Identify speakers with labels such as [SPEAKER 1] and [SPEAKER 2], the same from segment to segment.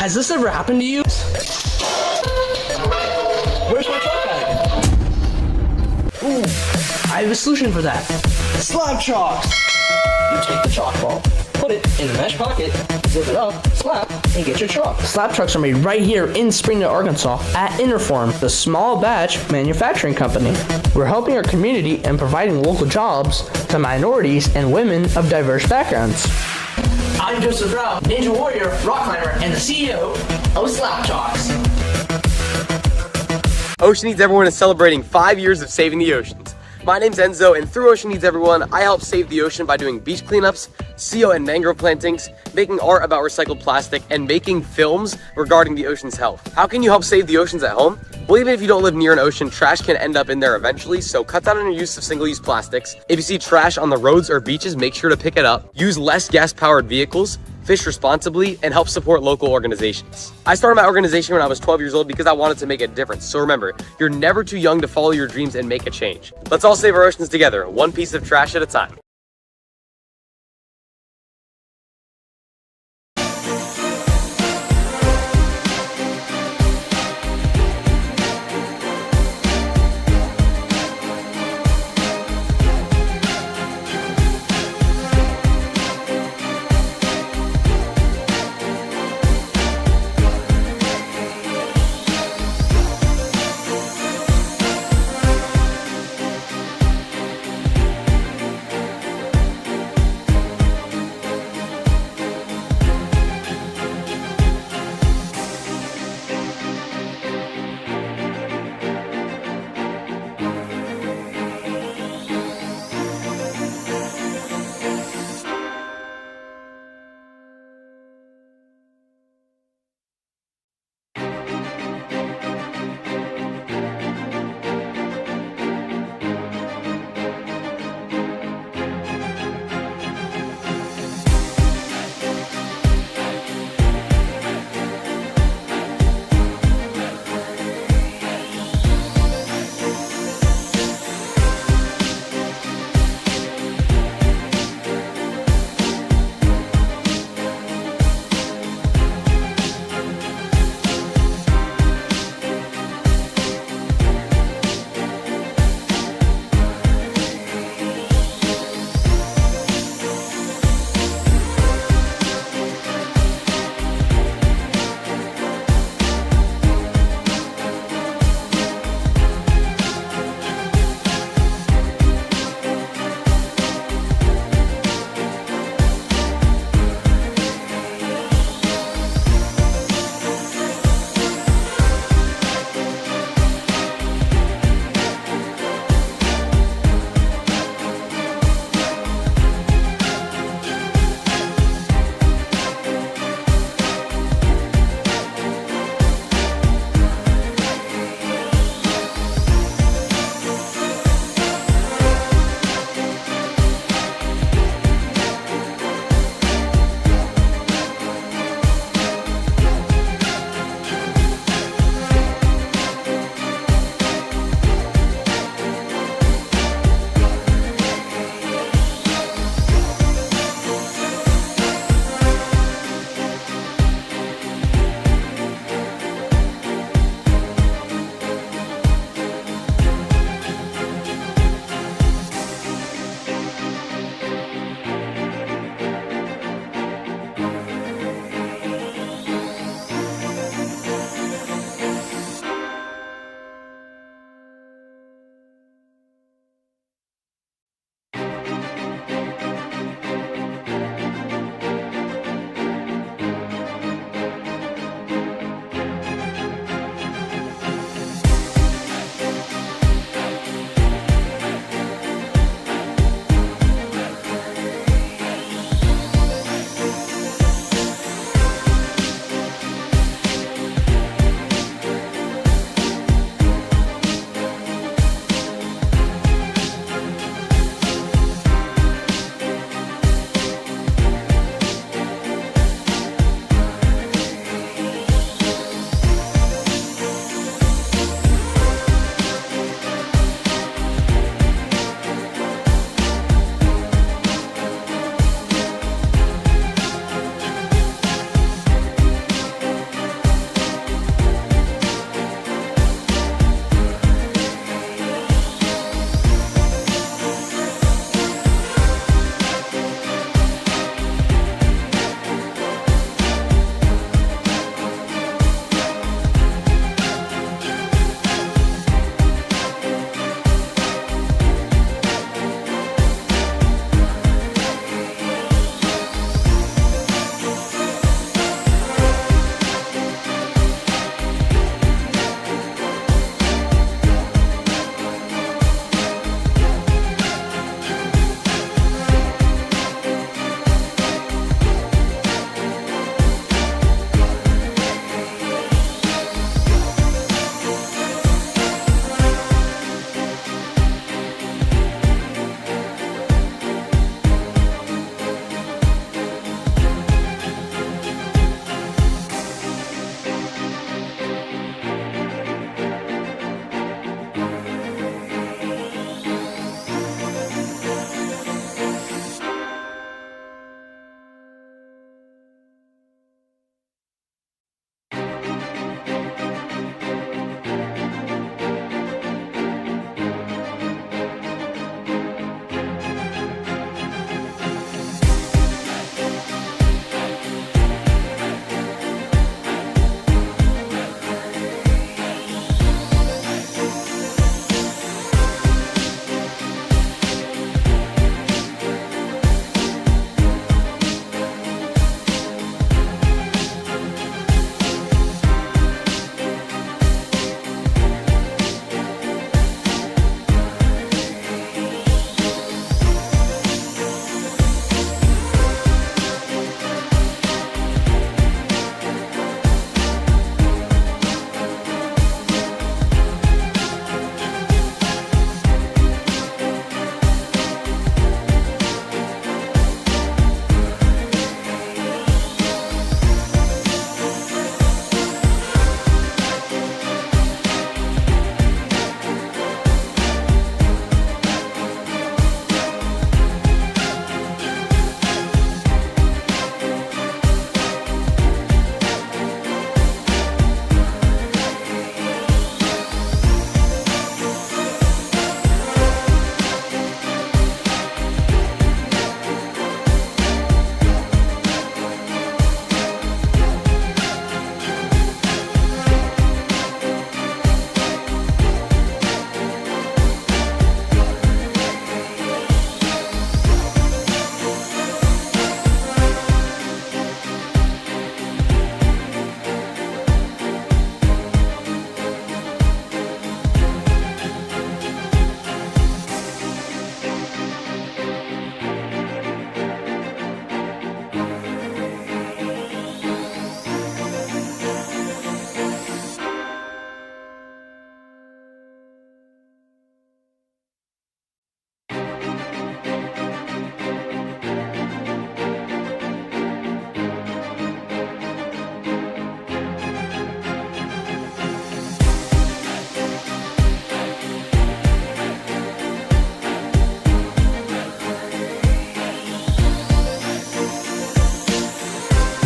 [SPEAKER 1] Has this ever happened to you? Where's my chalk bag? Ooh, I have a solution for that. Slab chalks! You take the chalk ball, put it in the mesh pocket, zip it up, slap, and get your chalk. Slab chalks are made right here in Springdale, Arkansas at Interform, the small batch manufacturing company. We're helping our community and providing local jobs to minorities and women of diverse backgrounds. I'm Joseph Rao, Ninja Warrior, rock climber, and the CEO of Slap Chalks.
[SPEAKER 2] Ocean Needs Everyone is celebrating 5 years of saving the oceans. My name's Enzo, and through Ocean Needs Everyone, I help save the ocean by doing beach cleanups, seal and mangrove plantings, making art about recycled plastic, and making films regarding the ocean's health. How can you help save the oceans at home? Well, even if you don't live near an ocean, trash can end up in there eventually, so cut down on your use of single-use plastics. If you see trash on the roads or beaches, make sure to pick it up. Use less gas-powered vehicles, fish responsibly, and help support local organizations. I started my organization when I was 12 years old because I wanted to make a difference. So remember, you're never too young to follow your dreams and make a change. Let's all save our oceans together, one piece of trash at a time.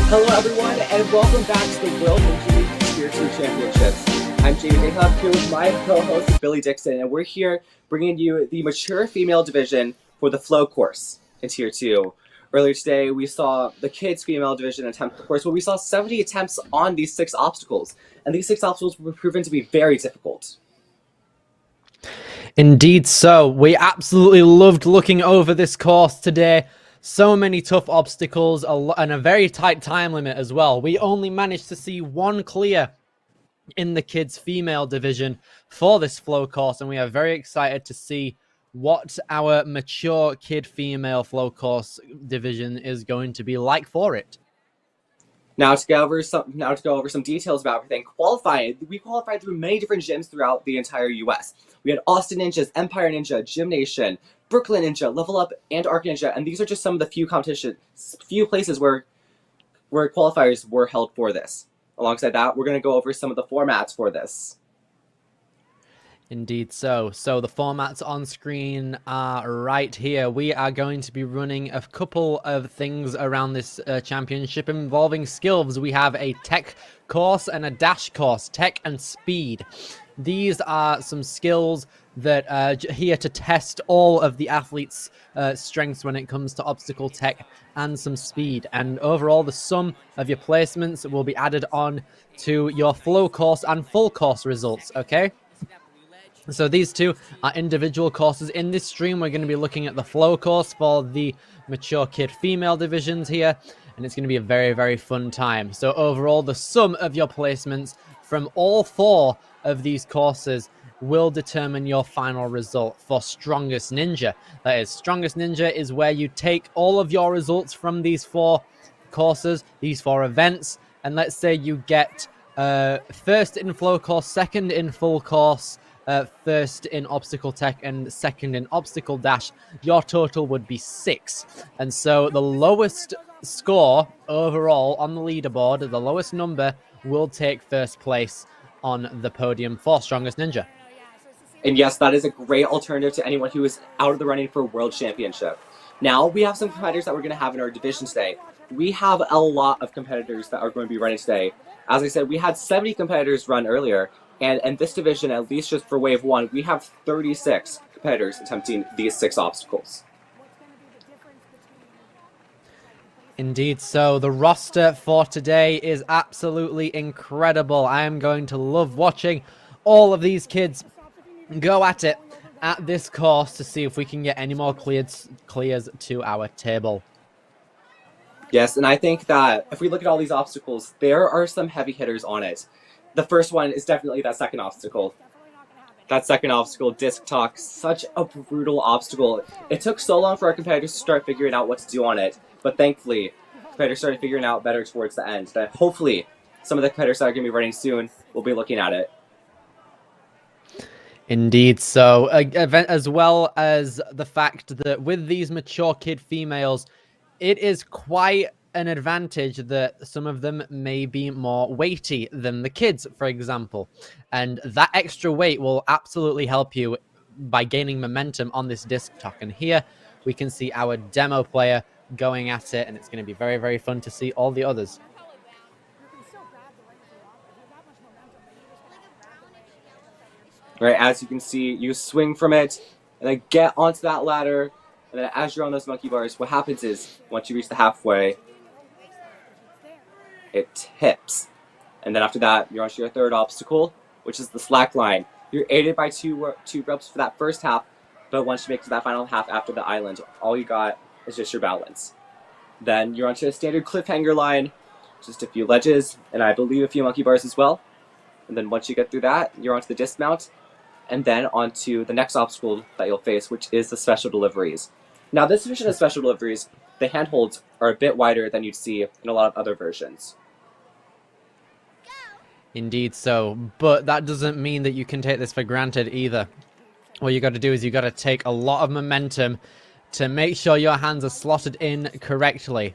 [SPEAKER 3] Hello everyone, and welcome back to the World Ninja Tier 2 Championships. I'm Jamie Dayhoff, here with my co-host Billy Dixon, and we're here bringing you the mature female division for the flow course in Tier 2. Earlier today, we saw the kids female division attempt the course, but we saw 70 attempts on these 6 obstacles, and these 6 obstacles were proven to be very difficult.
[SPEAKER 4] Indeed so. We absolutely loved looking over this course today. So many tough obstacles and a very tight time limit as well. We only managed to see 1 clear in the kids female division for this flow course, and we are very excited to see what our mature kid female flow course division is going to be like for it.
[SPEAKER 3] Now to go over some details about everything. We qualified through many different gyms throughout the entire US. We had Austin Ninjas, Empire Ninja, Gym Nation, Brooklyn Ninja, Level Up, and Arc Ninja, and these are just some of the few places where qualifiers were held for this. Alongside that, we're going to go over some of the formats for this.
[SPEAKER 4] Indeed so. So the formats on screen are right here. We are going to be running a couple of things around this championship involving skills. We have a tech course and a dash course, tech and speed. These are some skills that are here to test all of the athletes' strengths when it comes to obstacle tech and some speed. And overall, the sum of your placements will be added on to your flow course and full course results, okay? So these two are individual courses. In this stream, we're going to be looking at the flow course for the mature kid female divisions here, and it's going to be a very, very fun time. So overall, the sum of your placements from all 4 of these courses will determine your final result for Strongest Ninja. That is, Strongest Ninja is where you take all of your results from these 4 courses, these 4 events, and let's say you get first in flow course, second in full course, first in obstacle tech, and second in obstacle dash. Your total would be 6. And so the lowest score overall on the leaderboard, the lowest number, will take first place on the podium for Strongest Ninja.
[SPEAKER 3] And yes, that is a great alternative to anyone who is out of the running for World Championship. Now, we have some competitors that we're going to have in our division today. We have a lot of competitors that are going to be running today. As I said, we had 70 competitors run earlier, and in this division, at least just for Wave 1, we have 36 competitors attempting these 6 obstacles.
[SPEAKER 4] Indeed so. The roster for today is absolutely incredible. I am going to love watching all of these kids go at it at this course to see if we can get any more clears to our table.
[SPEAKER 3] Yes, and I think that if we look at all these obstacles, there are some heavy hitters on it. The first one is definitely that second obstacle. That second obstacle, disc talk, such a brutal obstacle. It took so long for our competitors to start figuring out what to do on it, but thankfully, competitors started figuring out better towards the end. That hopefully, some of the competitors that are going to be running soon will be looking at it.
[SPEAKER 4] Indeed so. As well as the fact that with these mature kid females, it is quite an advantage that some of them may be more weighty than the kids, for example. And that extra weight will absolutely help you by gaining momentum on this disc talk. And here we can see our demo player going at it, and it's going to be very, very fun to see all the others.
[SPEAKER 3] Right, as you can see, you swing from it, and then get onto that ladder, and then as you're on those monkey bars, what happens is, once you reach the halfway, it tips. And then after that, you're onto your third obstacle, which is the slack line. You're aided by two ropes for that first half, but once you make it to that final half after the island, all you got is just your balance. Then you're onto a standard cliffhanger line, just a few ledges, and I believe a few monkey bars as well. And then once you get through that, you're onto the dismount, and then onto the next obstacle that you'll face, which is the special deliveries. Now, this version of special deliveries, the handholds are a bit wider than you'd see in a lot of other versions.
[SPEAKER 4] Indeed so, but that doesn't mean that you can take this for granted either. What you got to do is you got to take a lot of momentum to make sure your hands are slotted in correctly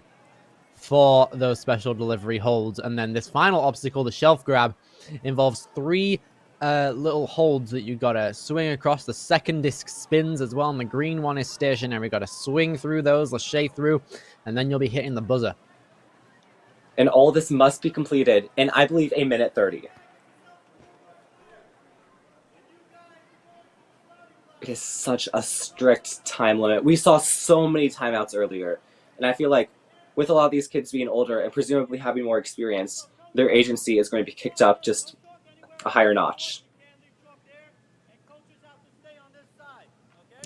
[SPEAKER 4] for those special delivery holds. And then this final obstacle, the shelf grab, involves 3 little holds that you gotta swing across. The second disc spins as well, and the green one is stationary. Gotta swing through those, lâcher through, and then you'll be hitting the buzzer.
[SPEAKER 3] And all this must be completed in, I believe, a minute 30. It is such a strict time limit. We saw so many timeouts earlier. And I feel like with a lot of these kids being older and presumably having more experience, their agency is going to be kicked up just a higher notch.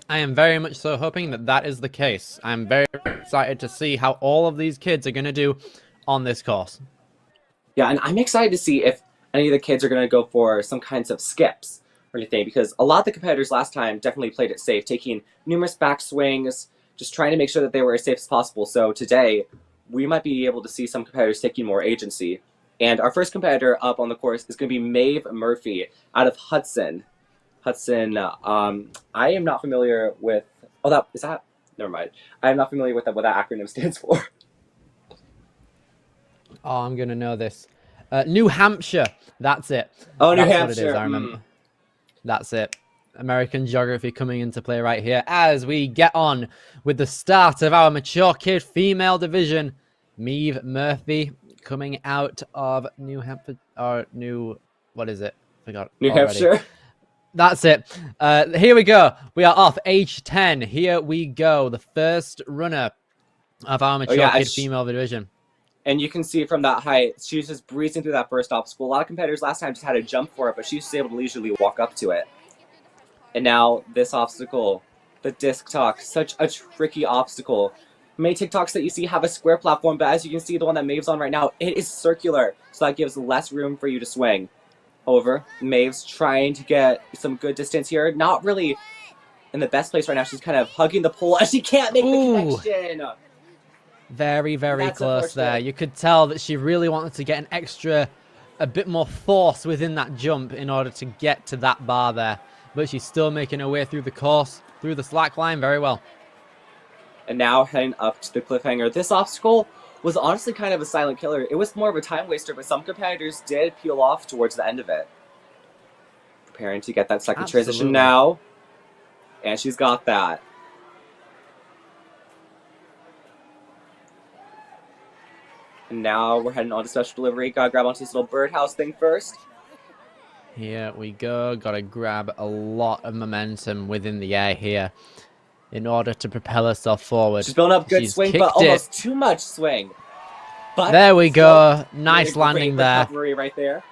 [SPEAKER 4] I am very much so hoping that that is the case. I'm very excited to see how all of these kids are going to do on this course.
[SPEAKER 3] Yeah, and I'm excited to see if any of the kids are going to go for some kinds of skips or anything, because a lot of the competitors last time definitely played it safe, taking numerous back swings, just trying to make sure that they were as safe as possible. So today, we might be able to see some competitors taking more agency. And our first competitor up on the course is going to be Mabel Minderman out of Hudson. I am not familiar with... Oh, never mind. I am not familiar with what that acronym stands for.
[SPEAKER 4] Oh, I'm going to know this. New Hampshire. That's it.
[SPEAKER 3] Oh, New
[SPEAKER 4] That's
[SPEAKER 3] Hampshire.
[SPEAKER 4] What it is, I remember. That's it. American geography coming into play right here as we get on with the start of our mature kid female division. Mabel Murphy coming out of New Hampshire, or what is it? Forgot.
[SPEAKER 3] New
[SPEAKER 4] already.
[SPEAKER 3] Hampshire.
[SPEAKER 4] That's it. Here we go. We are off age 10. Here we go. The first runner of our mature kid female division.
[SPEAKER 3] And you can see from that height, she's just breezing through that first obstacle. A lot of competitors last time just had to jump for it, but she's able to leisurely walk up to it. And now this obstacle, the disc talk, such a tricky obstacle. Many TikToks that you see have a square platform, but as you can see, the one that Maeve's on right now, it is circular, so that gives less room for you to swing. However, Maeve's trying to get some good distance here. Not really in the best place right now. She's kind of hugging the pole, and she can't make the connection.
[SPEAKER 4] Very, very close there. You could tell that she really wanted to get a bit more force within that jump in order to get to that bar there. But she's still making her way through the course, through the slack line very well.
[SPEAKER 3] And now heading up to the cliffhanger. This obstacle was honestly kind of a silent killer. It was more of a time waster, but some competitors did peel off towards the end of it. Preparing to get that second transition now. And she's got that. And now we're heading on to special delivery. Gotta grab onto this little birdhouse thing first.
[SPEAKER 4] Here we go. Gotta grab a lot of momentum within the air here in order to propel herself forward.
[SPEAKER 3] She's building up good swing, but almost too much swing. But
[SPEAKER 4] there we go. Nice landing there.
[SPEAKER 3] Recovery right there.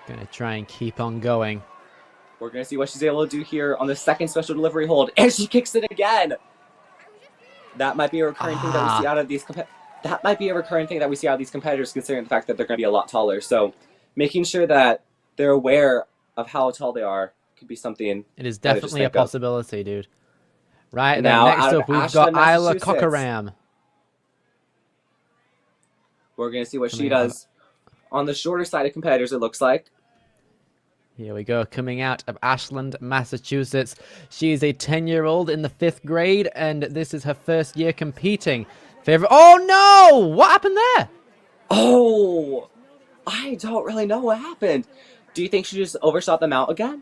[SPEAKER 4] Gonna try and keep on going.
[SPEAKER 3] We're gonna see what she's able to do here on the second special delivery hold, and she kicks it again. That might be a recurring thing that we see out of these competitors, considering the fact that they're going to be a lot taller. So making sure that they're aware of how tall they are could be something.
[SPEAKER 4] It is definitely a possibility, dude. Right, now next up we've got Isla Cockeram.
[SPEAKER 3] We're going to see what she does on the shorter side of competitors, it looks like.
[SPEAKER 4] Here we go, coming out of Ashland, Massachusetts. She is a 10-year-old in the 5th grade, and this is her first year competing. Oh no! What happened there?
[SPEAKER 3] Oh, I don't really know what happened. Do you think she just overshot the mount again?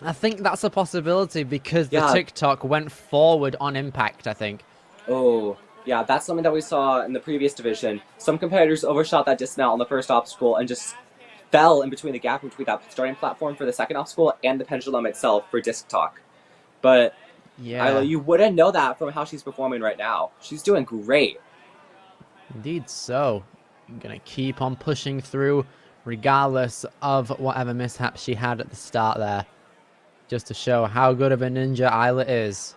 [SPEAKER 4] I think that's a possibility because the TikTok went forward on impact, I think.
[SPEAKER 3] Oh, yeah, that's something that we saw in the previous division. Some competitors overshot that dismount on the first obstacle and just fell in between the gap between that starting platform for the second obstacle and the pendulum itself for disc talk. But yeah, Isla, you wouldn't know that from how she's performing right now. She's doing great.
[SPEAKER 4] Indeed so. I'm going to keep on pushing through regardless of whatever mishaps she had at the start there. Just to show how good of a ninja Isla is.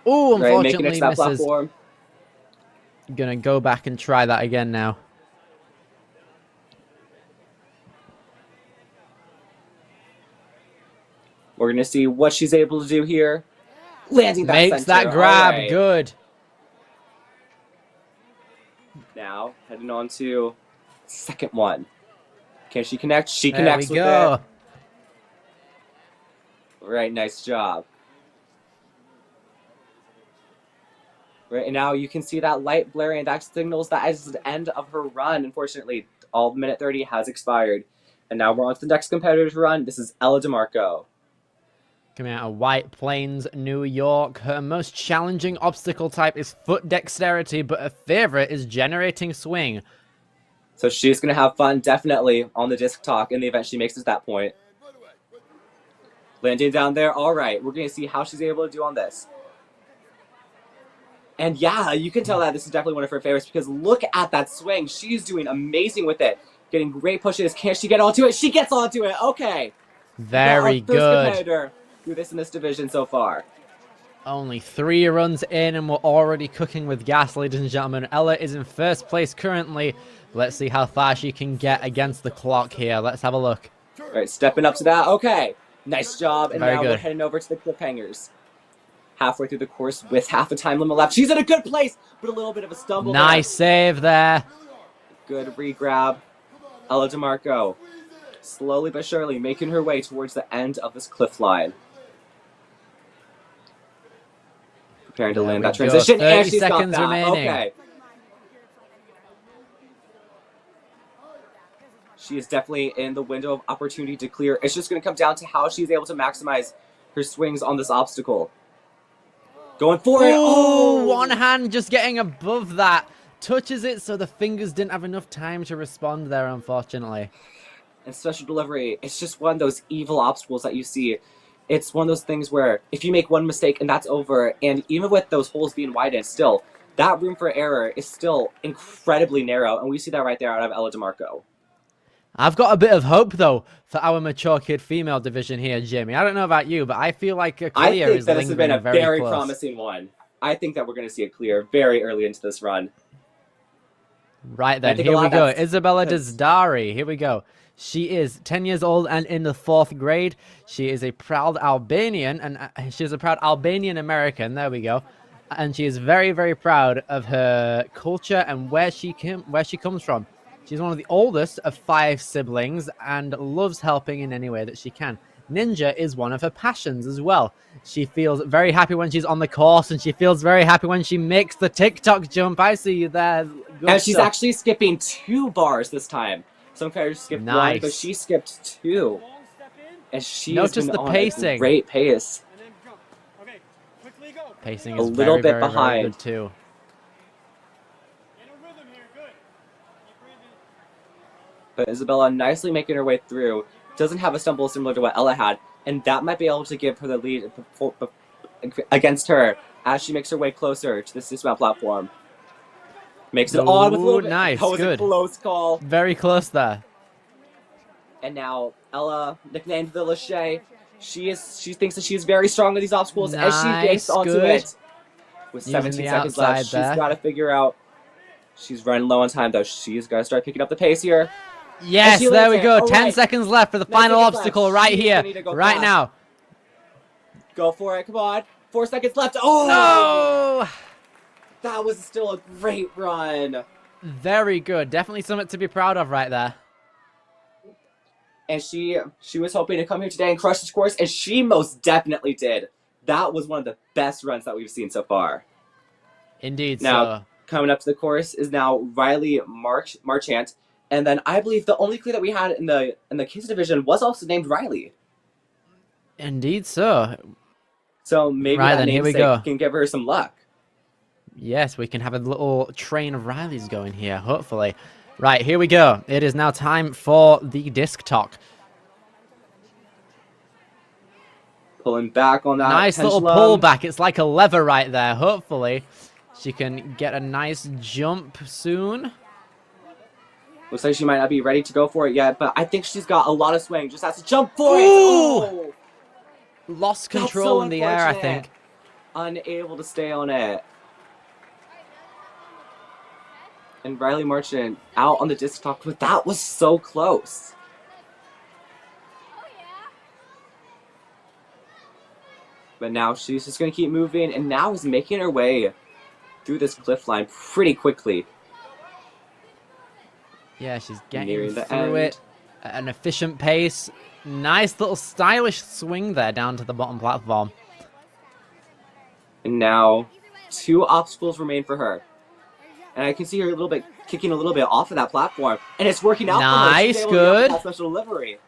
[SPEAKER 4] Oh, unfortunately misses. Gonna go back and try that again now.
[SPEAKER 3] We're gonna see what she's able to do here. Landing that
[SPEAKER 4] Makes that grab good.
[SPEAKER 3] Now heading on to second one. Can she connect? She connects with it. All right, nice job. Right, and now you can see that light blaring, and that signals that is the end of her run. Unfortunately, all minute 30 has expired. And now we're on to the next competitor's run. This is Ella DeMarco.
[SPEAKER 4] Coming out of White Plains, New York. Her most challenging obstacle type is foot dexterity, but her favorite is generating swing.
[SPEAKER 3] So she's going to have fun, definitely, on the disc talk in the event she makes it to that point. Landing down there. All right, we're going to see how she's able to do on this. And yeah, you can tell that this is definitely one of her favorites because look at that swing. She's doing amazing with it. Getting great pushes. Can she get onto it? She gets onto it. Okay.
[SPEAKER 4] Very good.
[SPEAKER 3] First competitor do this in this division so far.
[SPEAKER 4] Only 3 runs in and we're already cooking with gas, ladies and gentlemen. Ella is in first place currently. Let's see how far she can get against the clock here. Let's have a look.
[SPEAKER 3] All right, stepping up to that. Okay. Nice job. And
[SPEAKER 4] Very
[SPEAKER 3] now
[SPEAKER 4] good.
[SPEAKER 3] we're heading over to the cliffhangers. Halfway through the course with half a time limit left. She's in a good place, but a little bit of a stumble.
[SPEAKER 4] Nice save there.
[SPEAKER 3] Good re-grab. Ella DeMarco, slowly but surely making her way towards the end of this cliff line. Preparing to land that transition, and
[SPEAKER 4] 30
[SPEAKER 3] she's got
[SPEAKER 4] seconds
[SPEAKER 3] that.
[SPEAKER 4] remaining.
[SPEAKER 3] Okay. She is definitely in the window of opportunity to clear. It's just going to come down to how she's able to maximize her swings on this obstacle. Going for it.
[SPEAKER 4] Oh,
[SPEAKER 3] Oh,
[SPEAKER 4] one hand just getting above that. Touches it so the fingers didn't have enough time to respond there, unfortunately.
[SPEAKER 3] And special delivery, it's just one of those evil obstacles that you see. It's one of those things where if you make one mistake and that's over, and even with those holes being widened still, that room for error is still incredibly narrow, and we see that right there out of Ella DeMarco.
[SPEAKER 4] I've got a bit of hope, though, for our mature kid female division here, Jimmy. I don't know about you, but I feel like a clear
[SPEAKER 3] I think
[SPEAKER 4] is
[SPEAKER 3] that this has been a
[SPEAKER 4] lingering
[SPEAKER 3] very
[SPEAKER 4] close.
[SPEAKER 3] promising one. I think that we're going to see a clear very early into this run.
[SPEAKER 4] Right then,
[SPEAKER 3] think a
[SPEAKER 4] here
[SPEAKER 3] lot
[SPEAKER 4] we
[SPEAKER 3] of
[SPEAKER 4] go.
[SPEAKER 3] that's-
[SPEAKER 4] Isabella Dizdari. Here we go. She is 10 years old and in the 4th grade. She is a proud Albanian, and she's a proud Albanian American. There we go. And she is very, very proud of her culture and where she comes from. She's one of the oldest of 5 siblings and loves helping in any way that she can. Ninja is one of her passions as well. She feels very happy when she's on the course, and she feels very happy when she makes the TikTok jump. I see you there. Good
[SPEAKER 3] And she's
[SPEAKER 4] stuff.
[SPEAKER 3] actually skipping 2 bars this time. Some players skipped 1,
[SPEAKER 4] Nice.
[SPEAKER 3] but she skipped 2. And she
[SPEAKER 4] Notice
[SPEAKER 3] has been
[SPEAKER 4] the
[SPEAKER 3] on
[SPEAKER 4] pacing.
[SPEAKER 3] a great pace.
[SPEAKER 4] Pacing
[SPEAKER 3] A
[SPEAKER 4] is
[SPEAKER 3] little
[SPEAKER 4] very,
[SPEAKER 3] bit
[SPEAKER 4] very, very
[SPEAKER 3] behind.
[SPEAKER 4] good too.
[SPEAKER 3] But Isabella nicely making her way through. Doesn't have a stumble similar to what Ella had. And that might be able to give her the lead against her as she makes her way closer to the dismount platform. Makes it on with a little bit.
[SPEAKER 4] Nice,
[SPEAKER 3] That was
[SPEAKER 4] good.
[SPEAKER 3] a close call.
[SPEAKER 4] Very close there.
[SPEAKER 3] And now Ella, nicknamed the Lachey, she thinks that she's very strong with these obstacles as she gets
[SPEAKER 4] Nice,
[SPEAKER 3] onto
[SPEAKER 4] good.
[SPEAKER 3] it. With
[SPEAKER 4] Using
[SPEAKER 3] 17
[SPEAKER 4] the
[SPEAKER 3] seconds
[SPEAKER 4] outside
[SPEAKER 3] left, she's
[SPEAKER 4] there.
[SPEAKER 3] got to figure out. She's running low on time though. She's got to start picking up the pace here.
[SPEAKER 4] Yes,
[SPEAKER 3] she
[SPEAKER 4] there
[SPEAKER 3] lands
[SPEAKER 4] we
[SPEAKER 3] it.
[SPEAKER 4] go.
[SPEAKER 3] All
[SPEAKER 4] 10
[SPEAKER 3] right.
[SPEAKER 4] seconds left for the
[SPEAKER 3] 9
[SPEAKER 4] final
[SPEAKER 3] seconds
[SPEAKER 4] obstacle
[SPEAKER 3] left.
[SPEAKER 4] right
[SPEAKER 3] She's
[SPEAKER 4] here,
[SPEAKER 3] gonna need to go
[SPEAKER 4] right
[SPEAKER 3] fast.
[SPEAKER 4] now.
[SPEAKER 3] Go for it, come on. 4 seconds left. Oh!
[SPEAKER 4] No!
[SPEAKER 3] That was still a great run.
[SPEAKER 4] Very good. Definitely something to be proud of right there.
[SPEAKER 3] And she was hoping to come here today and crush this course, and she most definitely did. That was one of the best runs that we've seen so far.
[SPEAKER 4] Indeed,
[SPEAKER 3] Now,
[SPEAKER 4] so.
[SPEAKER 3] coming up to the course is now Riley Marchant, and then I believe the only clear that we had in the kids division was also named Riley.
[SPEAKER 4] Indeed, so.
[SPEAKER 3] So maybe
[SPEAKER 4] Right
[SPEAKER 3] that
[SPEAKER 4] then, here we
[SPEAKER 3] namesake
[SPEAKER 4] go.
[SPEAKER 3] can give her some luck.
[SPEAKER 4] Yes, we can have a little train of Rileys going here, hopefully. Right, here we go. It is now time for the disc talk.
[SPEAKER 3] Pulling back on that
[SPEAKER 4] Nice little
[SPEAKER 3] pendulum.
[SPEAKER 4] pullback. It's like a lever right there. Hopefully, she can get a nice jump soon.
[SPEAKER 3] Looks like she might not be ready to go for it yet, but I think she's got a lot of swing. Just has to jump for it.
[SPEAKER 4] Ooh!
[SPEAKER 3] Oh!
[SPEAKER 4] Lost
[SPEAKER 3] That's
[SPEAKER 4] control
[SPEAKER 3] so
[SPEAKER 4] in the air, I
[SPEAKER 3] unfortunate.
[SPEAKER 4] think.
[SPEAKER 3] Unable to stay on it. And Riley Marchant out on the disc talk, but that was so close. But now she's just going to keep moving, and now is making her way through this cliff line pretty quickly.
[SPEAKER 4] Yeah, she's getting
[SPEAKER 3] Nearing the
[SPEAKER 4] through
[SPEAKER 3] end.
[SPEAKER 4] it at an efficient pace. Nice little stylish swing there down to the bottom platform.
[SPEAKER 3] And now 2 obstacles remain for her. And I can see her a little bit kicking a little bit off of that platform, and it's working out for her. She's
[SPEAKER 4] Nice,
[SPEAKER 3] able to get
[SPEAKER 4] good.
[SPEAKER 3] that special delivery.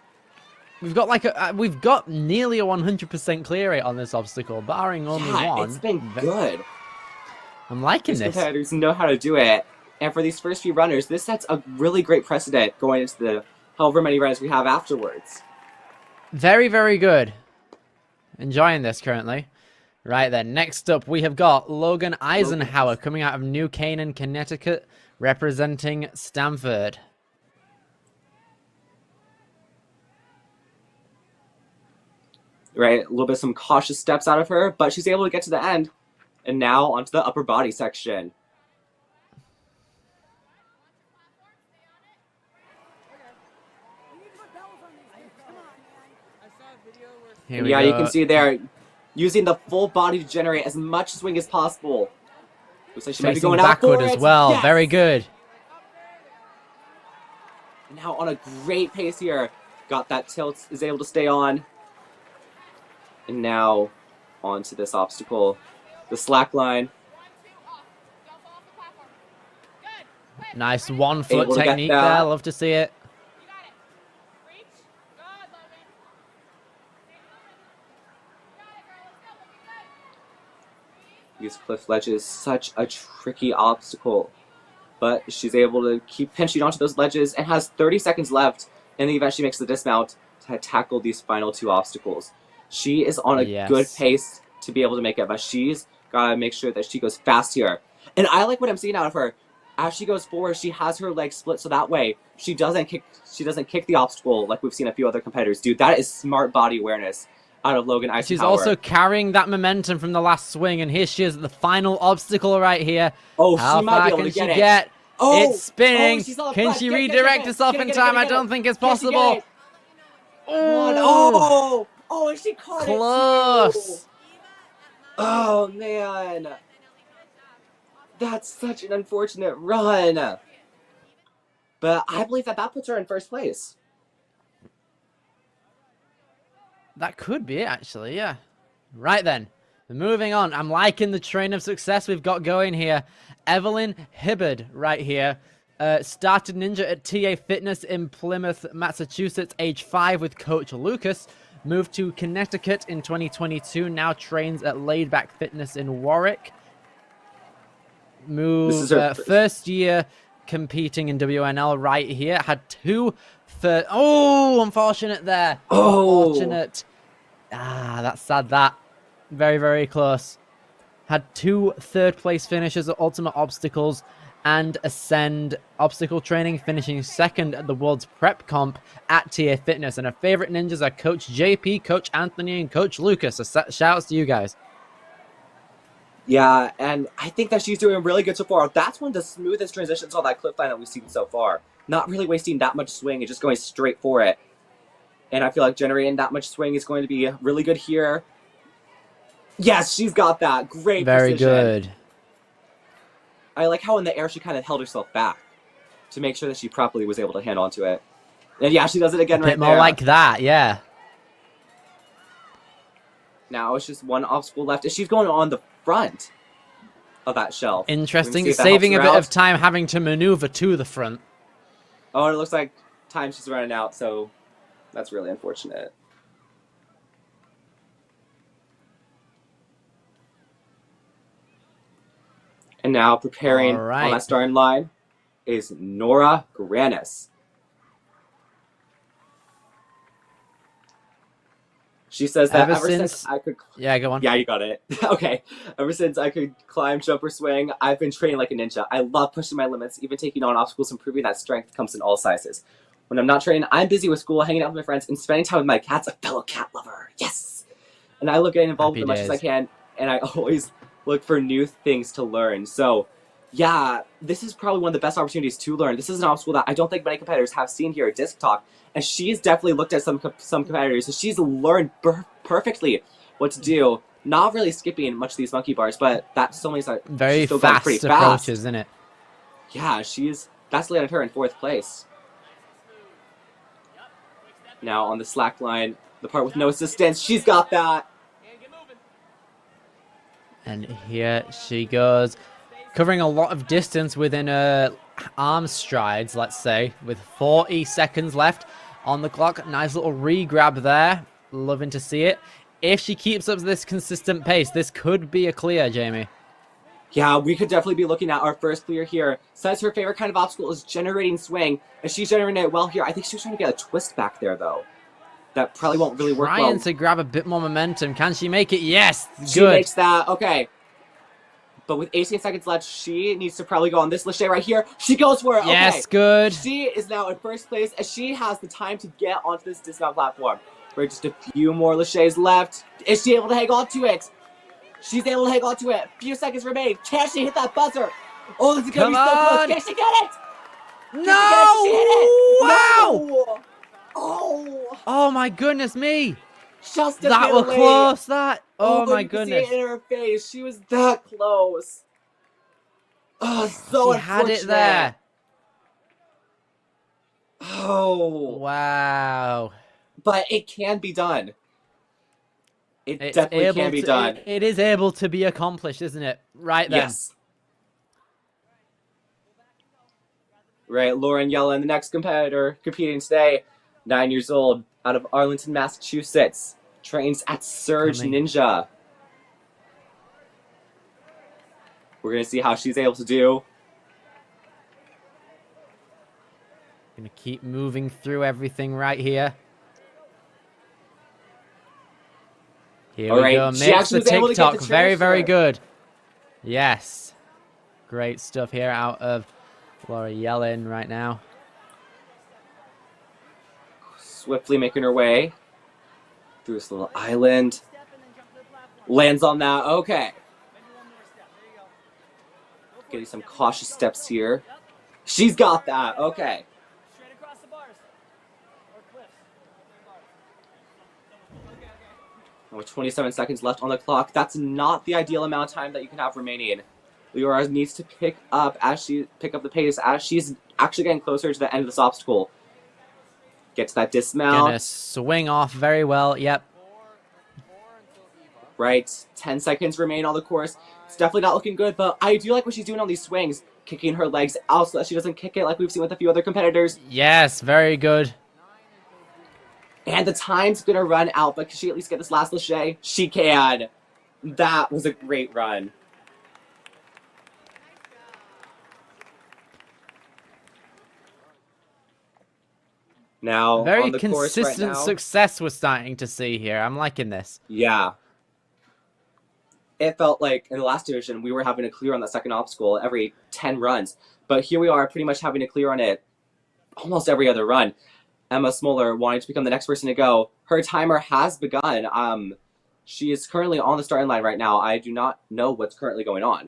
[SPEAKER 4] We've got like we've got nearly a 100% clear rate on this obstacle, barring only one.
[SPEAKER 3] It's been good.
[SPEAKER 4] I'm liking
[SPEAKER 3] These
[SPEAKER 4] this.
[SPEAKER 3] competitors know how to do it. And for these first few runners, this sets a really great precedent going into the however many runners we have afterwards.
[SPEAKER 4] Very, very good. Enjoying this currently. Right then, next up we have got Logan Eisenhower coming out of New Canaan, Connecticut, representing Stamford.
[SPEAKER 3] Right, a little bit some cautious steps out of her, but she's able to get to the end. And now onto the upper body section.
[SPEAKER 4] Here we
[SPEAKER 3] yeah,
[SPEAKER 4] go.
[SPEAKER 3] you can see there, using the full body to generate as much swing as possible. Looks like she might be going
[SPEAKER 4] backward
[SPEAKER 3] out for
[SPEAKER 4] as
[SPEAKER 3] it.
[SPEAKER 4] well.
[SPEAKER 3] Yes!
[SPEAKER 4] Very good.
[SPEAKER 3] And now on a great pace here. Got that tilt, is able to stay on. And now onto this obstacle. The slack line.
[SPEAKER 4] Nice 1 foot
[SPEAKER 3] Able to get
[SPEAKER 4] technique
[SPEAKER 3] that.
[SPEAKER 4] there. Love to see it.
[SPEAKER 3] These cliff ledges, such a tricky obstacle. But she's able to keep pinching onto those ledges and has 30 seconds left in the event she makes the dismount to tackle these final 2 obstacles. She is on a good pace to be able to make it, but she's got to make sure that she goes fast here. And I like what I'm seeing out of her. As she goes forward, she has her legs split so that way she doesn't kick the obstacle like we've seen a few other competitors do. That is smart body awareness out of Logan Eisenhower.
[SPEAKER 4] She's also carrying that momentum from the last swing, and here she is at the final obstacle right here.
[SPEAKER 3] Oh,
[SPEAKER 4] How
[SPEAKER 3] she might
[SPEAKER 4] far
[SPEAKER 3] be able
[SPEAKER 4] can
[SPEAKER 3] to
[SPEAKER 4] she
[SPEAKER 3] get it.
[SPEAKER 4] get?
[SPEAKER 3] Oh,
[SPEAKER 4] It's spinning.
[SPEAKER 3] she's on the
[SPEAKER 4] Can
[SPEAKER 3] front.
[SPEAKER 4] she
[SPEAKER 3] Get
[SPEAKER 4] redirect
[SPEAKER 3] it.
[SPEAKER 4] herself
[SPEAKER 3] Get
[SPEAKER 4] in
[SPEAKER 3] it,
[SPEAKER 4] time?
[SPEAKER 3] get
[SPEAKER 4] I
[SPEAKER 3] it.
[SPEAKER 4] don't think it's
[SPEAKER 3] Can she get
[SPEAKER 4] possible.
[SPEAKER 3] it? Oh, and she caught it.
[SPEAKER 4] Close.
[SPEAKER 3] Oh, man. That's such an unfortunate run. But I believe that puts her in first place.
[SPEAKER 4] That could be it, actually, yeah. Right then, moving on. I'm liking the train of success we've got going here. Evelyn Hibbard right here. Started ninja at TA Fitness in Plymouth, Massachusetts, age 5 with Coach Lucas. Moved to Connecticut in 2022. Now trains at Laid Back Fitness in Warwick. Moved first year competing in WNL right here. Had 2 third. Oh, unfortunate there.
[SPEAKER 3] Oh.
[SPEAKER 4] Unfortunate. That's sad. That very, very close. Had 2 third-place finishes at Ultimate Obstacles and Ascend Obstacle Training, finishing second at the World's Prep Comp at TA Fitness. And her favorite ninjas are Coach JP, Coach Anthony, and Coach Lucas. So shout-outs to you guys.
[SPEAKER 3] Yeah, and I think that she's doing really good so far. That's one of the smoothest transitions on that cliff line that we've seen so far. Not really wasting that much swing and just going straight for it. And I feel like generating that much swing is going to be really good here. Yes, she's got that. Great
[SPEAKER 4] Very
[SPEAKER 3] precision.
[SPEAKER 4] good.
[SPEAKER 3] I like how in the air she kind of held herself back to make sure that she properly was able to hand onto it. And yeah, she does it again right there.
[SPEAKER 4] A bit more like that, yeah.
[SPEAKER 3] Now it's just 1 obstacle left. And she's going on the front of that shelf.
[SPEAKER 4] Interesting. Saving a bit of time having to maneuver to the front.
[SPEAKER 3] Oh, and it looks like time she's running out, so that's really unfortunate. And now preparing on that starting line is Nora Grannis. She says that ever since I could...
[SPEAKER 4] Yeah, go on.
[SPEAKER 3] Yeah, you got it. Okay. Ever since I could climb, jump, or swing, I've been training like a ninja. I love pushing my limits, even taking on obstacles and proving that strength comes in all sizes. When I'm not training, I'm busy with school, hanging out with my friends, and spending time with my cats, a fellow cat lover. Yes! And I look getting involved as much as I can, and I always look for new things to learn. So, yeah, this is probably one of the best opportunities to learn. This is an obstacle that I don't think many competitors have seen here at Disc Talk. And she's definitely looked at some competitors, so she's learned perfectly what to do. Not really skipping much of these monkey bars, but that's so many
[SPEAKER 4] very
[SPEAKER 3] still
[SPEAKER 4] fast
[SPEAKER 3] pretty
[SPEAKER 4] approaches,
[SPEAKER 3] fast.
[SPEAKER 4] Isn't it?
[SPEAKER 3] Yeah, that's landed her in 4th place. Now on the slack line, the part with no assistance, she's got that.
[SPEAKER 4] And here she goes, covering a lot of distance within her arm strides, let's say, with 40 seconds left. on the clock. Nice little re-grab there. Loving to see it. If she keeps up this consistent pace, this could be a clear, Jamie.
[SPEAKER 3] Yeah, we could definitely be looking at our first clear here. Says her favorite kind of obstacle is generating swing, and she's generating it well here. I think she was trying to get a twist back there, though. That probably won't really work well.
[SPEAKER 4] Trying to grab a bit more momentum. Can she make it? Yes, good.
[SPEAKER 3] She makes that. Okay. But with 18 seconds left, she needs to probably go on this Lachey right here. She goes for it.
[SPEAKER 4] Yes,
[SPEAKER 3] okay.
[SPEAKER 4] Good.
[SPEAKER 3] She is now in first place, and she has the time to get onto this dismount platform. We're just a few more Lacheys left. Is she able to hang on to it? She's able to hang on to it. Few seconds remain. Can she hit that buzzer? Oh, this is going to be so close. Can she get it?
[SPEAKER 4] No!
[SPEAKER 3] She hit it?
[SPEAKER 4] Wow!
[SPEAKER 3] No! Oh!
[SPEAKER 4] Oh my goodness me!
[SPEAKER 3] Just
[SPEAKER 4] that was close. That. Oh my goodness!
[SPEAKER 3] You can see it in her face. She was that close. Oh, so
[SPEAKER 4] she had it there.
[SPEAKER 3] Oh!
[SPEAKER 4] Wow!
[SPEAKER 3] But it can be done. It definitely can be done.
[SPEAKER 4] It is able to be accomplished, isn't it? Right then.
[SPEAKER 3] Yes. Right, Lauren Yellen, the next competitor competing today, 9 years old, out of Arlington, Massachusetts, trains at Surge Ninja. We're going to see how she's able to do.
[SPEAKER 4] Gonna keep moving through everything right here. Here we go. Makes the TikTok. Very, very good. Yes. Great stuff here out of Laura Yellen right now.
[SPEAKER 3] Swiftly making her way through this little island. Lands on that. Okay. Getting some cautious steps here. She's got that. Okay. With 27 seconds left on the clock, that's not the ideal amount of time that you can have remaining. Leora needs to pick up the pace as she's actually getting closer to the end of this obstacle. Get to that dismount.
[SPEAKER 4] Gonna swing off very well. Yep.
[SPEAKER 3] Right. 10 seconds remain on the course. It's definitely not looking good, but I do like what she's doing on these swings. Kicking her legs out so that she doesn't kick it like we've seen with a few other competitors.
[SPEAKER 4] Yes, very good.
[SPEAKER 3] And the time's gonna run out, but can she at least get this last Lachey? She can. That was a great run. Now,
[SPEAKER 4] very
[SPEAKER 3] on the
[SPEAKER 4] consistent
[SPEAKER 3] course right now,
[SPEAKER 4] success we're starting to see here. I'm liking this.
[SPEAKER 3] Yeah. It felt like in the last division, we were having to clear on that second obstacle every 10 runs. But here we are pretty much having to clear on it almost every other run. Emma Smoller wanting to become the next person to go. Her timer has begun. She is currently on the starting line right now. I do not know what's currently going on.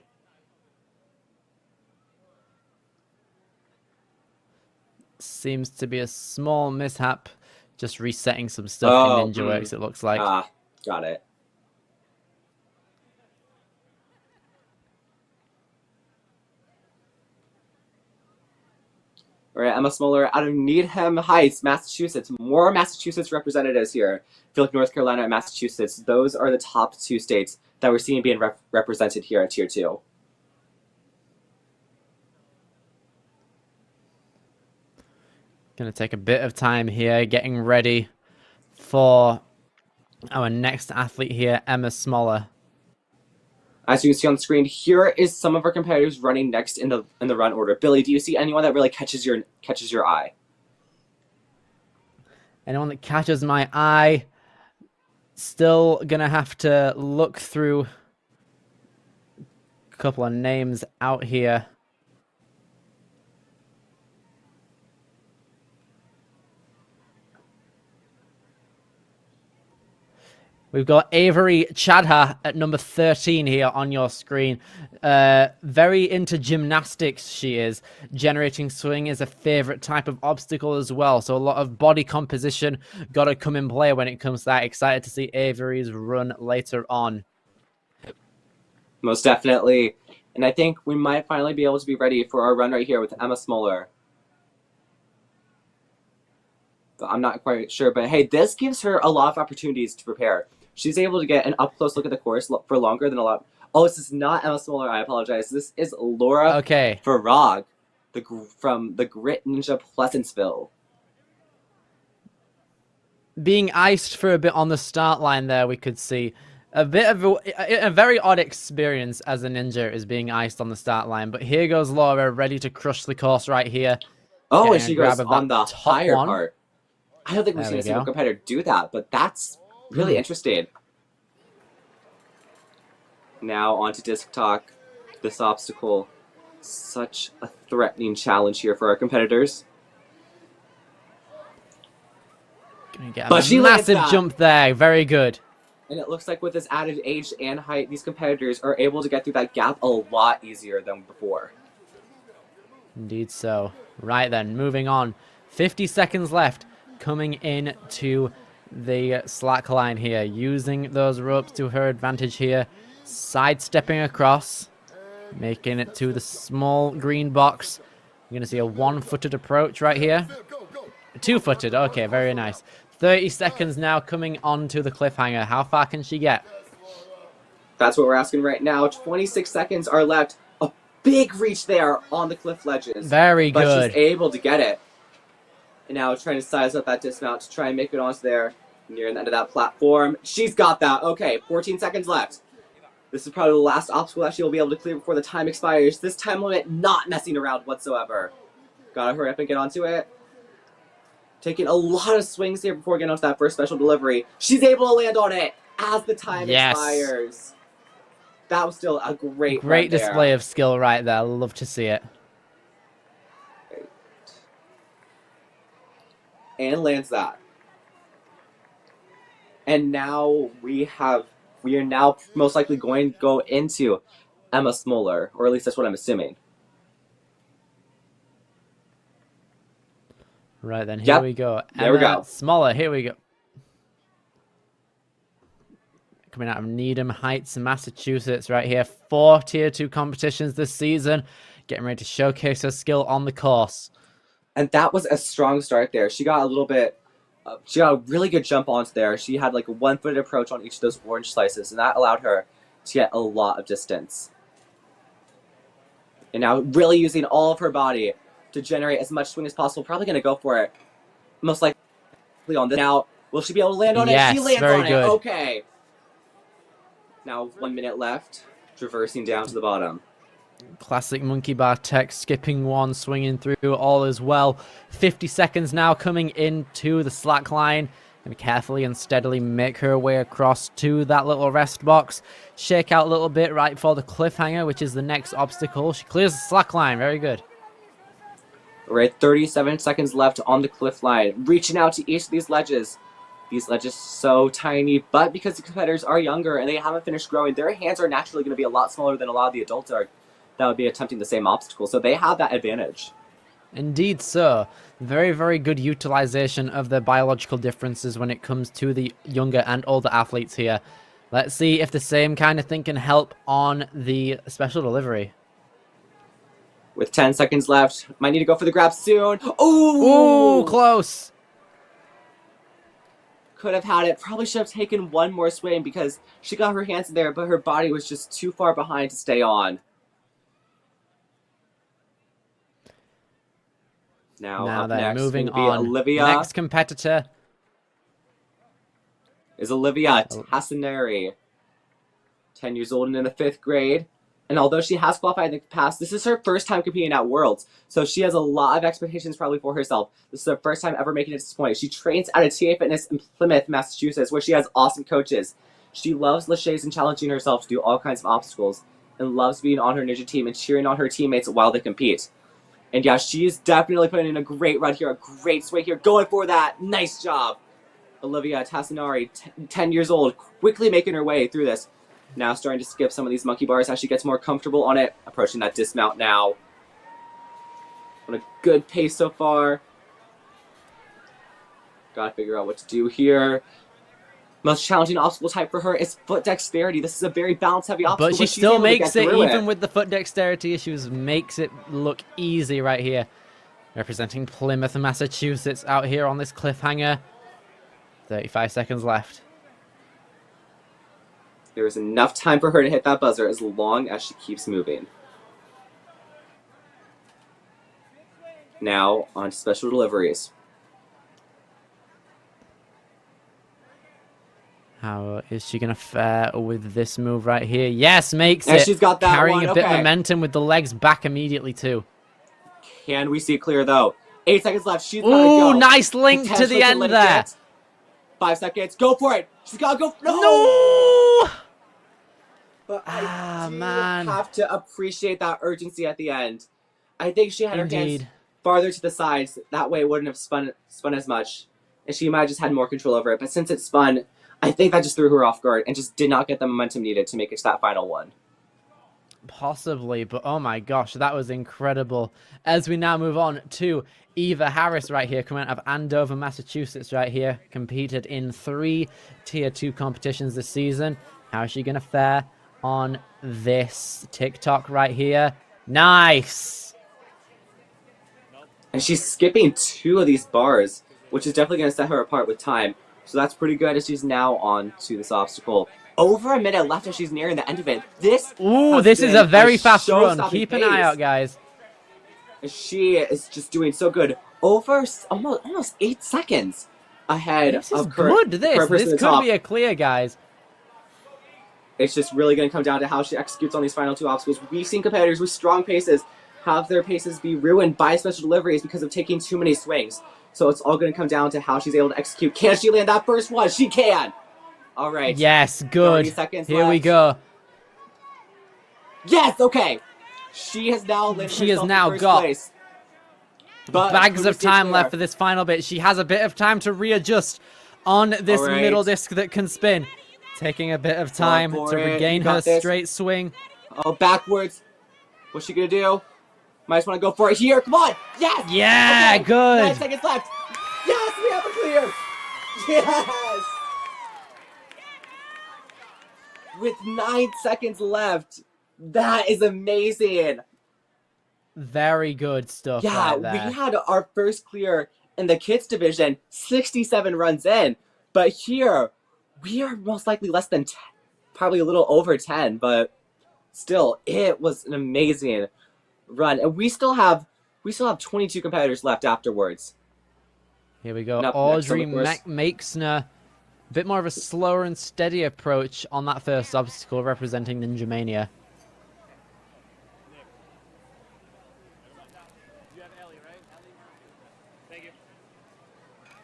[SPEAKER 4] Seems to be a small mishap. Just resetting some stuff in Ninja Works, it looks like.
[SPEAKER 3] Ah, got it. All right, Emma Smoller out of Needham Heights, Massachusetts. More Massachusetts representatives here. I feel like North Carolina and Massachusetts, those are the top two states that we're seeing being represented here at Tier 2.
[SPEAKER 4] Gonna take a bit of time here, getting ready for our next athlete here, Emma Smoller.
[SPEAKER 3] As you can see on the screen, here is some of our competitors running next in the run order. Billy, do you see anyone that really catches your eye?
[SPEAKER 4] Anyone that catches my eye? Still gonna have to look through a couple of names out here. We've got Avery Chadha at number 13 here on your screen. Very into gymnastics, she is. Generating swing is a favorite type of obstacle as well. So a lot of body composition got to come in play when it comes to that. Excited to see Avery's run later on.
[SPEAKER 3] Most definitely. And I think we might finally be able to be ready for our run right here with Emma Smoller. But I'm not quite sure. But hey, this gives her a lot of opportunities to prepare. She's able to get an up-close look at the course for longer than a lot. Oh, this is not Emma Smoller. I apologize. This is Laura Farag from the Grit Ninja Pleasantville.
[SPEAKER 4] being iced for a bit on the start line there, we could see. A bit of a very odd experience as a ninja is being iced on the start line. But here goes Laura, ready to crush the course right here.
[SPEAKER 3] Oh,
[SPEAKER 4] Getting
[SPEAKER 3] and
[SPEAKER 4] a
[SPEAKER 3] she
[SPEAKER 4] grab
[SPEAKER 3] goes
[SPEAKER 4] of
[SPEAKER 3] on
[SPEAKER 4] that
[SPEAKER 3] the
[SPEAKER 4] top
[SPEAKER 3] higher
[SPEAKER 4] one.
[SPEAKER 3] part. I don't think we've
[SPEAKER 4] There
[SPEAKER 3] seen
[SPEAKER 4] we
[SPEAKER 3] a single
[SPEAKER 4] go.
[SPEAKER 3] competitor do that, but that's really interesting. Now onto disc talk. This obstacle, such a threatening challenge here for our competitors.
[SPEAKER 4] Gonna get
[SPEAKER 3] But
[SPEAKER 4] a
[SPEAKER 3] she lands
[SPEAKER 4] massive
[SPEAKER 3] that.
[SPEAKER 4] jump there. Very good.
[SPEAKER 3] And it looks like with this added age and height, these competitors are able to get through that gap a lot easier than before.
[SPEAKER 4] Indeed so. Right then, moving on. 50 seconds left. Coming in to the slack line here. Using those ropes to her advantage here. Sidestepping across. Making it to the small green box. You're going to see a one-footed approach right here. Two-footed. Okay, very nice. 30 seconds now coming onto the cliffhanger. How far can she get?
[SPEAKER 3] That's what we're asking right now. 26 seconds are left. A big reach there on the cliff ledges.
[SPEAKER 4] Very good.
[SPEAKER 3] But she's able to get it. And now trying to size up that dismount to try and make it onto there. Near the end of that platform. She's got that. Okay, 14 seconds left. This is probably the last obstacle that she'll be able to clear before the time expires. This time limit not messing around whatsoever. Gotta hurry up and get onto it. Taking a lot of swings here before getting onto that first special delivery. She's able to land on it as the time expires. That was still a great
[SPEAKER 4] display of skill right there. Love to see it.
[SPEAKER 3] And lands that. And now we are now most likely going to go into Emma Smoller, or at least that's what I'm assuming.
[SPEAKER 4] Right then, here we go.
[SPEAKER 3] There we go.
[SPEAKER 4] Smaller, here we go. Coming out of Needham Heights, Massachusetts, right here. 4 Tier 2 competitions this season. Getting ready to showcase her skill on the course.
[SPEAKER 3] And that was a strong start there. She got a little bit, she got a really good jump onto there. She had like a one-footed approach on each of those orange slices, and that allowed her to get a lot of distance. And now really using all of her body to generate as much swing as possible. Probably going to go for it. Most likely on this. Now, will she be able to land on it? She lands on it. Okay. Now 1 minute left. Traversing down to the bottom.
[SPEAKER 4] Classic monkey bar tech, skipping one, swinging through, all as well. 50 seconds now coming into the slack line. Going to carefully and steadily make her way across to that little rest box. Shake out a little bit right for the cliffhanger, which is the next obstacle. She clears the slack line. Very good.
[SPEAKER 3] We're at 37 seconds left on the cliff line. Reaching out to each of these ledges. These ledges so tiny, but because the competitors are younger and they haven't finished growing, their hands are naturally going to be a lot smaller than a lot of the adults are that would be attempting the same obstacle. So they have that advantage.
[SPEAKER 4] Indeed so. Very, very good utilization of their biological differences when it comes to the younger and older athletes here. Let's see if the same kind of thing can help on the special delivery.
[SPEAKER 3] With 10 seconds left, might need to go for the grab soon. Ooh,
[SPEAKER 4] close.
[SPEAKER 3] Could have had it. Probably should have taken one more swing because she got her hands in there, but her body was just too far behind to stay on. Now up
[SPEAKER 4] then,
[SPEAKER 3] next
[SPEAKER 4] moving
[SPEAKER 3] will be
[SPEAKER 4] on.
[SPEAKER 3] Olivia.
[SPEAKER 4] Next competitor
[SPEAKER 3] is Olivia Tassinari. 10 years old and in the 5th grade. And although she has qualified in the past, this is her first time competing at Worlds. So she has a lot of expectations probably for herself. This is her first time ever making it to this point. She trains at a TA Fitness in Plymouth, Massachusetts, where she has awesome coaches. She loves laches and challenging herself to do all kinds of obstacles, and loves being on her ninja team and cheering on her teammates while they compete. And yeah, she's definitely putting in a great run here, a great swing here, going for that. Nice job. Olivia Tassinari, 10 years old, quickly making her way through this. Now starting to skip some of these monkey bars as she gets more comfortable on it. Approaching that dismount now. On a good pace so far. Gotta figure out what to do here. Most challenging obstacle type for her is foot dexterity. This is a very balance-heavy obstacle.
[SPEAKER 4] But she still makes it, even with the foot dexterity issues, makes it look easy right here. Representing Plymouth, Massachusetts, out here on this cliffhanger. 35 seconds left.
[SPEAKER 3] There is enough time for her to hit that buzzer as long as she keeps moving. Now, on to special deliveries.
[SPEAKER 4] How is she going to fare with this move right here? Yes, makes
[SPEAKER 3] And
[SPEAKER 4] it.
[SPEAKER 3] she's got that
[SPEAKER 4] Carrying
[SPEAKER 3] one.
[SPEAKER 4] a bit of
[SPEAKER 3] Okay.
[SPEAKER 4] momentum with the legs back immediately, too.
[SPEAKER 3] Can we see clear, though? 8 seconds left. She's got to go.
[SPEAKER 4] Ooh, nice link to
[SPEAKER 3] Potentially
[SPEAKER 4] the
[SPEAKER 3] can
[SPEAKER 4] end
[SPEAKER 3] litigate.
[SPEAKER 4] there.
[SPEAKER 3] 5 seconds. Go for it. She's got to go.
[SPEAKER 4] No!
[SPEAKER 3] But I do
[SPEAKER 4] man.
[SPEAKER 3] have to appreciate that urgency at the end. I think she had her hands
[SPEAKER 4] Indeed.
[SPEAKER 3] farther to the sides. That way it wouldn't have spun as much. And she might have just had more control over it. But since it spun, I think that just threw her off guard and just did not get the momentum needed to make it to that final one.
[SPEAKER 4] Possibly, but oh my gosh, that was incredible. As we now move on to Eva Harris right here, coming out of Andover, Massachusetts right here. Competed in 3 Tier 2 competitions this season. How is she going to fare on this TikTok right here? Nice!
[SPEAKER 3] And she's skipping 2 of these bars, which is definitely going to set her apart with time. So that's pretty good as she's now on to this obstacle. Over a minute left as she's nearing the end of it. This
[SPEAKER 4] is a very fast run.
[SPEAKER 3] show-stopping
[SPEAKER 4] Keep an eye
[SPEAKER 3] pace.
[SPEAKER 4] out, guys.
[SPEAKER 3] She is just doing so good. Over almost 8 seconds ahead
[SPEAKER 4] This is
[SPEAKER 3] of current,
[SPEAKER 4] good,
[SPEAKER 3] current person
[SPEAKER 4] this
[SPEAKER 3] at the
[SPEAKER 4] could
[SPEAKER 3] top.
[SPEAKER 4] be a clear, guys.
[SPEAKER 3] It's just really going to come down to how she executes on these final 2 obstacles. We've seen competitors with strong paces have their paces be ruined by special deliveries because of taking too many swings. So it's all going to come down to how she's able to execute. Can she land that first one? She can! All right.
[SPEAKER 4] Yes, good.
[SPEAKER 3] 30 seconds
[SPEAKER 4] Here we
[SPEAKER 3] left.
[SPEAKER 4] go.
[SPEAKER 3] Yes, okay. She has now landed
[SPEAKER 4] She has
[SPEAKER 3] herself
[SPEAKER 4] now
[SPEAKER 3] in first
[SPEAKER 4] got
[SPEAKER 3] place. But
[SPEAKER 4] bags
[SPEAKER 3] can we
[SPEAKER 4] of
[SPEAKER 3] see
[SPEAKER 4] time
[SPEAKER 3] clear?
[SPEAKER 4] left for this final bit. She has a bit of time to readjust on this
[SPEAKER 3] All right.
[SPEAKER 4] middle disc that can spin. Taking a bit of time
[SPEAKER 3] for
[SPEAKER 4] to
[SPEAKER 3] it.
[SPEAKER 4] regain
[SPEAKER 3] You got
[SPEAKER 4] her
[SPEAKER 3] this.
[SPEAKER 4] straight swing.
[SPEAKER 3] Oh, backwards. What's she going to do? Might just want to go for it here. Come on. Yes.
[SPEAKER 4] Yeah,
[SPEAKER 3] Okay.
[SPEAKER 4] good.
[SPEAKER 3] 9 seconds left. Yes, we have a clear. Yes. With 9 seconds left. That is amazing.
[SPEAKER 4] Very good stuff
[SPEAKER 3] Yeah,
[SPEAKER 4] right there.
[SPEAKER 3] we had our first clear in the kids division 67 runs in. But here, we are most likely less than 10, probably a little over 10, but still, it was an amazing run. And we still have 22 competitors left afterwards.
[SPEAKER 4] Here we go.
[SPEAKER 3] And up next,
[SPEAKER 4] Audrey
[SPEAKER 3] of course.
[SPEAKER 4] makes a bit more of a slower and steady approach on that first obstacle representing Ninja Mania.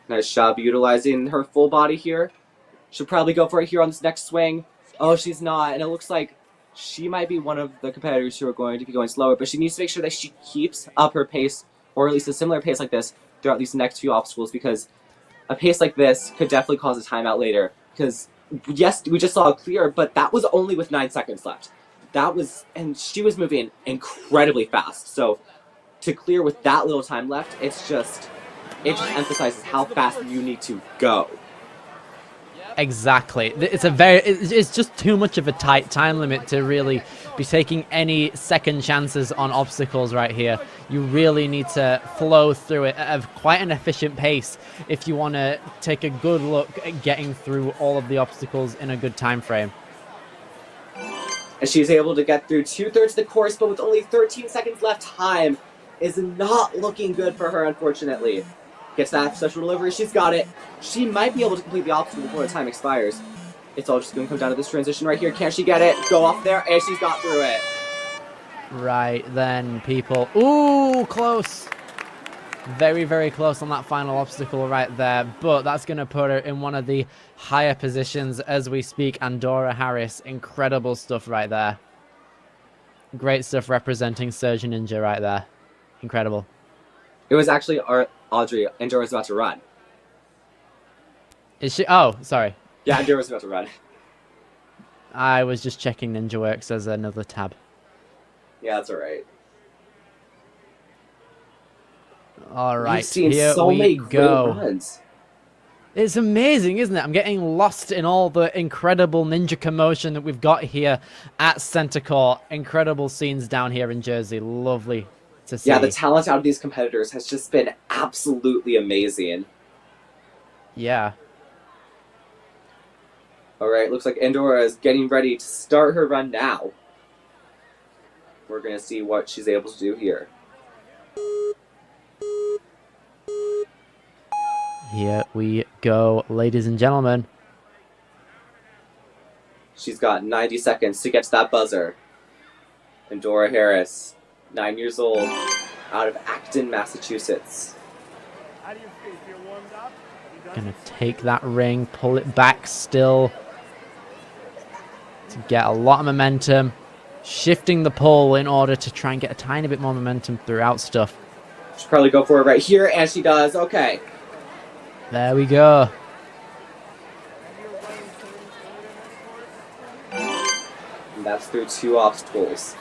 [SPEAKER 3] Nice job utilizing her full body here. She'll probably go for it here on this next swing. Oh, she's not. And it looks like she might be one of the competitors who are going to be going slower, but she needs to make sure that she keeps up her pace, or at least a similar pace like this, throughout these next few obstacles, because a pace like this could definitely cause a timeout later. Because, yes, we just saw a clear, but that was only with 9 seconds left. And she was moving incredibly fast. So, to clear with that little time left, it just emphasizes how fast you need to go.
[SPEAKER 4] Exactly. It's just too much of a tight time limit to really be taking any second chances on obstacles right here. You really need to flow through it at quite an efficient pace if you want to take a good look at getting through all of the obstacles in a good time frame.
[SPEAKER 3] And she's able to get through 2/3 of the course, but with only 13 seconds left, time is not looking good for her, unfortunately. Gets that special delivery, she's got it. She might be able to complete the obstacle before the time expires. It's all just going to come down to this transition right here. Can she get it? Go off there, and she's got through it.
[SPEAKER 4] Right then, people. Ooh, close. Very, very close on that final obstacle right there. But that's going to put her in one of the higher positions as we speak. Andorra Harris. Incredible stuff right there. Great stuff representing Surgeon Ninja right there. Incredible.
[SPEAKER 3] It was actually Audrey. Andorra's about to run.
[SPEAKER 4] Is she? Oh, sorry.
[SPEAKER 3] Yeah, Andorra's about to run.
[SPEAKER 4] I was just checking Ninja Works as another tab.
[SPEAKER 3] Yeah, that's alright.
[SPEAKER 4] All right,
[SPEAKER 3] We've seen
[SPEAKER 4] here
[SPEAKER 3] so
[SPEAKER 4] we
[SPEAKER 3] many great
[SPEAKER 4] go.
[SPEAKER 3] runs.
[SPEAKER 4] It's amazing, isn't it? I'm getting lost in all the incredible ninja commotion that we've got here at Center Court. Incredible scenes down here in Jersey. Lovely to see.
[SPEAKER 3] Yeah, the talent out of these competitors has just been absolutely amazing.
[SPEAKER 4] Yeah.
[SPEAKER 3] Alright, looks like Andorra is getting ready to start her run now. We're going to see what she's able to do here.
[SPEAKER 4] Here we go, ladies and gentlemen.
[SPEAKER 3] She's got 90 seconds to get to that buzzer. Andorra Harris, 9 years old, out of Acton, Massachusetts.
[SPEAKER 5] How do you feel? Feel warmed up?
[SPEAKER 4] Gonna take that ring, pull it back still to get a lot of momentum. Shifting the pole in order to try and get a tiny bit more momentum throughout stuff.
[SPEAKER 3] She'll probably go for it right here, and she does. Okay.
[SPEAKER 4] There we go.
[SPEAKER 3] And that's through 2 obstacles.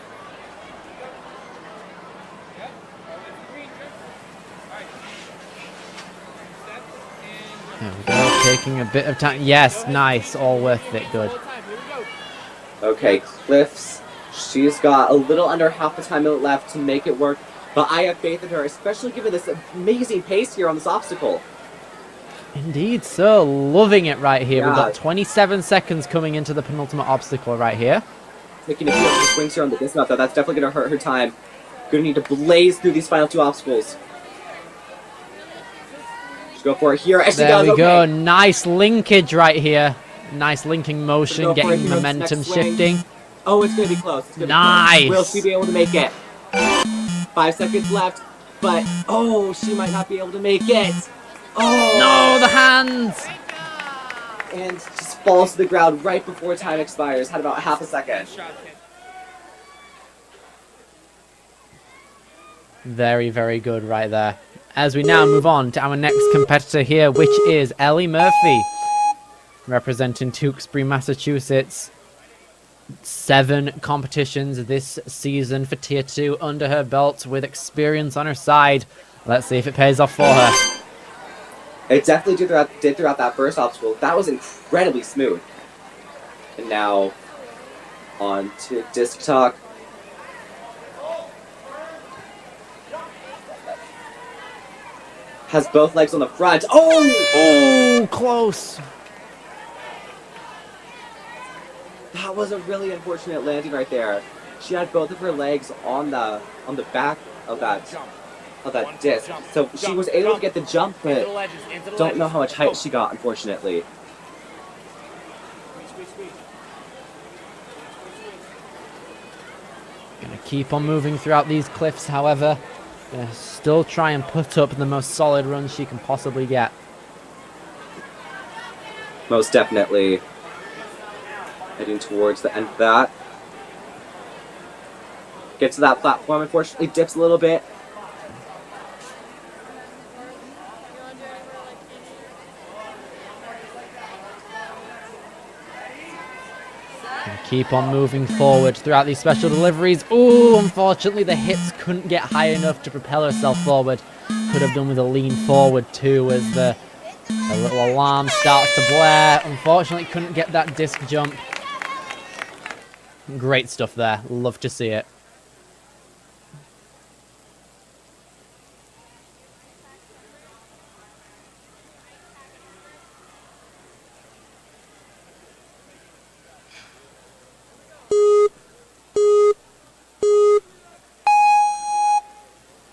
[SPEAKER 4] There we go, taking a bit of time. Yes, nice, all worth it, good.
[SPEAKER 3] Okay, Cliffs. She's got a little under half the time limit left to make it work, but I have faith in her, especially given this amazing pace here on this obstacle.
[SPEAKER 4] Indeed, so loving it right here.
[SPEAKER 3] Yeah.
[SPEAKER 4] We've got 27 seconds coming into the penultimate obstacle right here.
[SPEAKER 3] Taking a few extra swings here on the dismount, though, that's definitely going to hurt her time. Going to need to blaze through these final 2 obstacles. Just go for it here, and she
[SPEAKER 4] There
[SPEAKER 3] does.
[SPEAKER 4] we
[SPEAKER 3] Okay.
[SPEAKER 4] go, nice linkage right here. Nice linking motion,
[SPEAKER 3] Go for it
[SPEAKER 4] getting
[SPEAKER 3] here,
[SPEAKER 4] momentum
[SPEAKER 3] next swing.
[SPEAKER 4] shifting.
[SPEAKER 3] Oh, it's going to be close. It's gonna be
[SPEAKER 4] Nice.
[SPEAKER 3] close. Will she be able to make it? 5 seconds left, but oh, she might not be able to make it. Oh,
[SPEAKER 4] No, the hands!
[SPEAKER 3] and just falls to the ground right before time expires. Had about half a second.
[SPEAKER 4] Very, very good right there. As we now move on to our next competitor here, which is Ellie Murphy, representing Tewksbury, Massachusetts. 7 competitions this season for Tier 2 under her belt with experience on her side. Let's see if it pays off for her.
[SPEAKER 3] It definitely did throughout that first obstacle. That was incredibly smooth. And now on to disc talk. Has both legs on the front.
[SPEAKER 4] Oh, close.
[SPEAKER 3] That was a really unfortunate landing right there. She had both of her legs on the back of that disc, so she was able to get the jump, but don't know how much height she got, unfortunately.
[SPEAKER 4] Gonna keep on moving throughout these cliffs, however. Gonna still try and put up the most solid run she can possibly get.
[SPEAKER 3] Most definitely. Heading towards the end of that. Gets to that platform, unfortunately dips a little bit.
[SPEAKER 4] Gonna keep on moving forward throughout these special deliveries. Ooh, unfortunately the hits couldn't get high enough to propel herself forward. Could have done with a lean forward too as the little alarm starts to blare. Unfortunately couldn't get that disc jump. Great stuff there. Love to see it.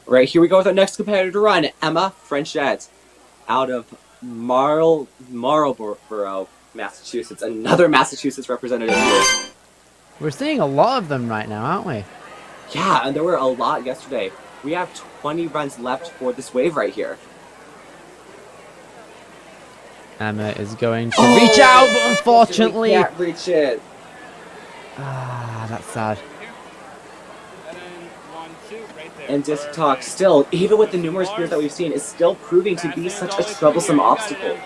[SPEAKER 3] Right, here we go with our next competitor to run, Emma Frenchette, out of Marlborough, Massachusetts. Another Massachusetts representative here.
[SPEAKER 4] We're seeing a lot of them right now, aren't we?
[SPEAKER 3] Yeah, and there were a lot yesterday. We have 20 runs left for this wave right here.
[SPEAKER 4] Emma is going to reach out, but unfortunately...
[SPEAKER 3] Can't reach it.
[SPEAKER 4] Ah, that's sad.
[SPEAKER 3] And disc talk still, even with the numerous peers that we've seen, is still proving to be such a troublesome obstacle.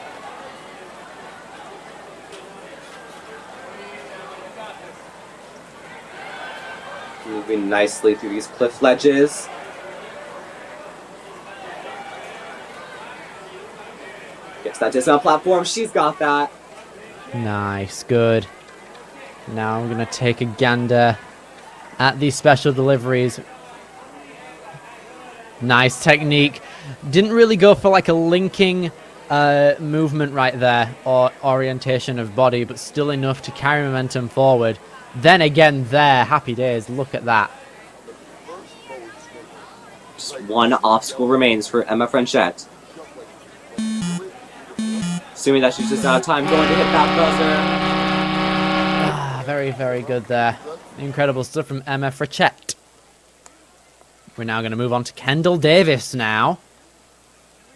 [SPEAKER 3] Moving nicely through these cliff ledges. Gets that dismount platform, she's got that.
[SPEAKER 4] Nice, good. Now I'm going to take a gander at these special deliveries. Nice technique. Didn't really go for like a linking movement right there or orientation of body, but still enough to carry momentum forward. Then again there, happy days, look at that.
[SPEAKER 3] Just one obstacle remains for Emma Frenchette. Assuming that she's just out of time, going to hit that
[SPEAKER 4] Very, very good there. Incredible stuff from Emma Frechette. We're now going to move on to Kendall Davis now.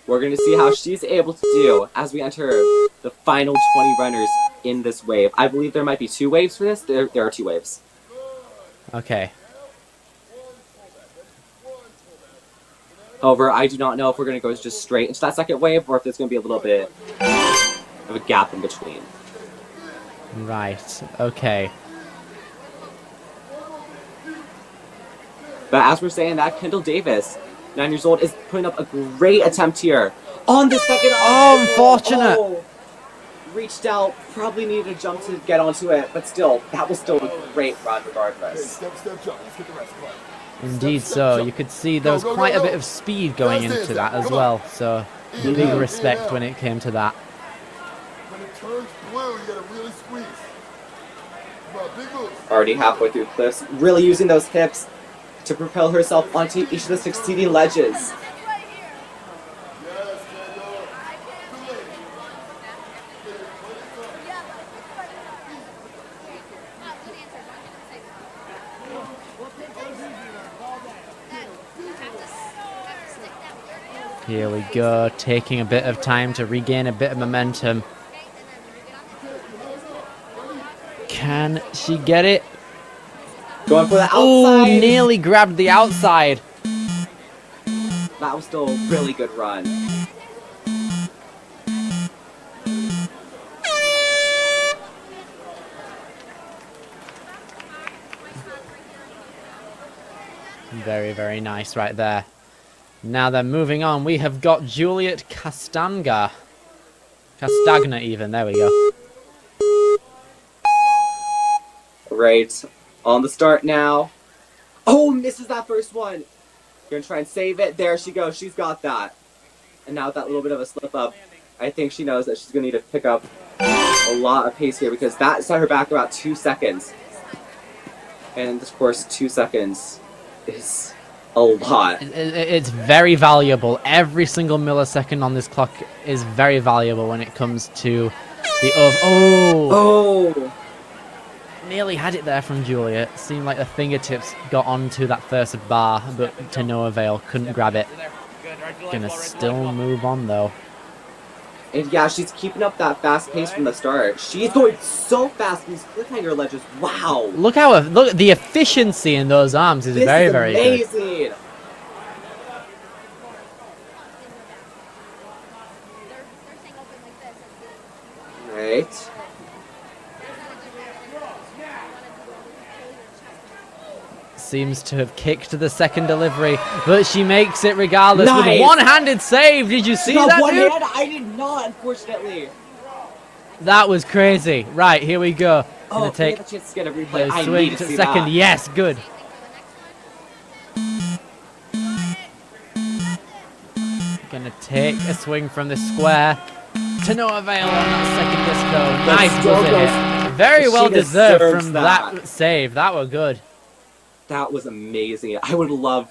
[SPEAKER 3] We're going to see how she's able to do as we enter the final 20 runners in this wave. I believe there might be 2 waves for this. There are 2 waves.
[SPEAKER 4] Okay.
[SPEAKER 3] However, I do not know if we're going to go just straight into that second wave or if there's going to be a little bit of a gap in between.
[SPEAKER 4] Right. Okay.
[SPEAKER 3] But as we're saying that, Kendall Davis, 9 years old, is putting up a great attempt here on the second.
[SPEAKER 4] Oh, unfortunate.
[SPEAKER 3] Oh, reached out, probably needed a jump to get onto it, but still, that was still a great run regardless.
[SPEAKER 5] Step, jump. Let's get the rest. Come on.
[SPEAKER 4] Indeed so. You could see there was quite a bit of speed going into that as well. So big respect when it came to that.
[SPEAKER 5] When it turns blue, you gotta really squeeze. Come on, big move.
[SPEAKER 3] Already halfway through cliffs, really using those hips to propel herself onto each of the succeeding ledges.
[SPEAKER 4] Here we go, taking a bit of time to regain a bit of momentum. Can she get it?
[SPEAKER 3] Going for the outside.
[SPEAKER 4] Oh, nearly grabbed the outside.
[SPEAKER 3] That was still a really good run.
[SPEAKER 4] Very, very nice right there. Now then, moving on, we have got Juliet Castagna. Castagna even, there we go.
[SPEAKER 3] Right, on the start now. Oh, misses that first one. Gonna try and save it. There she goes, she's got that. And now with that little bit of a slip up, I think she knows that she's gonna need to pick up a lot of pace here because that set her back about 2 seconds. And of course, 2 seconds is a lot.
[SPEAKER 4] It's very valuable. Every single millisecond on this clock is very valuable when it comes to the
[SPEAKER 3] Oh!
[SPEAKER 4] Nearly had it there from Juliet. Seemed like the fingertips got onto that first bar, but to no avail. Couldn't grab it. Gonna still move on though.
[SPEAKER 3] And yeah, she's keeping up that fast pace from the start. She's going so fast in these cliffhanger ledges. Wow!
[SPEAKER 4] Look the efficiency in those arms is very, very good.
[SPEAKER 3] Amazing. Right.
[SPEAKER 4] Seems to have kicked the second delivery, but she makes it regardless
[SPEAKER 3] Nice.
[SPEAKER 4] with one-handed save. Did you see that,
[SPEAKER 3] one
[SPEAKER 4] dude?
[SPEAKER 3] hand? I did not, unfortunately.
[SPEAKER 4] That was crazy. Right, here we go. Gonna take
[SPEAKER 3] a chance to get a replay.
[SPEAKER 4] the
[SPEAKER 3] I
[SPEAKER 4] swing
[SPEAKER 3] need
[SPEAKER 4] to
[SPEAKER 3] to see
[SPEAKER 4] second.
[SPEAKER 3] that.
[SPEAKER 4] Yes, good. Gonna take a swing from the square to no avail on that second disco. Nice buzzer hit. Very well deserved
[SPEAKER 3] deserves
[SPEAKER 4] from that save. That was good.
[SPEAKER 3] That was amazing. I would love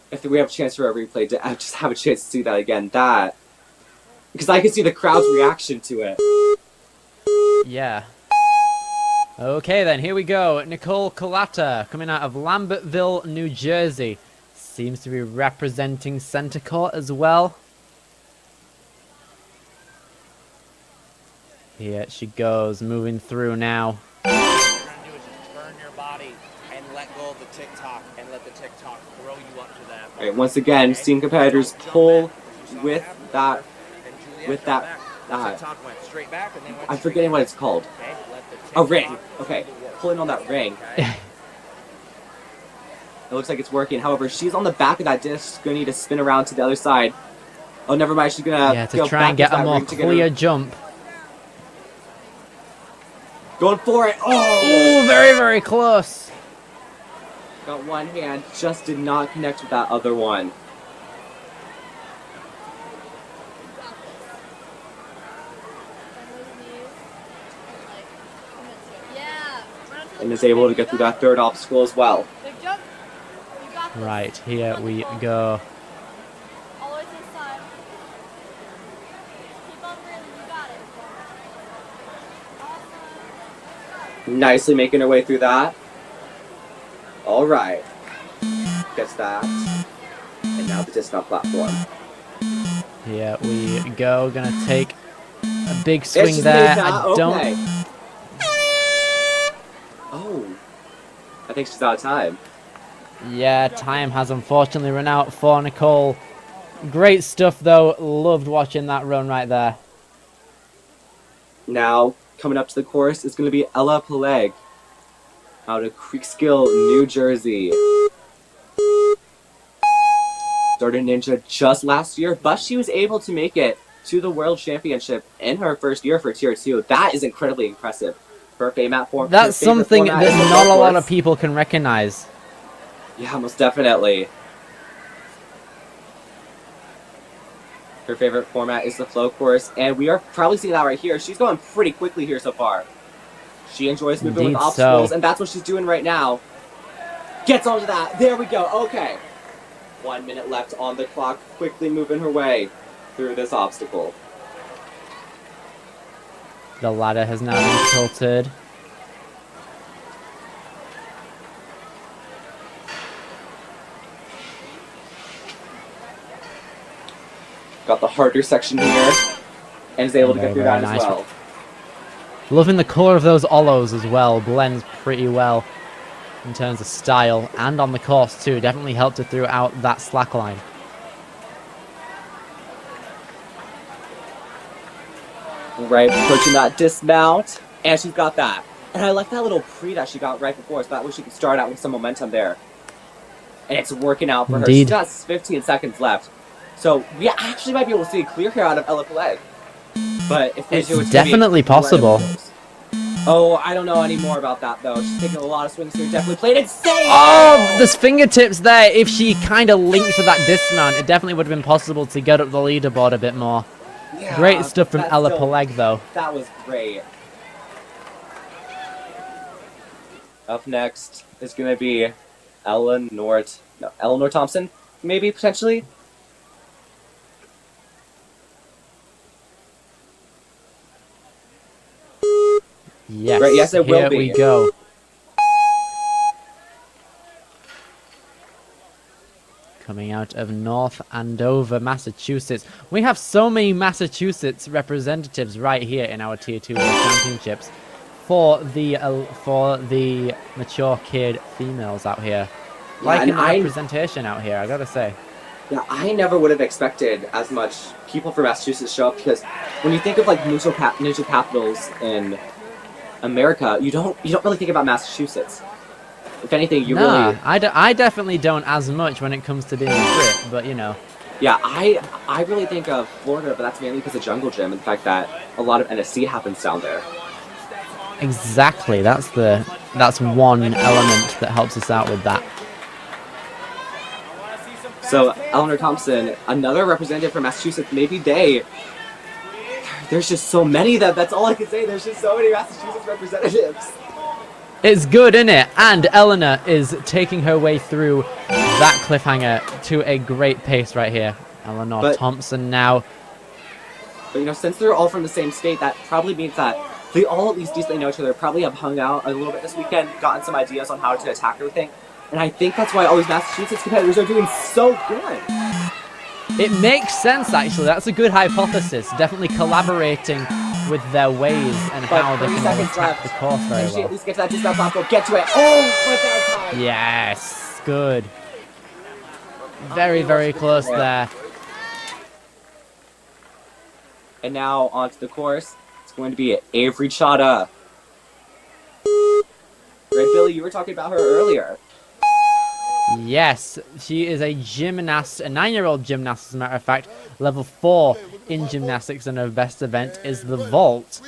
[SPEAKER 3] if we have a chance for a replay to just have a chance to see that again. That because I can see the crowd's reaction to it.
[SPEAKER 4] Yeah. Okay then, here we go. Nicole Kolator coming out of Lambertville, New Jersey. Seems to be representing center court as well. Here she goes, moving through now.
[SPEAKER 6] What you're going to do is just turn your body and let go of the tick-tock and let the tick-tock throw you up to that.
[SPEAKER 3] Alright, once again, seeing competitors pull with that,
[SPEAKER 6] Tick-tock went straight back and then went
[SPEAKER 3] I'm forgetting what it's called.
[SPEAKER 6] Okay, let the
[SPEAKER 3] A ring.
[SPEAKER 6] tick-tock
[SPEAKER 3] Okay,
[SPEAKER 6] do the work.
[SPEAKER 3] pulling on that ring.
[SPEAKER 6] Okay.
[SPEAKER 3] It looks like it's working. However, she's on the back of that disc. She's going to need to spin around to the other side. Oh, never mind. She's going
[SPEAKER 4] Yeah,
[SPEAKER 3] to
[SPEAKER 4] to try and get a more clear jump.
[SPEAKER 3] Going for it. Oh!
[SPEAKER 4] Oh, very, very close.
[SPEAKER 3] Got one hand. Just did not connect with that other one. And is able to get through that third obstacle as well.
[SPEAKER 4] Right, here we go.
[SPEAKER 3] Nicely making her way through that. All right. Gets that. And now the dismount platform.
[SPEAKER 4] Here we go. Gonna take a big swing
[SPEAKER 3] She's
[SPEAKER 4] there.
[SPEAKER 3] made that.
[SPEAKER 4] I don't.
[SPEAKER 3] Okay. Oh. I think she's out of time.
[SPEAKER 4] Yeah, time has unfortunately run out for Nicole. Great stuff though. Loved watching that run right there.
[SPEAKER 3] Now, coming up to the course is going to be Ella Peleg out of Creekskill, New Jersey. Started Ninja just last year, but she was able to make it to the World Championship in her first year for Tier 2. That is incredibly impressive. Her favorite form.
[SPEAKER 4] That's something that not a lot of people can recognize.
[SPEAKER 3] Yeah, most definitely. Her favorite format is the flow course, and we are probably seeing that right here. She's going pretty quickly here so far. She enjoys moving with obstacles, and that's what she's doing right now. Gets onto that. There we go. Okay. 1 minute left on the clock. Quickly moving her way through this obstacle.
[SPEAKER 4] The ladder has now been tilted.
[SPEAKER 3] Got the harder section here, and is able to get through that as well.
[SPEAKER 4] Loving the color of those Olos as well. Blends pretty well in terms of style and on the course too. Definitely helped her throughout that slack line.
[SPEAKER 3] Right, approaching that dismount, and she's got that. And I like that little pre that she got right before, so that way she can start out with some momentum there. And it's working out for her. She's got 15 seconds left. So we actually might be able to see a clear here out of Ella Peleg. But if we do, it's
[SPEAKER 4] definitely possible.
[SPEAKER 3] Oh, I don't know any more about that though. She's taking a lot of swings here. Definitely played it safe.
[SPEAKER 4] Oh, there's fingertips there. If she kind of linked to that dismount, it definitely would have been possible to get up the leaderboard a bit more.
[SPEAKER 3] Yeah,
[SPEAKER 4] great stuff from Ella Peleg though.
[SPEAKER 3] That was great. Up next is going to be Eleanor Thompson, maybe potentially.
[SPEAKER 4] Yes,
[SPEAKER 3] right, yes, it will
[SPEAKER 4] here
[SPEAKER 3] be.
[SPEAKER 4] we go. Coming out of North Andover, Massachusetts. We have so many Massachusetts representatives right here in our Tier 2 World Championships for the mature kid females out here.
[SPEAKER 3] Yeah,
[SPEAKER 4] Liking the representation out here, I gotta say.
[SPEAKER 3] Yeah, I never would have expected as much people from Massachusetts show up, because when you think of like neutral capitals in America, you don't really think about Massachusetts. If anything, you really...
[SPEAKER 4] I definitely don't as much when it comes to being a Brit, but you know.
[SPEAKER 3] Yeah, I really think of Florida, but that's mainly because of Jungle Gym and the fact that a lot of NSC happens down there.
[SPEAKER 4] Exactly, that's one element that helps us out with that.
[SPEAKER 3] So, Eleanor Thompson, another representative from Massachusetts, maybe there's just so many that's all I can say. There's just so many Massachusetts representatives.
[SPEAKER 4] It's good, isn't it? And Eleanor is taking her way through that cliffhanger to a great pace right here. Eleanor Thompson now.
[SPEAKER 3] But you know, since they're all from the same state, that probably means that they all at least decently know each other, probably have hung out a little bit this weekend, gotten some ideas on how to attack everything. And I think that's why all these Massachusetts competitors are doing so good.
[SPEAKER 4] It makes sense, actually. That's a good hypothesis. Definitely collaborating with their ways and how they can attack the course very well.
[SPEAKER 3] At least get to that dismount platform, get to it. Oh, but down time.
[SPEAKER 4] Yes, good. Very, very close there.
[SPEAKER 3] And now onto the course. It's going to be Avery Chadha. Right, Billy, you were talking about her earlier.
[SPEAKER 4] Yes, she is a gymnast, a 9-year-old gymnast, as a matter of fact, level 4 in gymnastics, and her best event is the vault.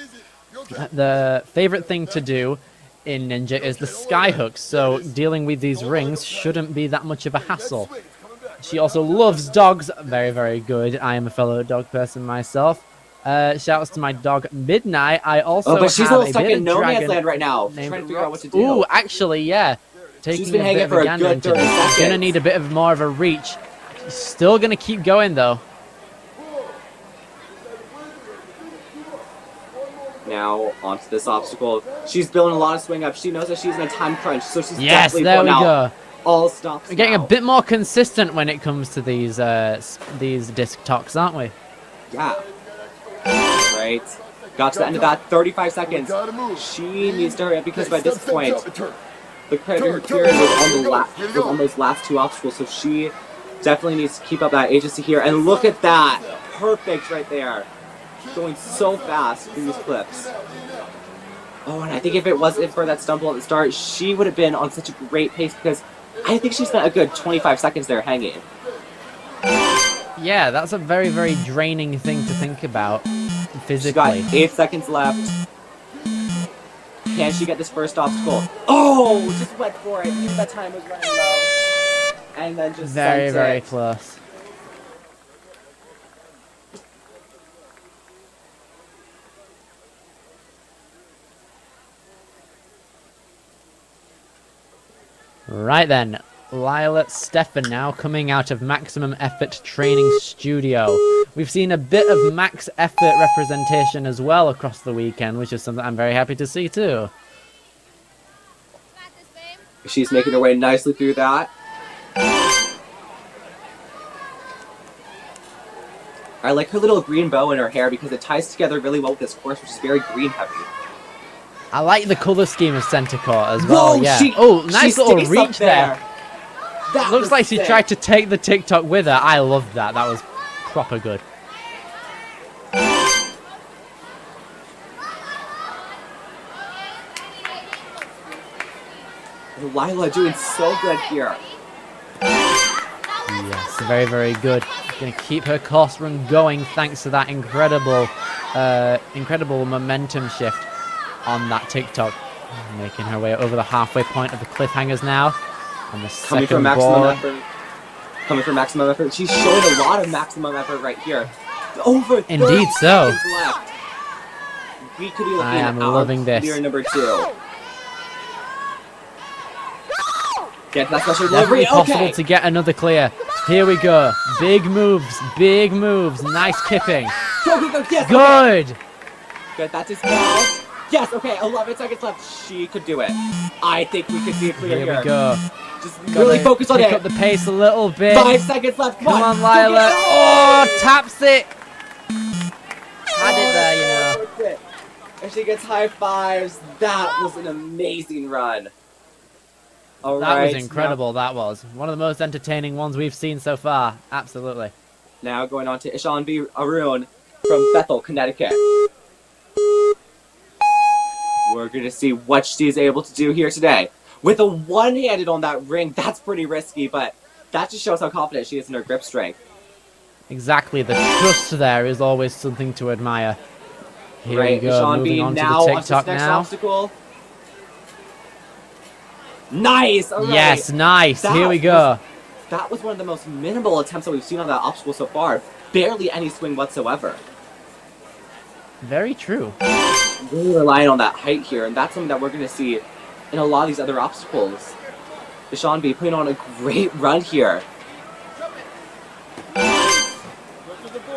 [SPEAKER 4] The favorite thing to do in Ninja is the skyhook, so dealing with these rings shouldn't be that much of a hassle. She also loves dogs. Very, very good. I am a fellow dog person myself. Shouts to my dog Midnight. I also
[SPEAKER 3] but she's
[SPEAKER 4] have
[SPEAKER 3] a little stuck in no man's
[SPEAKER 4] dragon
[SPEAKER 3] land right now. She's trying to figure out what to do.
[SPEAKER 4] Ooh, actually, yeah.
[SPEAKER 3] She's been hanging for a good 30 seconds.
[SPEAKER 4] Gonna need a bit of more of a reach. She's still gonna keep going though.
[SPEAKER 3] Now onto this obstacle. She's building a lot of swing up. She knows that she's in a time crunch, so she's
[SPEAKER 4] Yes,
[SPEAKER 3] definitely
[SPEAKER 4] there we
[SPEAKER 3] pulling
[SPEAKER 4] go.
[SPEAKER 3] out all stops.
[SPEAKER 4] We're getting
[SPEAKER 3] now.
[SPEAKER 4] a bit more consistent when it comes to these disc talks, aren't we?
[SPEAKER 3] Yeah. Right. Got to the end of that. 35 seconds.
[SPEAKER 5] Gotta move.
[SPEAKER 3] She needs to hurry up because by this
[SPEAKER 5] Step,
[SPEAKER 3] point,
[SPEAKER 5] step, turn.
[SPEAKER 3] the competitor
[SPEAKER 5] Turn,
[SPEAKER 3] here
[SPEAKER 5] turn,
[SPEAKER 3] was
[SPEAKER 5] turn,
[SPEAKER 3] on the
[SPEAKER 5] here you go.
[SPEAKER 3] on those last two obstacles, so she definitely needs to keep up that agency here. And look at that. Perfect right there. Going so fast through these clips. Oh, and I think if it wasn't for that stumble at the start, she would have been on such a great pace because I think she spent a good 25 seconds there hanging.
[SPEAKER 4] Yeah, that's a very, very draining thing to think about
[SPEAKER 3] She's
[SPEAKER 4] physically.
[SPEAKER 3] got 8 seconds left. Can she get this first obstacle? Oh, just went for it. Even that time was running low. And then just
[SPEAKER 4] Very,
[SPEAKER 3] sent
[SPEAKER 4] very
[SPEAKER 3] it.
[SPEAKER 4] close. Right then, Juliet Stefan now coming out of Maximum Effort Training Studio. We've seen a bit of max effort representation as well across the weekend, which is something I'm very happy to see too.
[SPEAKER 3] She's making her way nicely through that. I like her little green bow in her hair because it ties together really well with this course, which is very green heavy.
[SPEAKER 4] I like the color scheme of Center Court as well.
[SPEAKER 3] Whoa,
[SPEAKER 4] Yeah.
[SPEAKER 3] she-
[SPEAKER 4] Oh,
[SPEAKER 3] she
[SPEAKER 4] nice little
[SPEAKER 3] sticks up
[SPEAKER 4] reach there.
[SPEAKER 3] That
[SPEAKER 4] Looks
[SPEAKER 3] was
[SPEAKER 4] like she
[SPEAKER 3] sick.
[SPEAKER 4] tried to take the TikTok with her. I loved that. That was proper good.
[SPEAKER 3] Lila doing so good here.
[SPEAKER 4] Yes, very, very good. Going to keep her course run going thanks to that incredible, incredible momentum shift on that TikTok. Making her way over the halfway point of the cliffhangers now. On the
[SPEAKER 3] Coming
[SPEAKER 4] second
[SPEAKER 3] from maximum
[SPEAKER 4] board.
[SPEAKER 3] effort. Coming from maximum effort. She's showing a lot of maximum effort right here. Over 30
[SPEAKER 4] Indeed so.
[SPEAKER 3] seconds left. We could be looking
[SPEAKER 4] I am
[SPEAKER 3] at our
[SPEAKER 4] loving this.
[SPEAKER 3] clear number 2. Get that special
[SPEAKER 4] Definitely
[SPEAKER 3] delivery.
[SPEAKER 4] possible
[SPEAKER 3] Okay.
[SPEAKER 4] to get another clear. Here we go. Big moves. Big moves. Nice kipping.
[SPEAKER 3] Go, go, go. Yes. Okay.
[SPEAKER 4] Good.
[SPEAKER 3] Get that dismount. Yes. Okay. 11 seconds left. She could do it. I think we could see it clear
[SPEAKER 4] Here
[SPEAKER 3] here.
[SPEAKER 4] we go.
[SPEAKER 3] Just really focus on
[SPEAKER 4] Pick
[SPEAKER 3] it.
[SPEAKER 4] up the pace a little bit.
[SPEAKER 3] 5 seconds left.
[SPEAKER 4] Come on,
[SPEAKER 3] Go
[SPEAKER 4] Lila.
[SPEAKER 3] get it.
[SPEAKER 4] Oh, taps it. Had it there, you know.
[SPEAKER 3] That's it. And she gets high fives. That was an amazing run. All
[SPEAKER 4] That
[SPEAKER 3] right,
[SPEAKER 4] was incredible, that was. One of the most entertaining ones we've seen so far. Absolutely.
[SPEAKER 3] Now going on to Isan V-Aron from Bethel, Connecticut. We're going to see what she's able to do here today. With a one-handed on that ring, that's pretty risky, but that just shows how confident she is in her grip strength.
[SPEAKER 4] Exactly, the trust there is always something to admire. Here
[SPEAKER 3] Right,
[SPEAKER 4] we go,
[SPEAKER 3] Isan
[SPEAKER 4] moving
[SPEAKER 3] V
[SPEAKER 4] on to
[SPEAKER 3] now
[SPEAKER 4] the
[SPEAKER 3] onto this
[SPEAKER 4] TikTok
[SPEAKER 3] next
[SPEAKER 4] now.
[SPEAKER 3] obstacle. Nice! All right.
[SPEAKER 4] Yes, nice.
[SPEAKER 3] That
[SPEAKER 4] Here we go.
[SPEAKER 3] That was one of the most minimal attempts that we've seen on that obstacle so far. Barely any swing whatsoever.
[SPEAKER 4] Very true.
[SPEAKER 3] Really relying on that height here, and that's something that we're going to see in a lot of these other obstacles. Isan V putting on a great run here.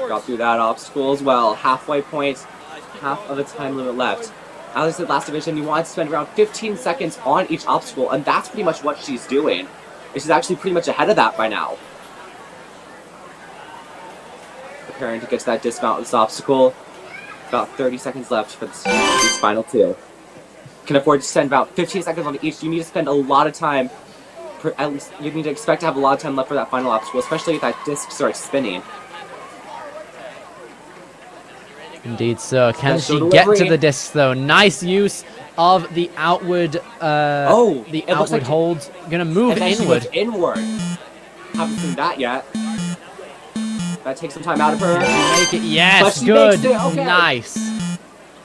[SPEAKER 3] Got through that obstacle as well. Halfway point, half of the time limit left. As I said last division, you want to spend around 15 seconds on each obstacle, and that's pretty much what she's doing. And she's actually pretty much ahead of that by now. Preparing to get to that dismount of this obstacle. About 30 seconds left for these final two. Can afford to spend about 15 seconds on each. You need to spend a lot of time. At least you need to expect to have a lot of time left for that final obstacle, especially if that disc starts spinning.
[SPEAKER 4] Indeed so. Can
[SPEAKER 3] Special
[SPEAKER 4] she get to
[SPEAKER 3] delivery.
[SPEAKER 4] the discs though? Nice use of the outward the
[SPEAKER 3] it looks
[SPEAKER 4] outward
[SPEAKER 3] like-
[SPEAKER 4] hold. Gonna move
[SPEAKER 3] And then she
[SPEAKER 4] inward.
[SPEAKER 3] goes inward. Haven't seen that yet. That takes some time out of her.
[SPEAKER 4] Make it,
[SPEAKER 3] But
[SPEAKER 4] yes,
[SPEAKER 3] she
[SPEAKER 4] good,
[SPEAKER 3] makes it, okay.
[SPEAKER 4] nice.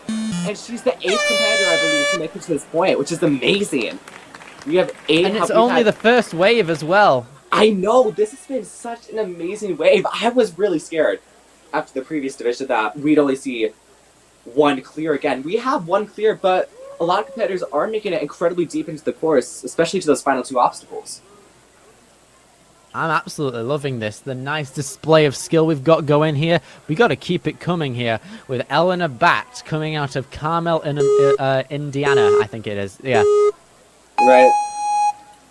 [SPEAKER 3] And she's the 8th competitor, I believe, to make it to this point, which is amazing. We have 8.
[SPEAKER 4] And it's
[SPEAKER 3] we've
[SPEAKER 4] only
[SPEAKER 3] had-
[SPEAKER 4] the first wave as well.
[SPEAKER 3] I know, this has been such an amazing wave. I was really scared after the previous division that we'd only see one clear again. We have one clear, but a lot of competitors are making it incredibly deep into the course, especially to those final two obstacles.
[SPEAKER 4] I'm absolutely loving this. The nice display of skill we've got going here. We got to keep it coming here with Eleanor Bat coming out of Carmel in Indiana, I think it is. Yeah.
[SPEAKER 3] Right.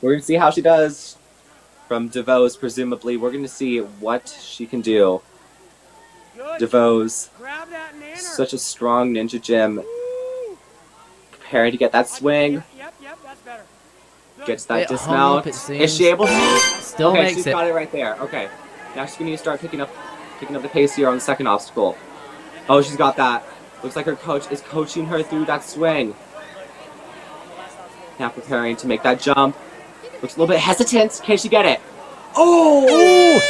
[SPEAKER 3] We're going to see how she does from DeVos, presumably. We're going to see what she can do. DeVos, such a strong ninja gym. Preparing to get that swing.
[SPEAKER 7] Yep, that's better.
[SPEAKER 3] Gets that
[SPEAKER 4] It hung
[SPEAKER 3] dismount.
[SPEAKER 4] up, it seems.
[SPEAKER 3] Is she able to?
[SPEAKER 4] Still
[SPEAKER 3] Okay,
[SPEAKER 4] makes
[SPEAKER 3] she's
[SPEAKER 4] it.
[SPEAKER 3] got it right there. Okay. Now she's going to need to start picking up the pace here on the second obstacle. Oh, she's got that. Looks like her coach is coaching her through that swing. Now preparing to make that jump. Looks a little bit hesitant. Can she get it? Oh!
[SPEAKER 4] Ooh!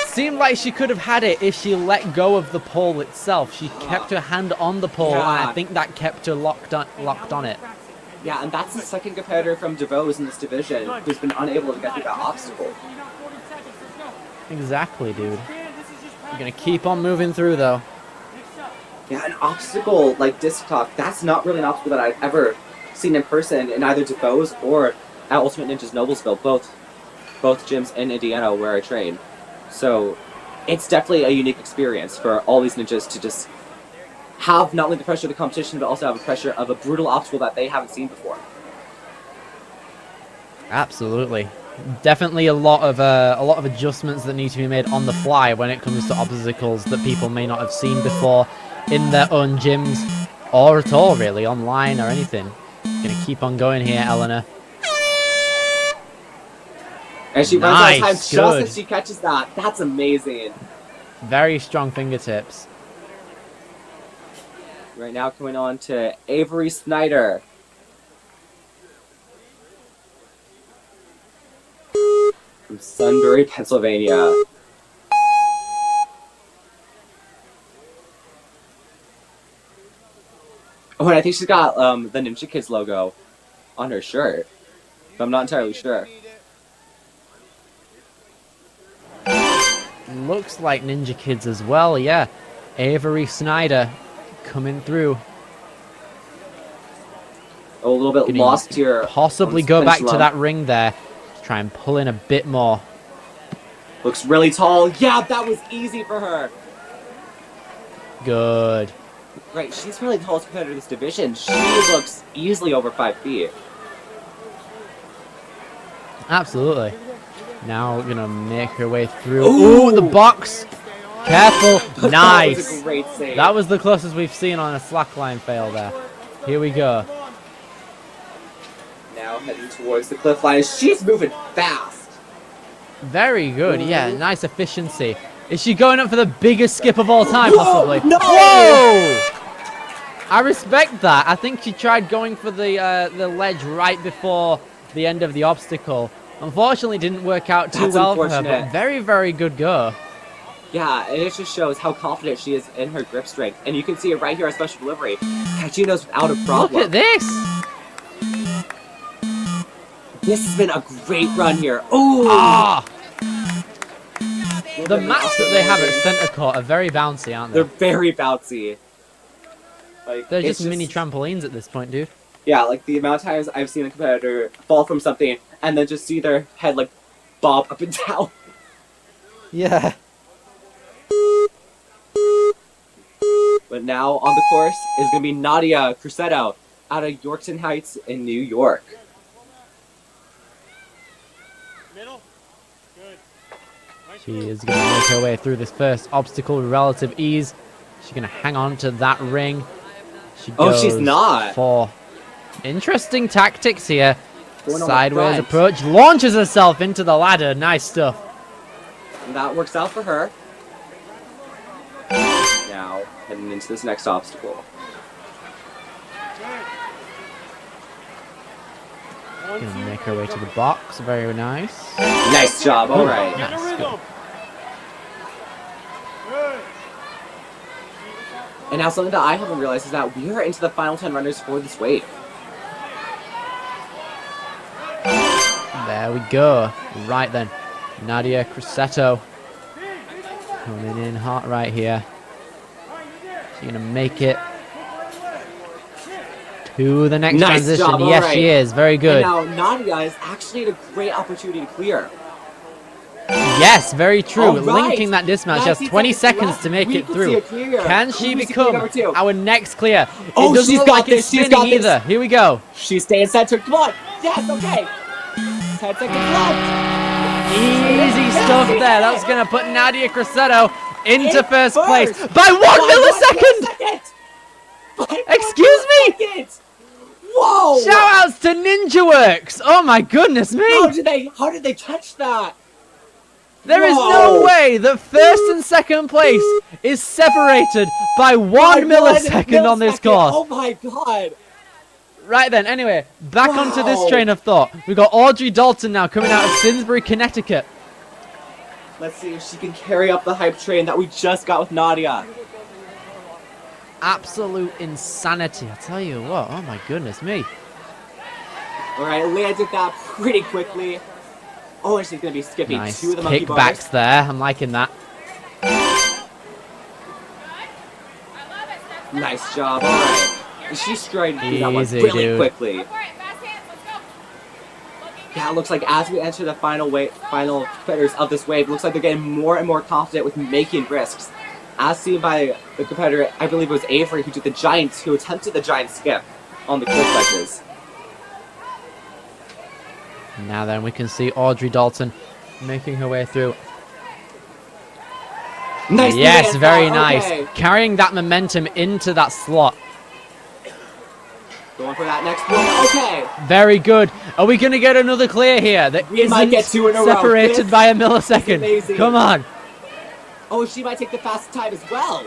[SPEAKER 4] Seemed like she could have had it if she let go of the pole itself. She kept her hand on the pole, and I think that kept her locked on it.
[SPEAKER 3] Yeah, and that's the second competitor from DeVos in this division who's been unable to get through that obstacle.
[SPEAKER 4] Exactly, dude. We're gonna keep on moving through, though.
[SPEAKER 3] Yeah, an obstacle like disc talk, that's not really an obstacle that I've ever seen in person in either DeVos or at Ultimate Ninjas Noblesville, both gyms in Indiana where I train. So it's definitely a unique experience for all these ninjas to just have not only the pressure of the competition, but also have the pressure of a brutal obstacle that they haven't seen before.
[SPEAKER 4] Absolutely. Definitely a lot of adjustments that need to be made on the fly when it comes to obstacles that people may not have seen before in their own gyms or at all, really, online or anything. Gonna keep on going here, Eleanor.
[SPEAKER 3] And she runs out of time just
[SPEAKER 4] good.
[SPEAKER 3] as she catches that. That's amazing.
[SPEAKER 4] Very strong fingertips.
[SPEAKER 3] Right now coming on to Avery Snider. From Sunbury, Pennsylvania. Oh, and I think she's got the Ninja Kids logo on her shirt. But I'm not entirely sure.
[SPEAKER 4] Looks like Ninja Kids as well, yeah. Avery Snider coming through.
[SPEAKER 3] Oh, a little bit
[SPEAKER 4] Could he
[SPEAKER 3] lost here.
[SPEAKER 4] Possibly
[SPEAKER 3] on
[SPEAKER 4] go
[SPEAKER 3] this
[SPEAKER 4] back to
[SPEAKER 3] pendulum.
[SPEAKER 4] that ring there. Try and pull in a bit more.
[SPEAKER 3] Looks really tall. Yeah, that was easy for her.
[SPEAKER 4] Good.
[SPEAKER 3] Right, she's probably the tallest competitor in this division. She looks easily over 5 feet.
[SPEAKER 4] Absolutely. Now we're gonna make her way through. Ooh, the box! Careful!
[SPEAKER 3] That
[SPEAKER 4] Nice!
[SPEAKER 3] was a great save.
[SPEAKER 4] That was the closest we've seen on a slackline fail there. Here we go.
[SPEAKER 3] Now heading towards the cliff line. She's moving fast.
[SPEAKER 4] Very good, yeah, nice efficiency. Is she going up for the biggest skip of all time, possibly?
[SPEAKER 3] No!
[SPEAKER 4] Whoa! I respect that. I think she tried going for the ledge right before the end of the obstacle. Unfortunately, didn't work out too
[SPEAKER 3] That's
[SPEAKER 4] well for her,
[SPEAKER 3] unfortunate.
[SPEAKER 4] but very, very good go.
[SPEAKER 3] Yeah, and it just shows how confident she is in her grip strength. And you can see it right here on Special Delivery. Catching those without a problem.
[SPEAKER 4] Look at this!
[SPEAKER 3] This has been a great run here. Ooh!
[SPEAKER 4] Ah! The mats that they have at Center Court are very bouncy, aren't they?
[SPEAKER 3] They're very bouncy. Like,
[SPEAKER 4] They're
[SPEAKER 3] it's
[SPEAKER 4] just mini trampolines at this point, dude.
[SPEAKER 3] Yeah, like the amount of times I've seen a competitor fall from something and then just see their head like bob up and down.
[SPEAKER 4] Yeah.
[SPEAKER 3] But now on the course is going to be Nadia Coretto out of Yorkton Heights in New York.
[SPEAKER 7] Middle. Good.
[SPEAKER 4] She is going to make her way through this first obstacle with relative ease. She's going to hang on to that ring. She
[SPEAKER 3] Oh,
[SPEAKER 4] goes
[SPEAKER 3] she's not.
[SPEAKER 4] for interesting tactics here.
[SPEAKER 3] Going on the
[SPEAKER 4] Sideways
[SPEAKER 3] front.
[SPEAKER 4] approach, launches herself into the ladder. Nice stuff.
[SPEAKER 3] And that works out for her. Now, heading into this next obstacle.
[SPEAKER 4] Going to make her way to the box. Very nice.
[SPEAKER 3] Nice job, alright.
[SPEAKER 7] Get a
[SPEAKER 4] Nice,
[SPEAKER 7] rhythm. Good.
[SPEAKER 3] And now something that I haven't realized is that we are into the final 10 runners for this wave.
[SPEAKER 4] There we go. Right then. Nadia Coretto coming in hot right here. She's going to make it to the next
[SPEAKER 3] Nice
[SPEAKER 4] transition.
[SPEAKER 3] job,
[SPEAKER 4] Yes,
[SPEAKER 3] alright.
[SPEAKER 4] she is. Very good.
[SPEAKER 3] And now Nadia is actually at a great opportunity to clear.
[SPEAKER 4] Yes, very true.
[SPEAKER 3] All right.
[SPEAKER 4] Linking that dismount. She has 20 seconds to make it through. Can she become our next clear?
[SPEAKER 3] Oh,
[SPEAKER 4] It doesn't
[SPEAKER 3] she's
[SPEAKER 4] look
[SPEAKER 3] got
[SPEAKER 4] like it's
[SPEAKER 3] this, she's
[SPEAKER 4] spinning
[SPEAKER 3] got this.
[SPEAKER 4] either. Here we go.
[SPEAKER 3] She's staying centered. Come on. Yes, okay. 10 seconds left.
[SPEAKER 4] Easy stuff there. That's going to put Nadia Coretto into first place
[SPEAKER 3] first.
[SPEAKER 4] by 1 millisecond.
[SPEAKER 3] By
[SPEAKER 4] Excuse me?
[SPEAKER 3] millisecond. Whoa.
[SPEAKER 4] Shout outs to Ninja Works. Oh my goodness me.
[SPEAKER 3] How did they touch that?
[SPEAKER 4] There is
[SPEAKER 3] Whoa.
[SPEAKER 4] no way that first and second place is separated by 1 millisecond on this course.
[SPEAKER 3] Oh my god.
[SPEAKER 4] Right then, anyway, back onto this train of thought. We've got Audrey Dalton now coming out of Simsbury, Connecticut.
[SPEAKER 3] Let's see if she can carry up the hype train that we just got with Nadia.
[SPEAKER 4] Absolute insanity, I tell you what. Oh my goodness me.
[SPEAKER 3] Alright, Leah did that pretty quickly. Oh, and she's going to be skipping
[SPEAKER 4] Nice
[SPEAKER 3] 2 of the monkey bars.
[SPEAKER 4] kickbacks there. I'm liking that.
[SPEAKER 3] Nice job, alright. And she's striding through that one
[SPEAKER 4] Easy,
[SPEAKER 3] really
[SPEAKER 4] dude.
[SPEAKER 3] quickly. Yeah, it looks like as we enter the final competitors of this wave, it looks like they're getting more and more confident with making risks. As seen by the competitor, I believe it was Avery, who attempted the giant skip on the cliff ledges.
[SPEAKER 4] Now then, we can see Audrey Dalton making her way through.
[SPEAKER 3] Nice.
[SPEAKER 4] Yes, very
[SPEAKER 3] okay.
[SPEAKER 4] nice. Carrying that momentum into that slot.
[SPEAKER 3] Going for that next one. Okay.
[SPEAKER 4] Very good. Are we going to get another clear here? That
[SPEAKER 3] We might get 2 in a row.
[SPEAKER 4] separated
[SPEAKER 3] This
[SPEAKER 4] by a
[SPEAKER 3] is
[SPEAKER 4] millisecond.
[SPEAKER 3] amazing.
[SPEAKER 4] Come on.
[SPEAKER 3] Oh, she might take the fast time as well.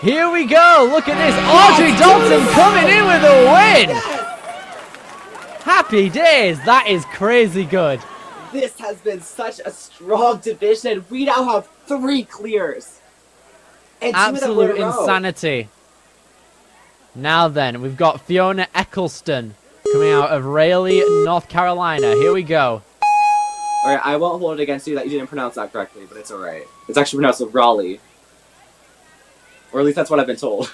[SPEAKER 4] Here we go. Look at this. Audrey Dalton coming in with a win.
[SPEAKER 3] Yes.
[SPEAKER 4] Happy days. That is crazy good.
[SPEAKER 3] This has been such a strong division. We now have 3 clears. And 2 of them were
[SPEAKER 4] Absolute
[SPEAKER 3] in a row.
[SPEAKER 4] insanity. Now then, we've got Fiona Eckl coming out of Raleigh, North Carolina. Here we go.
[SPEAKER 3] Alright, I won't hold it against you that you didn't pronounce that correctly, but it's alright. It's actually pronounced as Raleigh. Or at least that's what I've been told.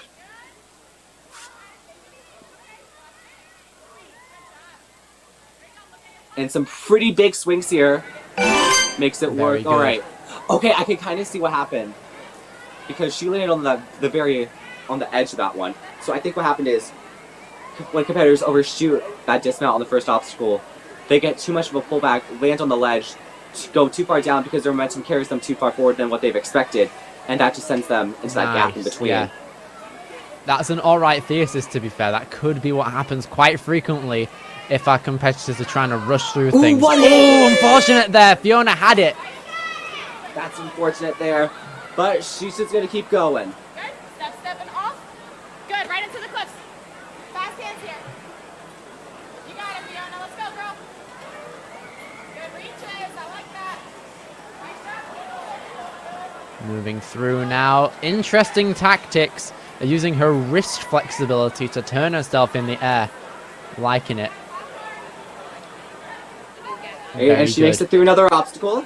[SPEAKER 3] And some pretty big swings here. Makes it
[SPEAKER 4] Very
[SPEAKER 3] work.
[SPEAKER 4] good.
[SPEAKER 3] Alright. Okay, I can kind of see what happened. Because she landed on on the edge of that one. So I think what happened is, when competitors overshoot that dismount on the first obstacle, they get too much of a pullback, land on the ledge, go too far down because their momentum carries them too far forward than what they've expected. And that just sends them into that gap in between.
[SPEAKER 4] Yeah. That's an alright thesis, to be fair. That could be what happens quite frequently if our competitors are trying to rush through things. Oh, unfortunate there. Fiona had it.
[SPEAKER 3] That's unfortunate there. But she's just going to keep going.
[SPEAKER 8] Good. Stepping off. Good. Right into the cliffs. Fast hands here. You got it, Fiona. Let's go, girl. Good reaches. I like that. Nice job.
[SPEAKER 4] Moving through now. Interesting tactics. Using her wrist flexibility to turn herself in the air. Liking it.
[SPEAKER 3] Okay, and she makes it through another obstacle.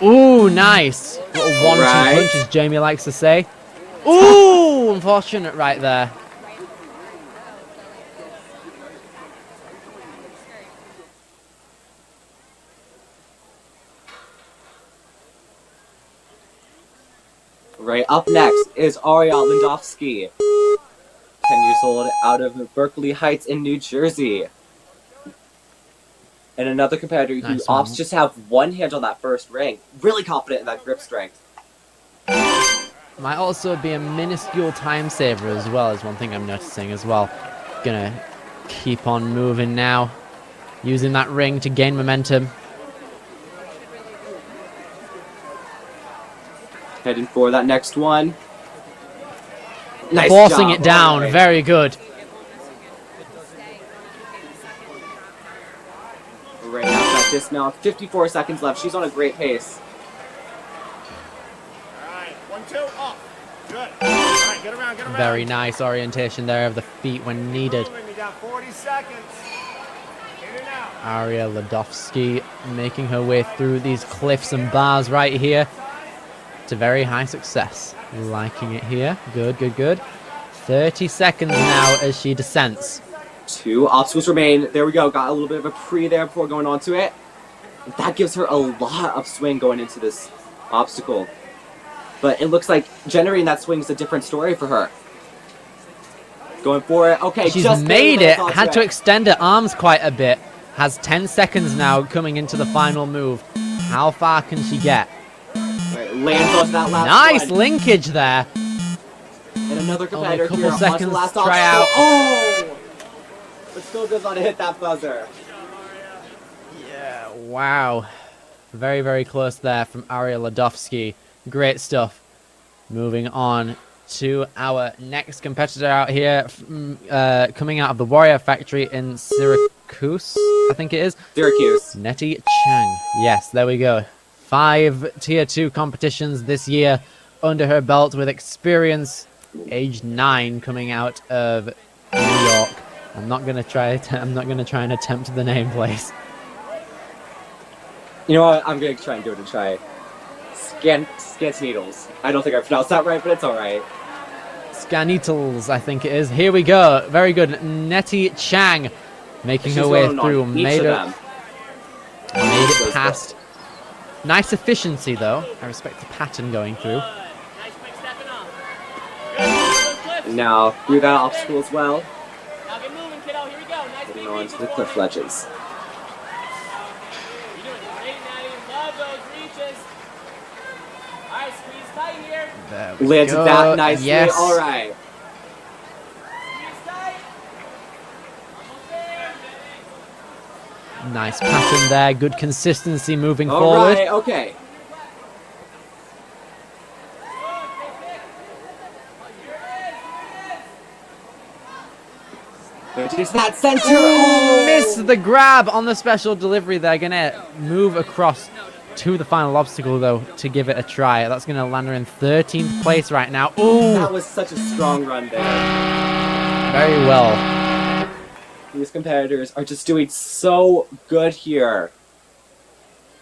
[SPEAKER 4] Ooh, nice. Little 1-2
[SPEAKER 3] Right.
[SPEAKER 4] punch, as Jamie likes to say. Ooh, unfortunate right there.
[SPEAKER 3] Right, up next is Ariel Lowski, 10 years old, out of Berkeley Heights in New Jersey. And another competitor who
[SPEAKER 4] Nice one.
[SPEAKER 3] opts just to have one hand on that first ring. Really confident in that grip strength.
[SPEAKER 4] Might also be a minuscule time saver as well, is one thing I'm noticing as well. Gonna keep on moving now. Using that ring to gain momentum.
[SPEAKER 3] Heading for that next one. Nice
[SPEAKER 4] Forcing
[SPEAKER 3] job.
[SPEAKER 4] it down.
[SPEAKER 3] Alright.
[SPEAKER 4] Very good.
[SPEAKER 3] Right after that dismount. 54 seconds left. She's on a great pace.
[SPEAKER 7] All right, 1, 2, up. Good. All right, get around, get around.
[SPEAKER 4] Very nice orientation there of the feet when needed.
[SPEAKER 7] Moving, you got 40 seconds. In and out.
[SPEAKER 4] Ariel Lowski making her way through these cliffs and bars right here to very high success. Liking it here. Good, good, good. 30 seconds now as she descends.
[SPEAKER 3] 2 obstacles remain. There we go. Got a little bit of a pre there before going on to it. That gives her a lot of swing going into this obstacle. But it looks like generating that swing is a different story for her. Going for it. Okay,
[SPEAKER 4] She's
[SPEAKER 3] just
[SPEAKER 4] made it.
[SPEAKER 3] onto
[SPEAKER 4] Had to extend her arms quite a bit. Has 10 seconds now coming into the final move. How far can she get?
[SPEAKER 3] Right, lands onto that last
[SPEAKER 4] Nice
[SPEAKER 3] one.
[SPEAKER 4] linkage there.
[SPEAKER 3] And another
[SPEAKER 4] Only a
[SPEAKER 3] competitor
[SPEAKER 4] couple
[SPEAKER 3] here onto
[SPEAKER 4] seconds
[SPEAKER 3] the last
[SPEAKER 4] to try
[SPEAKER 3] obstacle.
[SPEAKER 4] out.
[SPEAKER 3] Oh! But still goes on to hit that buzzer.
[SPEAKER 4] Yeah, wow. Very, very close there from Ariel Lowski. Great stuff. Moving on to our next competitor out here, coming out of the Warrior Factory in Syracuse, I think it is.
[SPEAKER 3] Syracuse.
[SPEAKER 4] Nti Chang. Yes, there we go. 5 Tier 2 competitions this year under her belt with experience. Age 9 coming out of New York. I'm not gonna try and attempt the name, please.
[SPEAKER 3] You know what? I'm going to try and give it a try. Scant Needles. I don't think I pronounced that right, but it's alright.
[SPEAKER 4] Scanitals, I think it is. Here we go. Very good. Nti Chang making her way through. Made it past. Nice efficiency, though. I respect the pattern going through.
[SPEAKER 6] Nice quick stepping off.
[SPEAKER 3] Now, through that obstacle as well.
[SPEAKER 6] Now get moving, kiddo. Here we go. Nice
[SPEAKER 3] Getting
[SPEAKER 6] big
[SPEAKER 3] on
[SPEAKER 6] reaches
[SPEAKER 3] to the
[SPEAKER 6] for
[SPEAKER 3] cliff
[SPEAKER 6] me.
[SPEAKER 3] ledges.
[SPEAKER 6] You're doing great, Natty. Love those reaches. All right, squeeze tight here.
[SPEAKER 4] There we
[SPEAKER 3] Landed
[SPEAKER 4] go.
[SPEAKER 3] that nicely.
[SPEAKER 4] Yes.
[SPEAKER 3] Alright.
[SPEAKER 6] Squeeze tight. Almost there.
[SPEAKER 4] Nice pattern there. Good consistency moving forward.
[SPEAKER 3] Alright, okay. There's that center. Oh!
[SPEAKER 4] Miss the grab on the special delivery. They're going to move across to the final obstacle, though, to give it a try. That's going to land her in 13th place right now. Ooh,
[SPEAKER 3] That was such a strong run there.
[SPEAKER 4] very well.
[SPEAKER 3] These competitors are just doing so good here.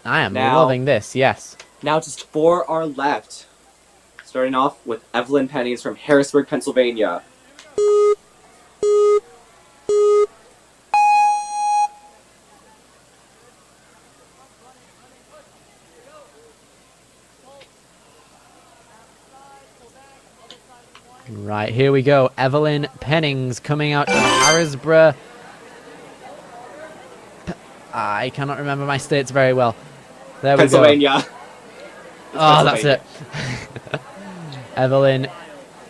[SPEAKER 4] I am
[SPEAKER 3] Now-
[SPEAKER 4] loving this, yes.
[SPEAKER 3] Now just 4 are left. Starting off with Evelyn Pennings from Harrisburg, Pennsylvania.
[SPEAKER 4] Right, here we go. Evelyn Pennings coming out of Harrisburg. I cannot remember my states very well. There we go.
[SPEAKER 3] Pennsylvania.
[SPEAKER 4] Oh, that's it. Evelyn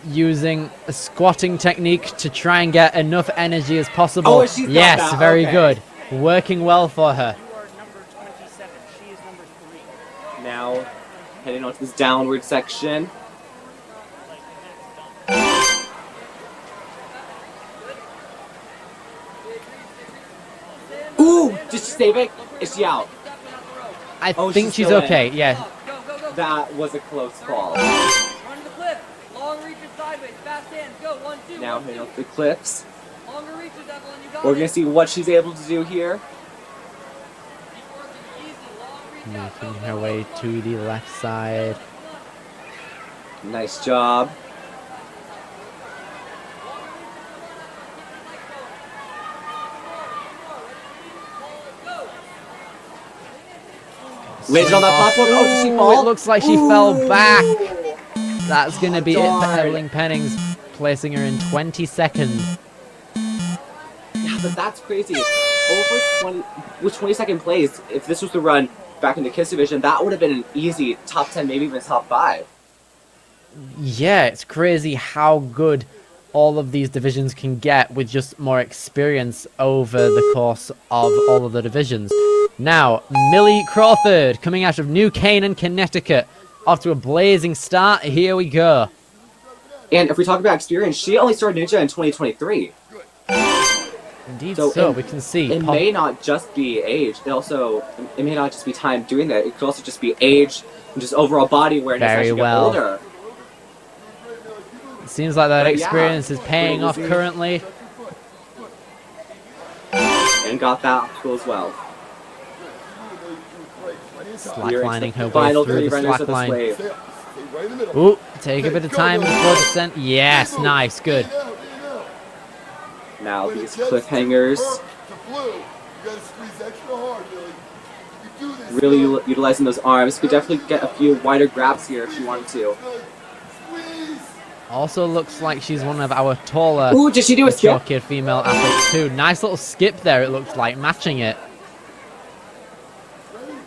[SPEAKER 4] using a squatting technique to try and get enough energy as possible.
[SPEAKER 3] Oh, she's got
[SPEAKER 4] yes,
[SPEAKER 3] that,
[SPEAKER 4] very
[SPEAKER 3] okay.
[SPEAKER 4] good. Working well for her.
[SPEAKER 6] You are number 27. She is number 3.
[SPEAKER 3] Now heading on to this downward section. Ooh! Did she save it? Is she out?
[SPEAKER 4] I
[SPEAKER 3] Oh,
[SPEAKER 4] think
[SPEAKER 3] she's
[SPEAKER 4] she's
[SPEAKER 3] still in.
[SPEAKER 4] okay, yeah.
[SPEAKER 3] That was a close call.
[SPEAKER 9] Run to the cliff. Long reaches sideways. Fast hands. Go. 1, 2.
[SPEAKER 3] Now
[SPEAKER 9] 1,
[SPEAKER 3] heading
[SPEAKER 9] 2.
[SPEAKER 3] up the cliffs.
[SPEAKER 9] Longer reaches, Evelyn. You got
[SPEAKER 3] We're
[SPEAKER 9] it.
[SPEAKER 3] gonna see what she's able to do here.
[SPEAKER 9] Keep working easy. Long reach out. Go,
[SPEAKER 4] Making
[SPEAKER 9] go,
[SPEAKER 4] her
[SPEAKER 9] go,
[SPEAKER 4] way
[SPEAKER 9] go.
[SPEAKER 4] to the left side.
[SPEAKER 3] Nice job. Landed on that platform. Oh, did she
[SPEAKER 4] Ooh,
[SPEAKER 3] fall?
[SPEAKER 4] it looks like she
[SPEAKER 3] Ooh.
[SPEAKER 4] fell back. That's going to be it for
[SPEAKER 3] darn.
[SPEAKER 4] Evelyn Pennings, placing her in 22nd.
[SPEAKER 3] Yeah, but that's crazy. Over 20, with 22nd place, if this was to run back in the KISS division, that would have been an easy top 10, maybe even top 5.
[SPEAKER 4] Yeah, it's crazy how good all of these divisions can get with just more experience over the course of all of the divisions. Now, Millie Crawford coming out of New Canaan, Connecticut. Off to a blazing start. Here we go.
[SPEAKER 3] And if we talk about experience, she only started Ninja in 2023.
[SPEAKER 4] Indeed
[SPEAKER 3] So
[SPEAKER 4] so,
[SPEAKER 3] it-
[SPEAKER 4] we can see.
[SPEAKER 3] It may not just be age. It may not just be time doing that. It could also just be age and just overall body awareness
[SPEAKER 4] Very
[SPEAKER 3] as you get
[SPEAKER 4] well.
[SPEAKER 3] older.
[SPEAKER 4] It seems like that
[SPEAKER 3] But yeah,
[SPEAKER 4] experience is paying off
[SPEAKER 3] crazy.
[SPEAKER 4] currently.
[SPEAKER 3] And got that cool as well. We're into
[SPEAKER 4] Slacklining
[SPEAKER 3] the
[SPEAKER 4] her way
[SPEAKER 3] final
[SPEAKER 4] through
[SPEAKER 3] 3
[SPEAKER 4] the
[SPEAKER 3] runners of this
[SPEAKER 4] slackline.
[SPEAKER 3] wave.
[SPEAKER 5] Stay right in the middle.
[SPEAKER 4] Ooh, take a
[SPEAKER 5] Okay,
[SPEAKER 4] bit of
[SPEAKER 5] go,
[SPEAKER 4] time
[SPEAKER 5] go,
[SPEAKER 4] before
[SPEAKER 5] go.
[SPEAKER 4] descent. Yes,
[SPEAKER 5] Big move.
[SPEAKER 4] nice, good.
[SPEAKER 5] In and out, in and out.
[SPEAKER 3] Now
[SPEAKER 5] When
[SPEAKER 3] these
[SPEAKER 5] it gets
[SPEAKER 3] cliffhangers
[SPEAKER 5] to blue, you gotta squeeze extra hard, Billy. You do this.
[SPEAKER 3] really
[SPEAKER 5] Billy.
[SPEAKER 3] utilizing those arms. Could definitely get a few wider grabs here if she wanted to.
[SPEAKER 5] Billy, squeeze.
[SPEAKER 4] Also looks like she's one of our taller,
[SPEAKER 3] Ooh, did she do a
[SPEAKER 4] mature
[SPEAKER 3] skip?
[SPEAKER 4] kid female athletes too. Nice little skip there, it looks like, matching it.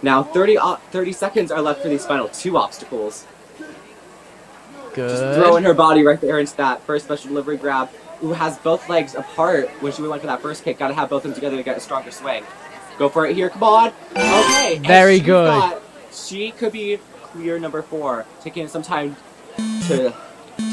[SPEAKER 3] Now 30 seconds are left for these final 2 obstacles. Just throwing
[SPEAKER 4] Good.
[SPEAKER 3] her body right there into that first special delivery grab. Who has both legs apart when she went for that first kick. Gotta have both of them together to get a stronger swing. Go for it here, come on. Okay. and
[SPEAKER 4] Very
[SPEAKER 3] she's
[SPEAKER 4] good.
[SPEAKER 3] She could be clear number 4. Taking some time to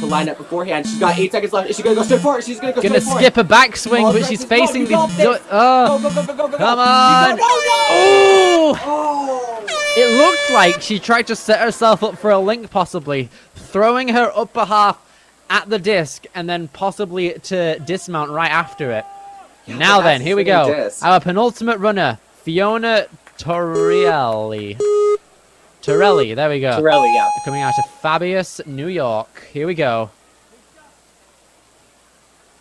[SPEAKER 3] line up beforehand. She's got 8 seconds left. Is she gonna go straight for it? She's gonna go
[SPEAKER 4] Gonna
[SPEAKER 3] straight for
[SPEAKER 4] skip
[SPEAKER 3] it.
[SPEAKER 4] a backswing,
[SPEAKER 3] Oh,
[SPEAKER 4] but
[SPEAKER 3] Rex
[SPEAKER 4] she's
[SPEAKER 3] is gone.
[SPEAKER 4] facing
[SPEAKER 3] You
[SPEAKER 4] the...
[SPEAKER 3] got this.
[SPEAKER 4] Oh,
[SPEAKER 3] Go, go, go, go, go, go.
[SPEAKER 4] come
[SPEAKER 3] You
[SPEAKER 4] on.
[SPEAKER 3] got- oh,
[SPEAKER 4] Oh!
[SPEAKER 3] no! Oh!
[SPEAKER 4] It looked like she tried to set herself up for a link, possibly, throwing her upper half at the disc and then possibly to dismount right after it. Now
[SPEAKER 3] but
[SPEAKER 4] then,
[SPEAKER 3] that's
[SPEAKER 4] here we
[SPEAKER 3] spinning
[SPEAKER 4] go.
[SPEAKER 3] disc.
[SPEAKER 4] Our penultimate runner, Fiona Torrelli. Torrelli, there we go.
[SPEAKER 3] Torrelli, yeah.
[SPEAKER 4] Coming out of Fabius, New York. Here we go.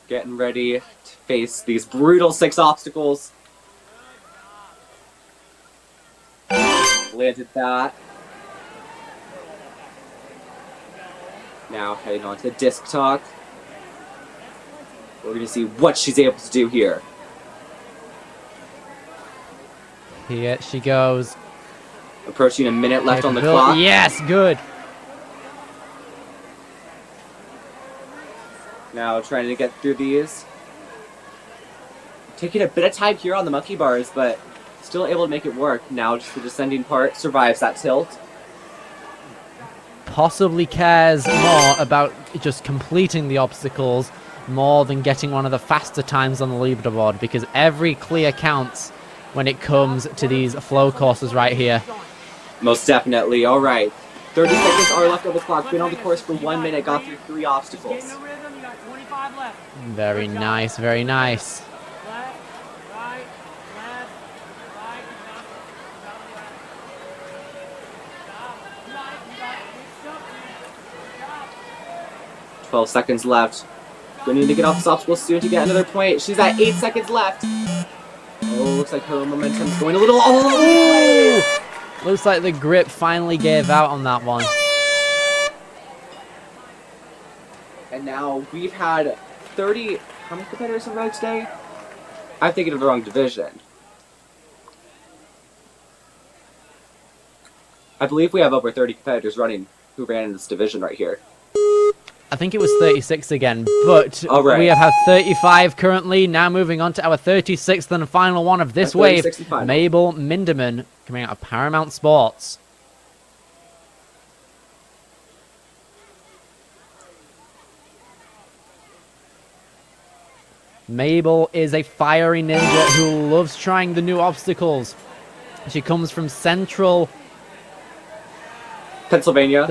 [SPEAKER 3] Getting ready to face these brutal 6 obstacles. Landed that. Now heading on to the disc talk. We're going to see what she's able to do here.
[SPEAKER 4] Here she goes.
[SPEAKER 3] Approaching a minute left on the
[SPEAKER 4] Capability-
[SPEAKER 3] clock.
[SPEAKER 4] Yes, good.
[SPEAKER 3] Now trying to get through these. Taking a bit of time here on the monkey bars, but still able to make it work. Now just the descending part survives that tilt.
[SPEAKER 4] Possibly cares more about just completing the obstacles more than getting one of the faster times on the leaderboard, because every clear counts when it comes to these flow courses right here.
[SPEAKER 3] Most definitely. All right. 30 seconds are left on the clock. Been on the course for 1 minute. Got through 3 obstacles.
[SPEAKER 9] Getting the rhythm, you got 25 left.
[SPEAKER 4] Very nice, very nice.
[SPEAKER 9] Left, right, left, right, stop, you got it.
[SPEAKER 3] 12 seconds left. Gonna need to get off this obstacle soon to get another point. She's at 8 seconds left. Oh, looks like her momentum's going a little... Oh!
[SPEAKER 4] Looks like the grip finally gave out on that one.
[SPEAKER 3] And now we've had 30... How many competitors have rode today? I'm thinking of the wrong division. I believe we have over 30 competitors running who ran in this division right here.
[SPEAKER 4] I think it was 36 again, but
[SPEAKER 3] All right.
[SPEAKER 4] we have had 35 currently. Now moving on to our 36th and final one of this
[SPEAKER 3] Our
[SPEAKER 4] wave,
[SPEAKER 3] 36th and final.
[SPEAKER 4] Mabel Minderman, coming out of Paramount Sports. Mabel is a fiery ninja who loves trying the new obstacles. She comes from Central
[SPEAKER 3] Pennsylvania.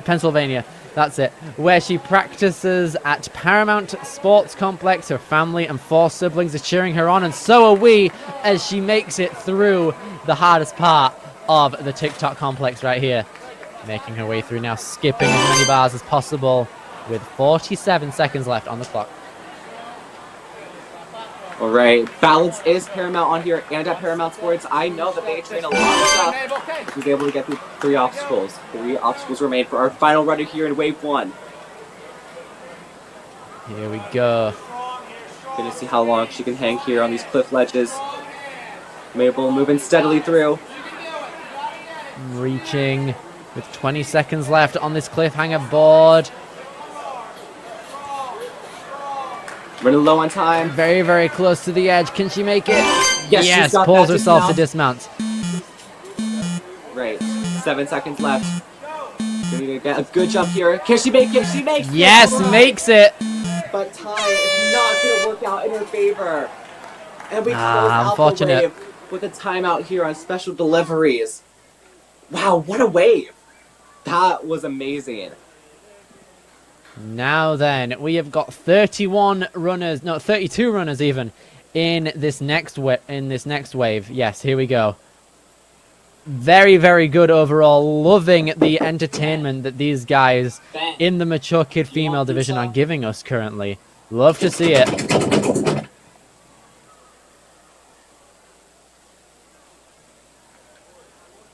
[SPEAKER 4] Pennsylvania, that's it, where she practices at Paramount Sports Complex. Her family and 4 siblings are cheering her on, and so are we, as she makes it through the hardest part of the TikTok complex right here. Making her way through now, skipping as many bars as possible with 47 seconds left on the clock.
[SPEAKER 3] All right, balance is paramount on here and at Paramount Sports. I know that they train a lot of stuff. She was able to get through 3 obstacles. 3 obstacles remain for our final runner here in Wave 1.
[SPEAKER 4] Here we go.
[SPEAKER 3] Gonna see how long she can hang here on these cliff ledges. Mabel moving steadily through.
[SPEAKER 4] Reaching with 20 seconds left on this cliffhanger board.
[SPEAKER 3] Running low on time.
[SPEAKER 4] Very, very close to the edge. Can she make it?
[SPEAKER 3] Yes, she's got
[SPEAKER 4] pulls
[SPEAKER 3] that
[SPEAKER 4] herself to
[SPEAKER 3] dismount.
[SPEAKER 4] dismount.
[SPEAKER 3] Right, 7 seconds left. Gonna get a good jump here. Can she make it? She makes it!
[SPEAKER 4] Yes,
[SPEAKER 3] All right.
[SPEAKER 4] makes it.
[SPEAKER 3] But time is not gonna work out in her favor. And we close out
[SPEAKER 4] unfortunate.
[SPEAKER 3] the wave with a timeout here on special deliveries. Wow, what a wave! That was amazing.
[SPEAKER 4] Now then, we have got 32 runners even in this next wave. Yes, here we go. very, very good overall. Loving the entertainment that these guys in the mature kid female division are giving us currently. Love to see it.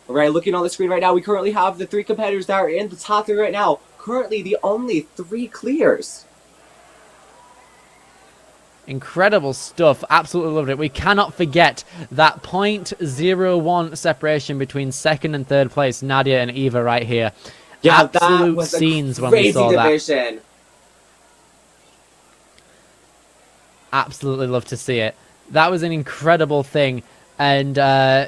[SPEAKER 3] All right, looking on the screen right now, we currently have the 3 competitors that are in the top 3 right now. Currently, the only 3 clears.
[SPEAKER 4] Incredible stuff. Absolutely loved it. We cannot forget that 0.01 separation between second and third place, Nadia and Eva right here.
[SPEAKER 3] Yeah,
[SPEAKER 4] absolute
[SPEAKER 3] that was
[SPEAKER 4] scenes
[SPEAKER 3] a
[SPEAKER 4] when we
[SPEAKER 3] crazy
[SPEAKER 4] saw
[SPEAKER 3] division.
[SPEAKER 4] that. Absolutely love to see it. That was an incredible thing. And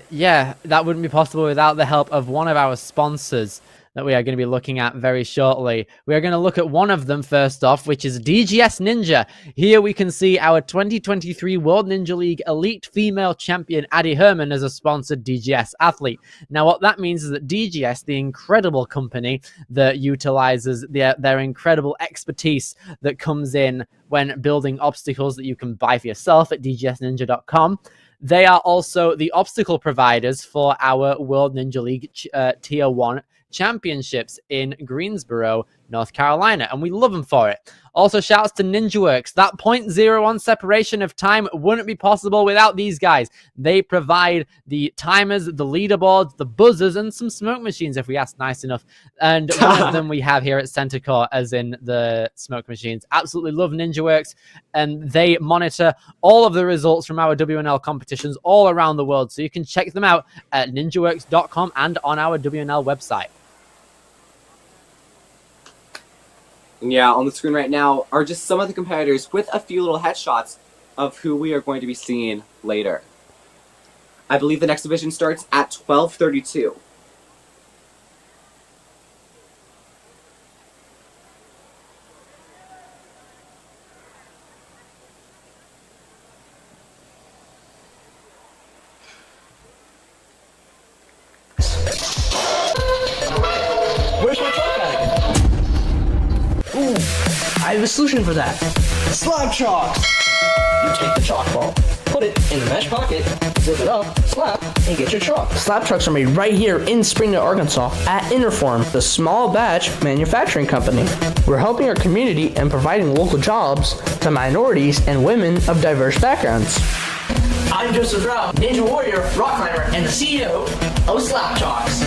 [SPEAKER 4] yeah, that wouldn't be possible without the help of one of our sponsors that we are going to be looking at very shortly. We are going to look at one of them first off, which is DGS Ninja. Here we can see our 2023 World Ninja League Elite Female Champion, Addie Herman, as a sponsored DGS athlete. Now, what that means is that DGS, the incredible company that utilizes their incredible expertise that comes in when building obstacles that you can buy for yourself at dgsninja.com, they are also the obstacle providers for our World Ninja League Tier 1 championships in Greensboro, North Carolina, and we love them for it. Also, shouts to NinjaWorks. That 0.01 separation of time wouldn't be possible without these guys. They provide the timers, the leaderboards, the buzzers, and some smoke machines if we ask nice enough. And one of them we have here at Center Court, as in the smoke machines. Absolutely love NinjaWorks, and they monitor all of the results from our WNL competitions all around the world. So you can check them out at ninjaworks.com and on our WNL website.
[SPEAKER 3] Yeah, on the screen right now are just some of the competitors with a few little headshots of who we are going to be seeing later. I believe the next division starts at 12:32.
[SPEAKER 1] Where's my chalk bag? Ooh, I have a solution for that. Slab chalks! You take the chalk ball, put it in the mesh pocket, zip it up, slap, and get your chalk. Slab chalks are made right here in Springdale, Arkansas at Interform, the small batch manufacturing company. We're helping our community and providing local jobs to minorities and women of diverse backgrounds. I'm Joseph Rao, Ninja Warrior, rock climber, and the CEO of Slab Chalks.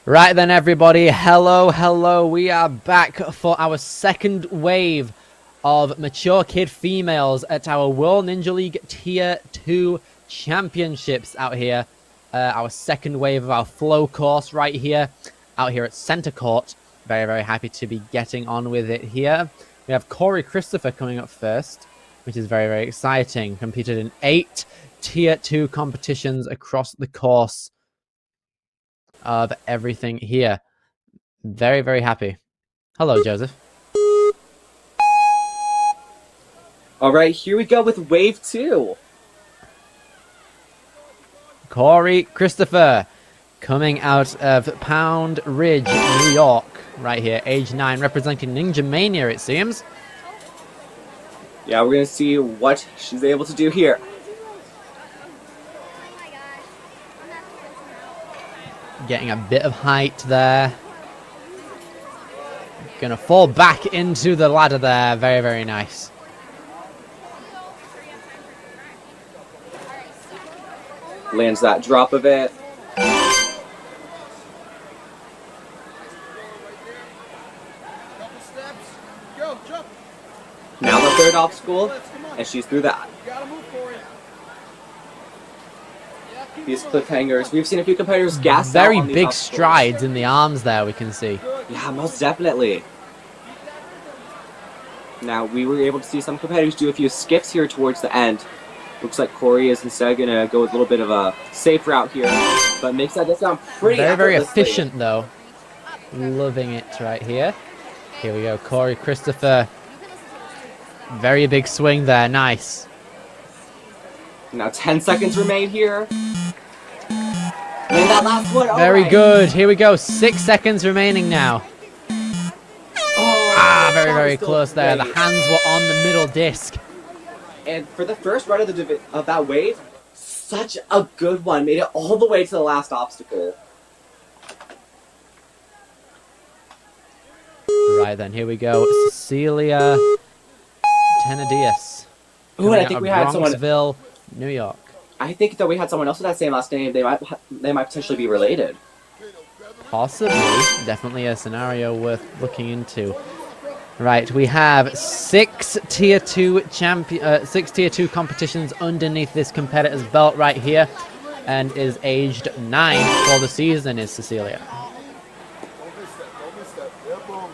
[SPEAKER 4] Right then, everybody. Hello. We are back for our second wave of mature kid females at our World Ninja League Tier 2 Championships out here. Our second wave of our flow course right here, out here at Center Court. Very, very happy to be getting on with it here. We have Corey Christopher coming up first, which is very, very exciting. Competed in 8 Tier 2 competitions across the course of everything here. Very, very happy. Hello, Joseph.
[SPEAKER 3] All right, here we go with Wave 2.
[SPEAKER 4] Corey Christopher coming out of Pound Ridge, New York, right here, age 9, representing Ninja Mania, it seems.
[SPEAKER 3] Yeah, we're going to see what she's able to do here.
[SPEAKER 4] Getting a bit of height there. Gonna fall back into the ladder there. Very, very nice.
[SPEAKER 3] Lands that drop of it. Now the third obstacle, and she's through that. These cliffhangers, we've seen a few competitors gas out
[SPEAKER 4] Very
[SPEAKER 3] on these
[SPEAKER 4] big
[SPEAKER 3] obstacles.
[SPEAKER 4] strides in the arms there, we can see.
[SPEAKER 3] Yeah, most definitely. Now, we were able to see some competitors do a few skips here towards the end. Looks like Corey is instead going to go with a little bit of a safe route here, but makes that sound pretty
[SPEAKER 4] Very, very
[SPEAKER 3] effortlessly.
[SPEAKER 4] efficient, though. Loving it right here. Here we go, Corey Christopher. Very big swing there, nice.
[SPEAKER 3] Now 10 seconds remain here. And that last one,
[SPEAKER 4] Very
[SPEAKER 3] alright.
[SPEAKER 4] good. Here we go, 6 seconds remaining now.
[SPEAKER 3] Oh,
[SPEAKER 4] Very,
[SPEAKER 3] that
[SPEAKER 4] very
[SPEAKER 3] was so
[SPEAKER 4] close there. The
[SPEAKER 3] great.
[SPEAKER 4] hands were on the middle disc.
[SPEAKER 3] And for the first run of that wave, such a good one. Made it all the way to the last obstacle.
[SPEAKER 4] Right then, here we go. Cecilia Tenas.
[SPEAKER 3] Ooh, and I think we had someone.
[SPEAKER 4] Bronxville, New York.
[SPEAKER 3] I think that we had someone else with that same last name. They might potentially be related.
[SPEAKER 4] Possibly. Definitely a scenario worth looking into. Right, we have 6 Tier 2 6 Tier 2 competitions underneath this competitor's belt right here, and is aged 9 for the season. Is Cecilia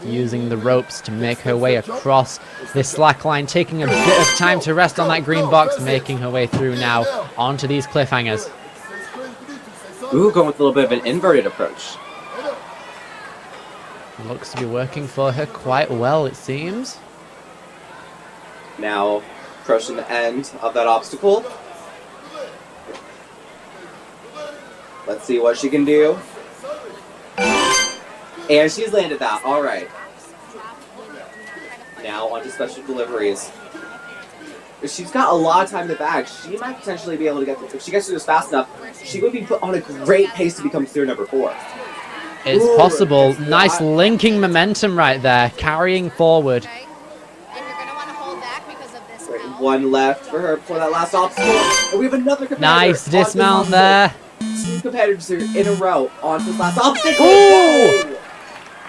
[SPEAKER 4] using the ropes to make her way across this slack line, taking a bit of time to rest on that green box, making her way through now onto these cliffhangers.
[SPEAKER 3] Ooh, going with a little bit of an inverted approach.
[SPEAKER 4] Looks to be working for her quite well, it seems.
[SPEAKER 3] Now, approaching the end of that obstacle. Let's see what she can do. And she's landed that. All right. Now on to special deliveries. If she's got a lot of time in the bag, she might potentially be able to get through. If she gets through this fast enough, she would be put on a great pace to become clear number 4.
[SPEAKER 4] It's
[SPEAKER 3] Ooh,
[SPEAKER 4] possible.
[SPEAKER 3] good
[SPEAKER 4] Nice
[SPEAKER 3] shot.
[SPEAKER 4] linking momentum right there, carrying forward.
[SPEAKER 8] Okay. And you're gonna want to hold back because of this
[SPEAKER 3] Right,
[SPEAKER 8] mount.
[SPEAKER 3] one left for her for that last obstacle. And we have another competitor.
[SPEAKER 4] Nice
[SPEAKER 3] on this
[SPEAKER 4] dismount
[SPEAKER 3] obstacle.
[SPEAKER 4] there.
[SPEAKER 3] 2 competitors are in a row on this last obstacle.
[SPEAKER 4] Ooh!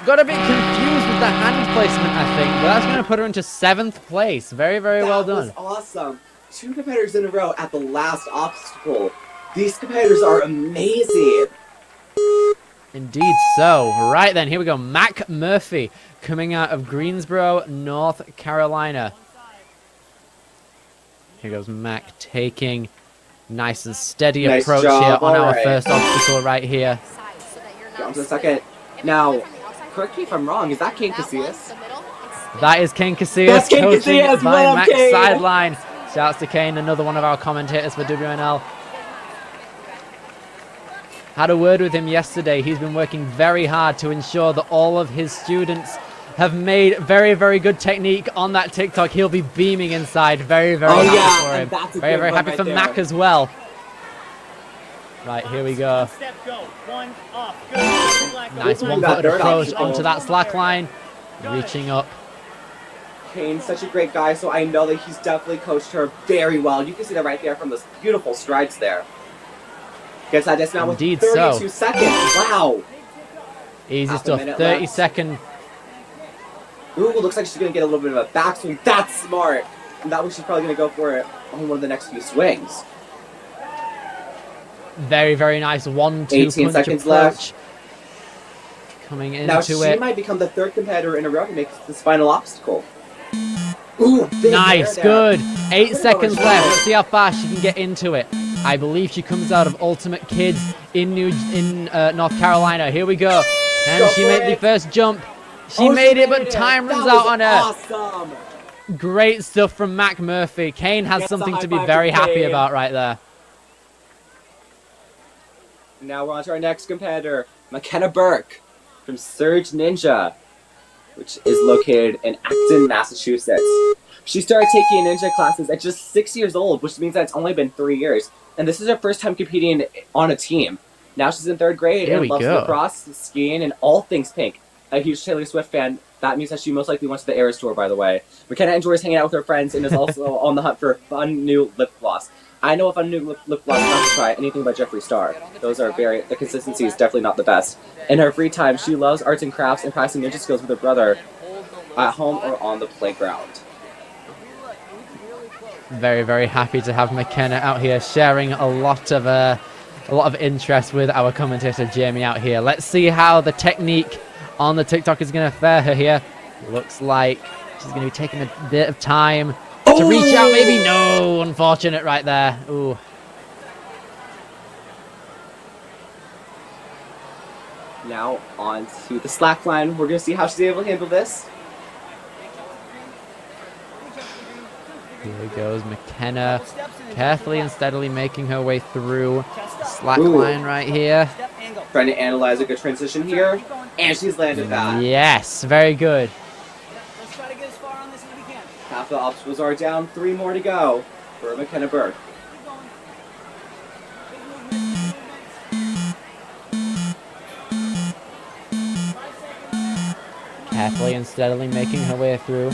[SPEAKER 4] Got a bit confused with the hand placement, I think, but that's going to put her into 7th place. Very, very well done.
[SPEAKER 3] That was awesome. 2 competitors in a row at the last obstacle. These competitors are amazing.
[SPEAKER 4] Indeed so. Right then, here we go. Mac Murphy coming out of Greensboro, North Carolina. Here goes Mac taking nice and steady
[SPEAKER 3] Nice
[SPEAKER 4] approach
[SPEAKER 3] job,
[SPEAKER 4] here on our
[SPEAKER 3] alright.
[SPEAKER 4] first obstacle right here.
[SPEAKER 8] So that you're
[SPEAKER 3] Get
[SPEAKER 8] not
[SPEAKER 3] on to the second. Now, correct me if I'm wrong, is that King Casillas?
[SPEAKER 8] the middle. It's
[SPEAKER 4] That is Kane Casillas
[SPEAKER 3] That's Kane
[SPEAKER 4] coaching
[SPEAKER 3] Casillas,
[SPEAKER 4] by
[SPEAKER 3] what up,
[SPEAKER 4] Mac's
[SPEAKER 3] Kane?
[SPEAKER 4] sideline. Shouts to Kane, another one of our commentators for WNL. Had a word with him yesterday. He's been working very hard to ensure that all of his students have made very, very good technique on that TikTok. He'll be beaming inside. Very, very happy for
[SPEAKER 3] and
[SPEAKER 4] him.
[SPEAKER 3] that's a
[SPEAKER 4] Very,
[SPEAKER 3] good
[SPEAKER 4] very
[SPEAKER 3] one
[SPEAKER 4] happy
[SPEAKER 3] right
[SPEAKER 4] for
[SPEAKER 3] there.
[SPEAKER 4] Mac as well. Right, here we go.
[SPEAKER 7] Step go. One off. Good. Black
[SPEAKER 4] Nice
[SPEAKER 3] Ooh,
[SPEAKER 4] one-footed
[SPEAKER 3] that third
[SPEAKER 4] approach
[SPEAKER 3] obstacle.
[SPEAKER 4] onto that slack line. Reaching up.
[SPEAKER 3] Kane's such a great guy, so I know that he's definitely coached her very well. You can see that right there from those beautiful strides there. Gets that dismount with
[SPEAKER 4] Indeed
[SPEAKER 3] 32
[SPEAKER 4] so.
[SPEAKER 3] seconds. Wow.
[SPEAKER 4] Easy
[SPEAKER 3] Half a
[SPEAKER 4] stuff.
[SPEAKER 3] minute
[SPEAKER 4] 30
[SPEAKER 3] left.
[SPEAKER 4] second.
[SPEAKER 3] Ooh, looks like she's going to get a little bit of a backswing. That's smart. And that way she's probably going to go for it on one of the next few swings.
[SPEAKER 4] Very, very nice 1-2
[SPEAKER 3] 18
[SPEAKER 4] punch
[SPEAKER 3] seconds
[SPEAKER 4] approach.
[SPEAKER 3] left.
[SPEAKER 4] Coming
[SPEAKER 3] Now
[SPEAKER 4] into
[SPEAKER 3] she
[SPEAKER 4] it.
[SPEAKER 3] might become the third competitor in a row to make this final obstacle. Ooh, big
[SPEAKER 4] Nice,
[SPEAKER 3] air there.
[SPEAKER 4] good. 8
[SPEAKER 3] Put it
[SPEAKER 4] seconds
[SPEAKER 3] over
[SPEAKER 4] left.
[SPEAKER 3] shoulder.
[SPEAKER 4] Let's see how fast she can get into it. I believe she comes out of Ultimate Kids in North Carolina. Here we go. And
[SPEAKER 3] Go
[SPEAKER 4] she
[SPEAKER 3] for
[SPEAKER 4] made the
[SPEAKER 3] it.
[SPEAKER 4] first jump. She
[SPEAKER 3] Oh,
[SPEAKER 4] made it, but time runs
[SPEAKER 3] That
[SPEAKER 4] out
[SPEAKER 3] was
[SPEAKER 4] on her.
[SPEAKER 3] Awesome.
[SPEAKER 4] Great stuff from Mac Murphy. Kane has
[SPEAKER 3] Gets a
[SPEAKER 4] something
[SPEAKER 3] high
[SPEAKER 4] to be
[SPEAKER 3] five
[SPEAKER 4] very
[SPEAKER 3] to
[SPEAKER 4] happy
[SPEAKER 3] Kane.
[SPEAKER 4] about right there.
[SPEAKER 3] Now we're on to our next competitor, McKenna Burke from Surge Ninja, which is located in Acton, Massachusetts. She started taking ninja classes at just 6 years old, which means that it's only been 3 years. And this is her first time competing on a team. Now she's in 3rd grade
[SPEAKER 4] There
[SPEAKER 3] and
[SPEAKER 4] we
[SPEAKER 3] loves
[SPEAKER 4] go.
[SPEAKER 3] lacrosse, skiing, and all things pink. A huge Taylor Swift fan. That means that she most likely went to the Eras tour, by the way. McKenna enjoys hanging out with her friends and is also on the hunt for a fun new lip gloss. I know if a new lip gloss not to try anything by Jeffree Star. Those are the consistency is definitely not the best. In her free time, she loves arts and crafts and practicing ninja skills with her brother at home or on the playground.
[SPEAKER 4] Very, very happy to have McKenna out here sharing a lot of interest with our commentator Jamie out here. Let's see how the technique on the TikTok is going to fare her here. Looks like she's going to be taking a bit of time to reach out. Maybe no, unfortunate right there. Ooh.
[SPEAKER 3] Now on to the slack line. We're going to see how she's able to handle this.
[SPEAKER 4] Here goes McKenna, carefully and steadily making her way through slack
[SPEAKER 3] Ooh.
[SPEAKER 4] line right here.
[SPEAKER 3] Trying to analyze a good transition here. And she's landed that.
[SPEAKER 4] Yes, very good.
[SPEAKER 9] Let's try to get as far on this as we can.
[SPEAKER 3] Half the obstacles are down. 3 more to go for McKenna Burke.
[SPEAKER 9] Keep going. Big movements,
[SPEAKER 4] Carefully and steadily making her way through.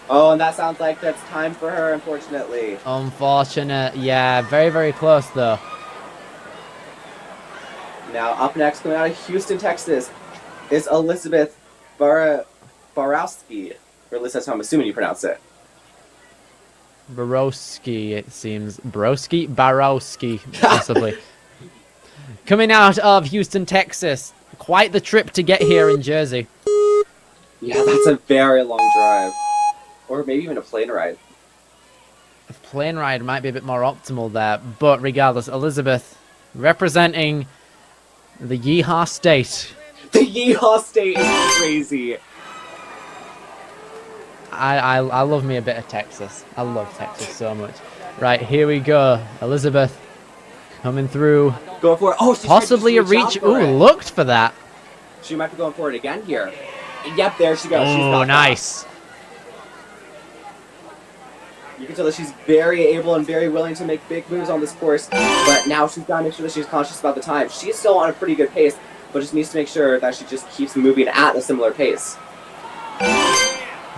[SPEAKER 3] Oh, and that sounds like that's time for her, unfortunately.
[SPEAKER 4] Unfortunate, yeah, very, very close though.
[SPEAKER 3] Now, up next, coming out of Houston, Texas, is Elizabeth Borowski. Or at least that's how I'm assuming you pronounce it.
[SPEAKER 4] Borowski, it seems. Borowski, possibly. Coming out of Houston, Texas. Quite the trip to get here in Jersey.
[SPEAKER 3] Yeah, that's a very long drive. Or maybe even a plane ride.
[SPEAKER 4] A plane ride might be a bit more optimal there, but regardless, Elizabeth representing the Yeehaw State.
[SPEAKER 3] The Yeehaw State is crazy.
[SPEAKER 4] I love me a bit of Texas. I love Texas so much. Right, here we go. Elizabeth coming through.
[SPEAKER 3] Going for it. Oh, she's
[SPEAKER 4] Possibly a
[SPEAKER 3] trying to
[SPEAKER 4] reach.
[SPEAKER 3] reach out for
[SPEAKER 4] Ooh,
[SPEAKER 3] it.
[SPEAKER 4] looked for that.
[SPEAKER 3] She might be going for it again here. Yep, there she goes. She's
[SPEAKER 4] Oh,
[SPEAKER 3] got that.
[SPEAKER 4] nice.
[SPEAKER 3] You can tell that she's very able and very willing to make big moves on this course, but now she's got to make sure that she's conscious about the time. She's still on a pretty good pace, but just needs to make sure that she just keeps moving at a similar pace.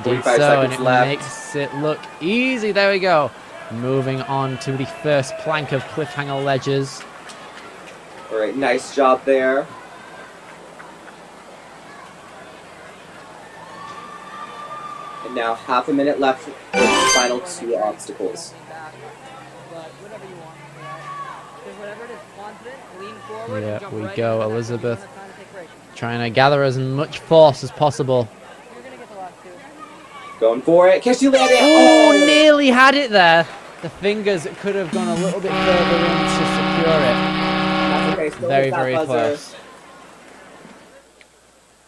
[SPEAKER 4] Did
[SPEAKER 3] 45
[SPEAKER 4] so, and
[SPEAKER 3] seconds
[SPEAKER 4] it
[SPEAKER 3] left.
[SPEAKER 4] makes it look easy. There we go. Moving on to the first plank of cliffhanger ledges.
[SPEAKER 3] All right, nice job there. And now half a minute left for the final 2 obstacles.
[SPEAKER 9] but whatever you want. Because whatever it is, confident, lean forward,
[SPEAKER 4] Yeah,
[SPEAKER 9] and jump
[SPEAKER 4] we
[SPEAKER 9] right
[SPEAKER 4] go,
[SPEAKER 9] into that
[SPEAKER 4] Elizabeth.
[SPEAKER 9] time to take breaks.
[SPEAKER 4] Trying to gather as much force as possible.
[SPEAKER 9] You're gonna get the last 2.
[SPEAKER 3] Going for it. Can she land it?
[SPEAKER 4] Oh, nearly had it there. The fingers could have gone a little bit further in to secure it.
[SPEAKER 3] That's okay. Still
[SPEAKER 4] Very,
[SPEAKER 3] hit that
[SPEAKER 4] very
[SPEAKER 3] buzzer.
[SPEAKER 4] close.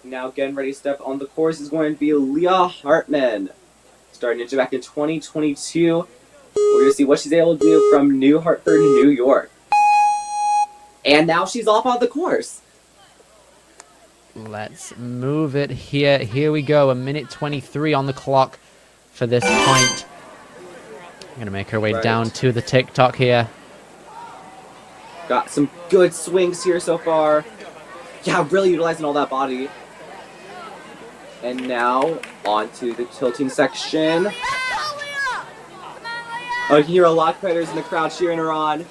[SPEAKER 3] Now getting ready to step on the course is going to be Leah Hartman. Starting ninja back in 2022. We're going to see what she's able to do from New Hartford, New York. And now she's off on the course.
[SPEAKER 4] Let's move it here. Here we go. 1:23 on the clock for this point. I'm going to make her way
[SPEAKER 3] Right.
[SPEAKER 4] down to the TikTok here.
[SPEAKER 3] Got some good swings here so far. Yeah, really utilizing all that body. And now onto the tilting section. Oh, you can hear a lot of competitors in the crowd cheering her on.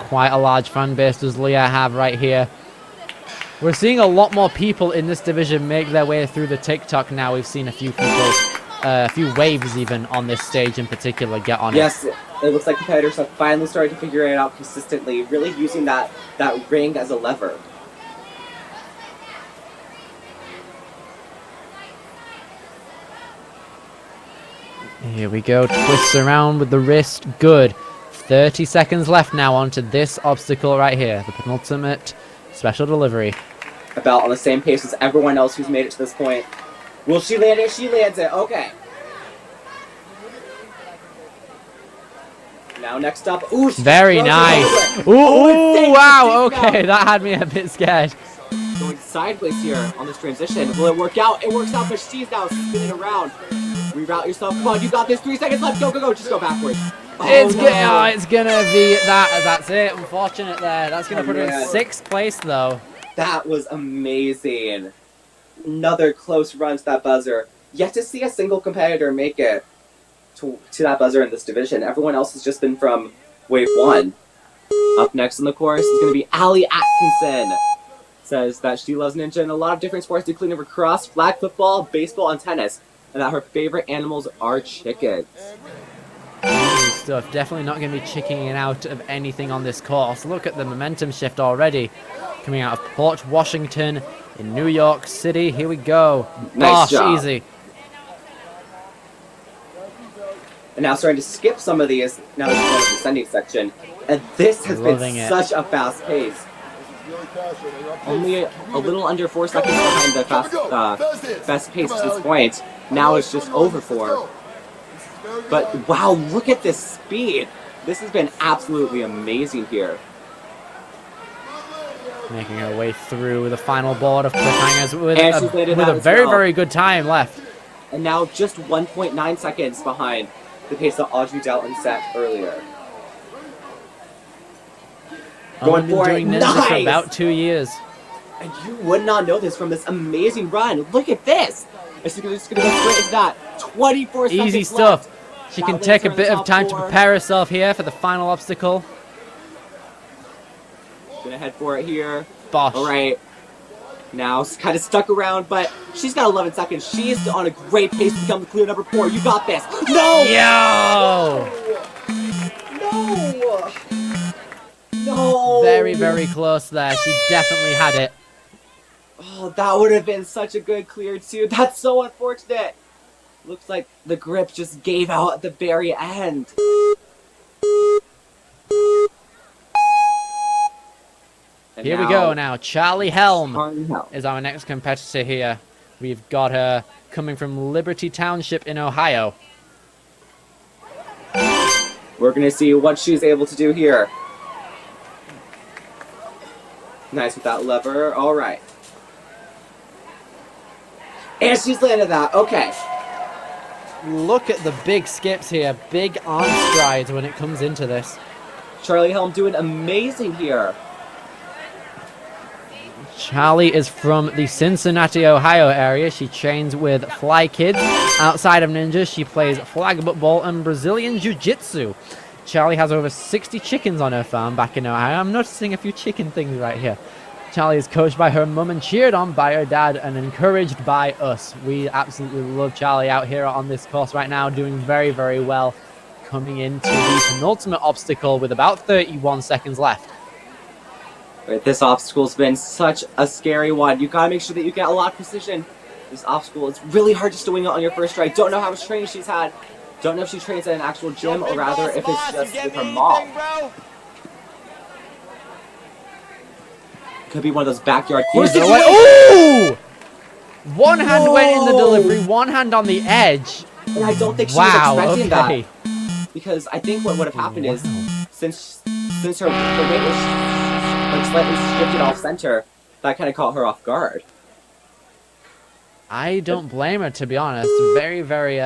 [SPEAKER 4] Quite a large fan base does Leah have right here. We're seeing a lot more people in this division make their way through the TikTok now. We've seen a few people a few waves even on this stage in particular get on it.
[SPEAKER 3] Yes, it looks like competitors have finally started to figure it out consistently, really using that ring as a lever.
[SPEAKER 4] Here we go, twists around with the wrist, good. 30 seconds left now onto this obstacle right here, the penultimate special delivery.
[SPEAKER 3] About on the same pace as everyone else who's made it to this point. Will she land it? She lands it, okay. Now next up, ooh,
[SPEAKER 4] very nice. Ooh, wow, okay, that had me a bit scared.
[SPEAKER 3] Going sideways here on this transition. Will it work out? It works out, but she's now spinning around. Reroute yourself. Come on, you got this. 3 seconds left. Go, go, go. Just go backwards.
[SPEAKER 4] It's gonna be that. That's it. Unfortunate there. That's gonna put her in 6th place though.
[SPEAKER 3] That was amazing. Another close run to that buzzer. Yet to see a single competitor make it to that buzzer in this division. Everyone else has just been from wave 1. Up next on the course is going to be Allie Atkinson. Says that she loves ninja and a lot of different sports, including lacrosse, flag football, baseball, and tennis. And that her favorite animals are chickens.
[SPEAKER 4] Good stuff. Definitely not going to be chickening out of anything on this course. Look at the momentum shift already. Coming out of Port Washington in New York City. Here we go.
[SPEAKER 3] Nice job.
[SPEAKER 4] Easy.
[SPEAKER 3] And now starting to skip some of these. Now there's the descending section. And this has been such a fast pace. Only a little under 4 seconds behind the best pace to this point. Now it's just over 4. But wow, look at this speed. This has been absolutely amazing here.
[SPEAKER 4] Making her way through the final board of cliffhangers with a very, very good time left.
[SPEAKER 3] And now just 1.9 seconds behind the pace that Audrey Dalton set earlier.
[SPEAKER 4] I've been doing ninja for about 2 years.
[SPEAKER 3] And you would not know this from this amazing run. Look at this. It's going to go straight into that. 24 seconds
[SPEAKER 4] Easy stuff.
[SPEAKER 3] left.
[SPEAKER 4] She can take a bit of time to prepare herself here for the final obstacle.
[SPEAKER 3] Gonna head for it here.
[SPEAKER 4] Bosh.
[SPEAKER 3] All right. Now kind of stuck around, but she's got 11 seconds. She is on a great pace to become the clear number 4. You got this. No!
[SPEAKER 4] Yo!
[SPEAKER 3] No! No!
[SPEAKER 4] Very, very close there. She definitely had it.
[SPEAKER 3] Oh, that would have been such a good clear too. That's so unfortunate. Looks like the grip just gave out at the very end. And
[SPEAKER 4] here we go now. Charlie Helm is our next competitor here. We've got her coming from Liberty Township in Ohio.
[SPEAKER 3] We're going to see what she's able to do here. Nice with that lever. All right. And she's landed that. Okay.
[SPEAKER 4] Look at the big skips here. Big arm strides when it comes into this.
[SPEAKER 3] Charlie Helm doing amazing here.
[SPEAKER 4] Charlie is from the Cincinnati, Ohio area. She trains with Fly Kids. Outside of ninja, she plays flag football and Brazilian Jiu-Jitsu. Charlie has over 60 chickens on her farm back in Ohio. I'm noticing a few chicken things right here. Charlie is coached by her mum and cheered on by her dad and encouraged by us. We absolutely love Charlie out here on this course right now, doing very, very well. Coming into the penultimate obstacle with about 31 seconds left.
[SPEAKER 3] Right, this obstacle's been such a scary one. You gotta make sure that you get a lot of precision. This obstacle, it's really hard just to wing it on your first try. Don't know how much training she's had. Don't know if she trains at an actual gym or rather if it's just with her mom. Could be one of those backyard courses.
[SPEAKER 4] Ooh! One hand went in the delivery, one hand on the edge.
[SPEAKER 3] And I don't think she was expecting that. Because I think what would have happened is, since her weight was like slightly shifted off center, that kind of caught her off guard.
[SPEAKER 4] I don't blame her, to be honest. Very, very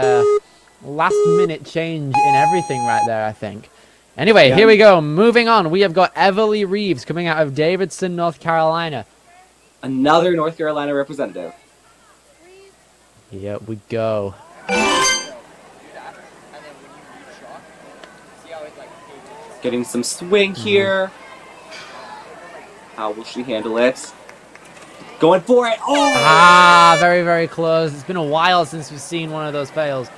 [SPEAKER 4] last minute change in everything right there, I think. Anyway, here we go. Moving on, we have got Everly Reeves coming out of Davidson, North Carolina.
[SPEAKER 3] Another North Carolina representative.
[SPEAKER 4] Here we go.
[SPEAKER 3] Getting some swing here. How will she handle it? Going for it. Oh!
[SPEAKER 4] Ah, very, very close. It's been a while since we've seen one of those fails.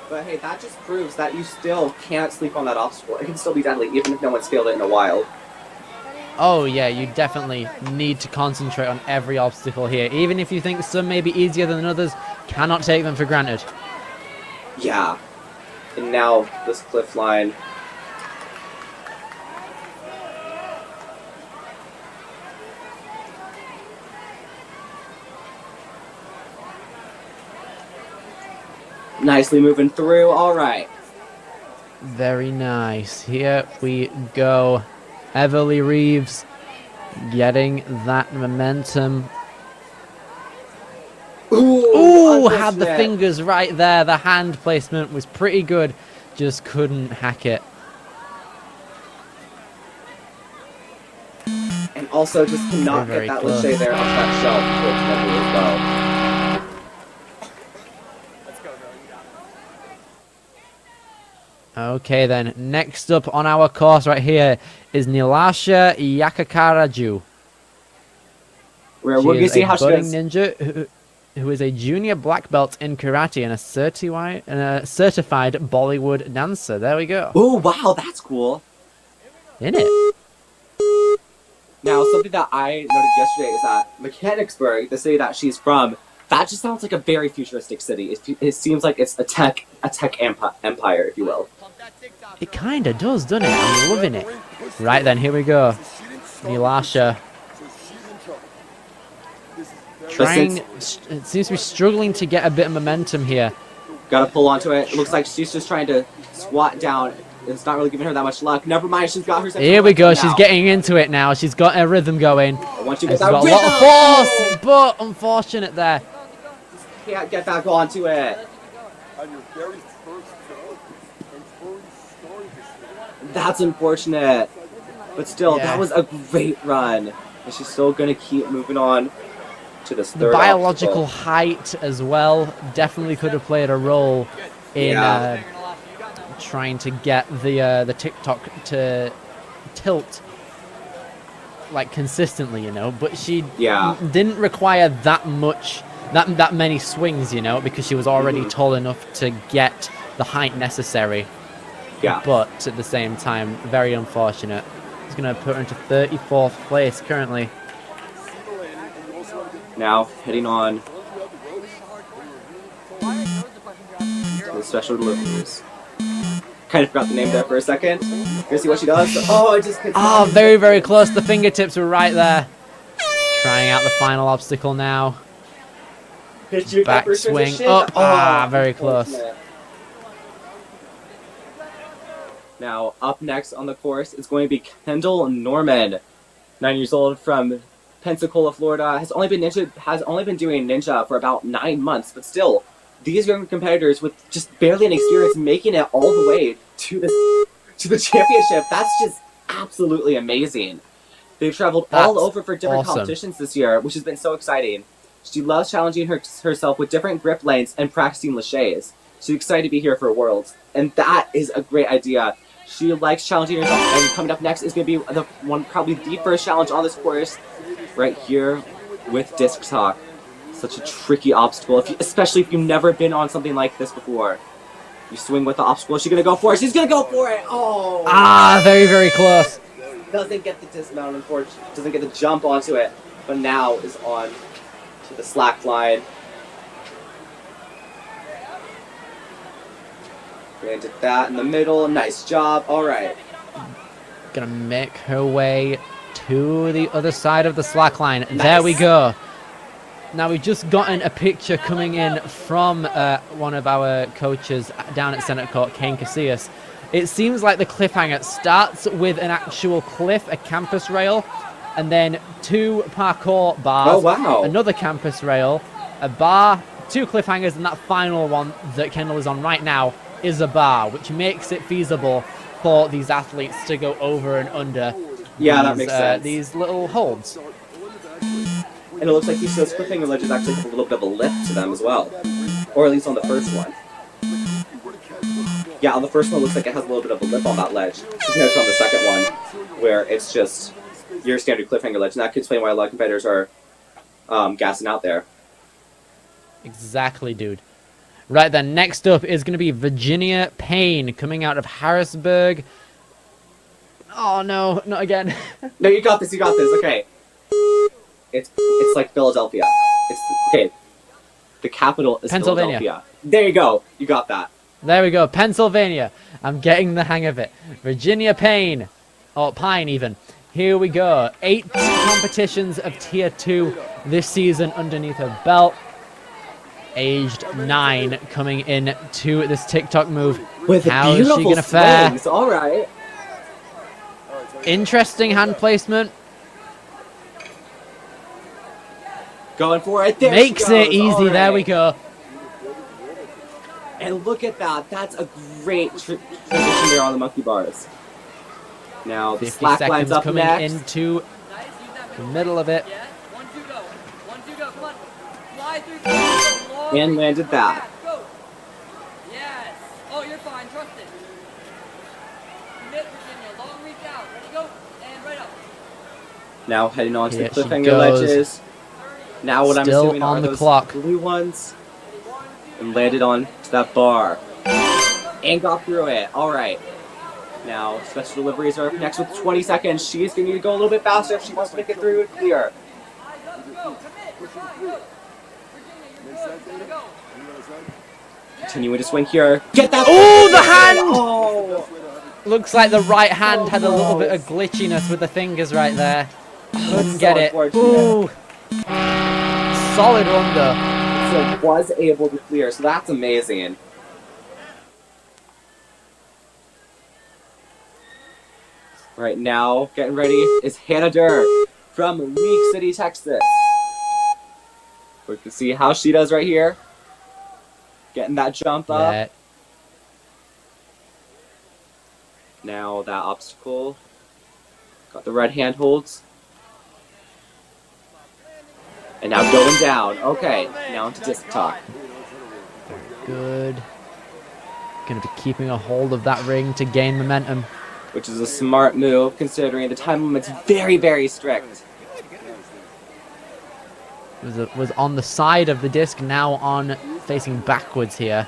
[SPEAKER 3] But hey, that just proves that you still can't sleep on that obstacle. It can still be deadly, even if no one's failed it in a while.
[SPEAKER 4] Oh yeah, you definitely need to concentrate on every obstacle here. Even if you think some may be easier than others, cannot take them for granted.
[SPEAKER 3] Yeah. And now this cliff line. Nicely moving through. All right.
[SPEAKER 4] Very nice. Here we go. Everly Reeves getting that momentum. Ooh, had the fingers right there. The hand placement was pretty good. Just couldn't hack it.
[SPEAKER 3] And also just cannot
[SPEAKER 4] Very,
[SPEAKER 3] get that
[SPEAKER 4] very
[SPEAKER 3] Lachey there on that shelf, unfortunately, as well.
[SPEAKER 4] Okay then, next up on our course right here is Nilasha Yakaar.
[SPEAKER 3] We're going to see how she
[SPEAKER 4] budding
[SPEAKER 3] does.
[SPEAKER 4] ninja who is a junior black belt in karate and a certified Bollywood dancer. There we go.
[SPEAKER 3] Oh, wow, that's cool.
[SPEAKER 4] In it.
[SPEAKER 3] Now, something that I noted yesterday is that McKenna, the city that she's from, that just sounds like a very futuristic city. It seems like it's a tech empire, if you will.
[SPEAKER 4] It kind of does, doesn't it? I'm loving it. Right then, here we go. Nilasha. It seems to be struggling to get a bit of momentum here.
[SPEAKER 3] Gotta pull onto it. It looks like she's just trying to squat down. It's not really giving her that much luck. Never mind, she's got herself.
[SPEAKER 4] Here we go. She's getting into it now. She's got a rhythm going.
[SPEAKER 3] Once you
[SPEAKER 4] She's
[SPEAKER 3] get that
[SPEAKER 4] got a
[SPEAKER 3] rhythm,
[SPEAKER 4] lot of force, but unfortunate there.
[SPEAKER 3] Can't get back onto it.
[SPEAKER 5] On your very first go, until you started this thing.
[SPEAKER 3] That's unfortunate. But still,
[SPEAKER 4] Yeah.
[SPEAKER 3] that was a great run. And she's still gonna keep moving on to this
[SPEAKER 4] The
[SPEAKER 3] third
[SPEAKER 4] biological
[SPEAKER 3] obstacle.
[SPEAKER 4] height as well definitely could have played a role in trying to get the TikTok to tilt like consistently, you know. But she didn't require that much, that many swings, you know, because she was already tall enough to get the height necessary.
[SPEAKER 3] Yeah.
[SPEAKER 4] But at the same time, very unfortunate. It's going to put her into 34th place currently.
[SPEAKER 3] Now heading on to the special deliveries. Kind of forgot the name there for a second. Gonna see what she does. Oh, I just
[SPEAKER 4] very, very close. The fingertips were right there. Trying out the final obstacle now. Back swing. Oh, very close.
[SPEAKER 3] Now, up next on the course is going to be Kendall Norman, 9 years old from Pensacola, Florida. Has only been doing ninja for about 9 months, but still, these young competitors with just barely an experience making it all the way to the championship. That's just absolutely amazing. They've traveled all over for different competitions this year, which has been so exciting. She loves challenging herself with different grip lanes and practicing laches. She's excited to be here for Worlds, and that is a great idea. She likes challenging herself, and coming up next is going to be probably the first challenge on this course, right here with disc talk. Such a tricky obstacle, especially if you've never been on something like this before. You swing with the obstacle. She's going to go for it. She's going to go for it. Oh!
[SPEAKER 4] Very, very close.
[SPEAKER 3] Doesn't get the dismount, unfortunately. Doesn't get the jump onto it, but now is on to the slack line. Granted that in the middle. Nice job. All right.
[SPEAKER 4] Gonna make her way to the other side of the slack line. Nice. There we go. Now we've just gotten a picture coming in from one of our coaches down at Senate Court, Kane Casillas. It seems like the cliffhanger starts with an actual cliff, a campus rail, and then 2 parkour bars.
[SPEAKER 3] Oh, wow.
[SPEAKER 4] Another campus rail, a bar, 2 cliffhangers, and that final one that Kendall is on right now is a bar, which makes it feasible for these athletes to go over and under
[SPEAKER 3] that makes sense.
[SPEAKER 4] These little holds.
[SPEAKER 3] And it looks like these cliffhanger ledges actually have a little bit of a lift to them as well. Or at least on the first one. Yeah, on the first one it looks like it has a little bit of a lip on that ledge. Compared to on the second one, where it's just your standard cliffhanger ledge. And that could explain why a lot of competitors are gassing out there.
[SPEAKER 4] Exactly, dude. Right then, next up is going to be Virginia Payne coming out of Harrisburg. Oh no, not again.
[SPEAKER 3] No, you got this. You got this. Okay. It's like Philadelphia. It's okay. The capital is
[SPEAKER 4] Pennsylvania.
[SPEAKER 3] Philadelphia. There you go. You got that.
[SPEAKER 4] There we go, Pennsylvania. I'm getting the hang of it. Virginia Payne, or Pine even. Here we go. 8 competitions of Tier 2 this season underneath her belt. Aged 9 coming in to this TikTok move.
[SPEAKER 3] With
[SPEAKER 4] How is she
[SPEAKER 3] beautiful
[SPEAKER 4] going to fare?
[SPEAKER 3] swings. All right.
[SPEAKER 4] Interesting hand placement.
[SPEAKER 3] Going for it. There
[SPEAKER 4] Makes
[SPEAKER 3] she goes.
[SPEAKER 4] it easy.
[SPEAKER 3] All
[SPEAKER 4] There
[SPEAKER 3] right.
[SPEAKER 4] we go.
[SPEAKER 3] And look at that. That's a great transition there on the monkey bars. Now the
[SPEAKER 4] 50
[SPEAKER 3] slack line's
[SPEAKER 4] seconds
[SPEAKER 3] up
[SPEAKER 4] coming
[SPEAKER 3] next.
[SPEAKER 4] into the middle of it.
[SPEAKER 9] Yeah. 1, 2, go. 1, 2, go. Come on. Fly through. Go.
[SPEAKER 3] And landed that.
[SPEAKER 9] Go. Yes. Oh, you're fine. Trust it. Commit, Virginia. Long reach out. Ready, go. And right up.
[SPEAKER 3] Now heading on to the
[SPEAKER 4] Here she
[SPEAKER 3] cliffhanger
[SPEAKER 4] goes.
[SPEAKER 3] ledges. Now what
[SPEAKER 4] Still
[SPEAKER 3] I'm assuming
[SPEAKER 4] on
[SPEAKER 3] are
[SPEAKER 4] the
[SPEAKER 3] those
[SPEAKER 4] clock.
[SPEAKER 3] blue ones. And landed on to that bar. And got through it. Alright. Now, special deliveries are up next with 20 seconds. She's going to need to go a little bit faster if she wants to make it through and clear. Continuing to swing here. Get that!
[SPEAKER 4] Oh, the hand!
[SPEAKER 3] Oh!
[SPEAKER 4] Looks like the right hand had a little bit of glitchiness with the fingers right there. Couldn't get it. Ooh. Solid run though.
[SPEAKER 3] So was able to clear, so that's amazing. Right now, getting ready is Hannah Durr from League City, Texas. We can see how she does right here. Getting that jump up.
[SPEAKER 4] Yeah.
[SPEAKER 3] Now that obstacle. Got the red hand holds. And now going down. Okay, now into disc talk.
[SPEAKER 4] Good. Gonna be keeping a hold of that ring to gain momentum.
[SPEAKER 3] Which is a smart move considering the time limit's very, very strict.
[SPEAKER 4] Was on the side of the disc, now on facing backwards here.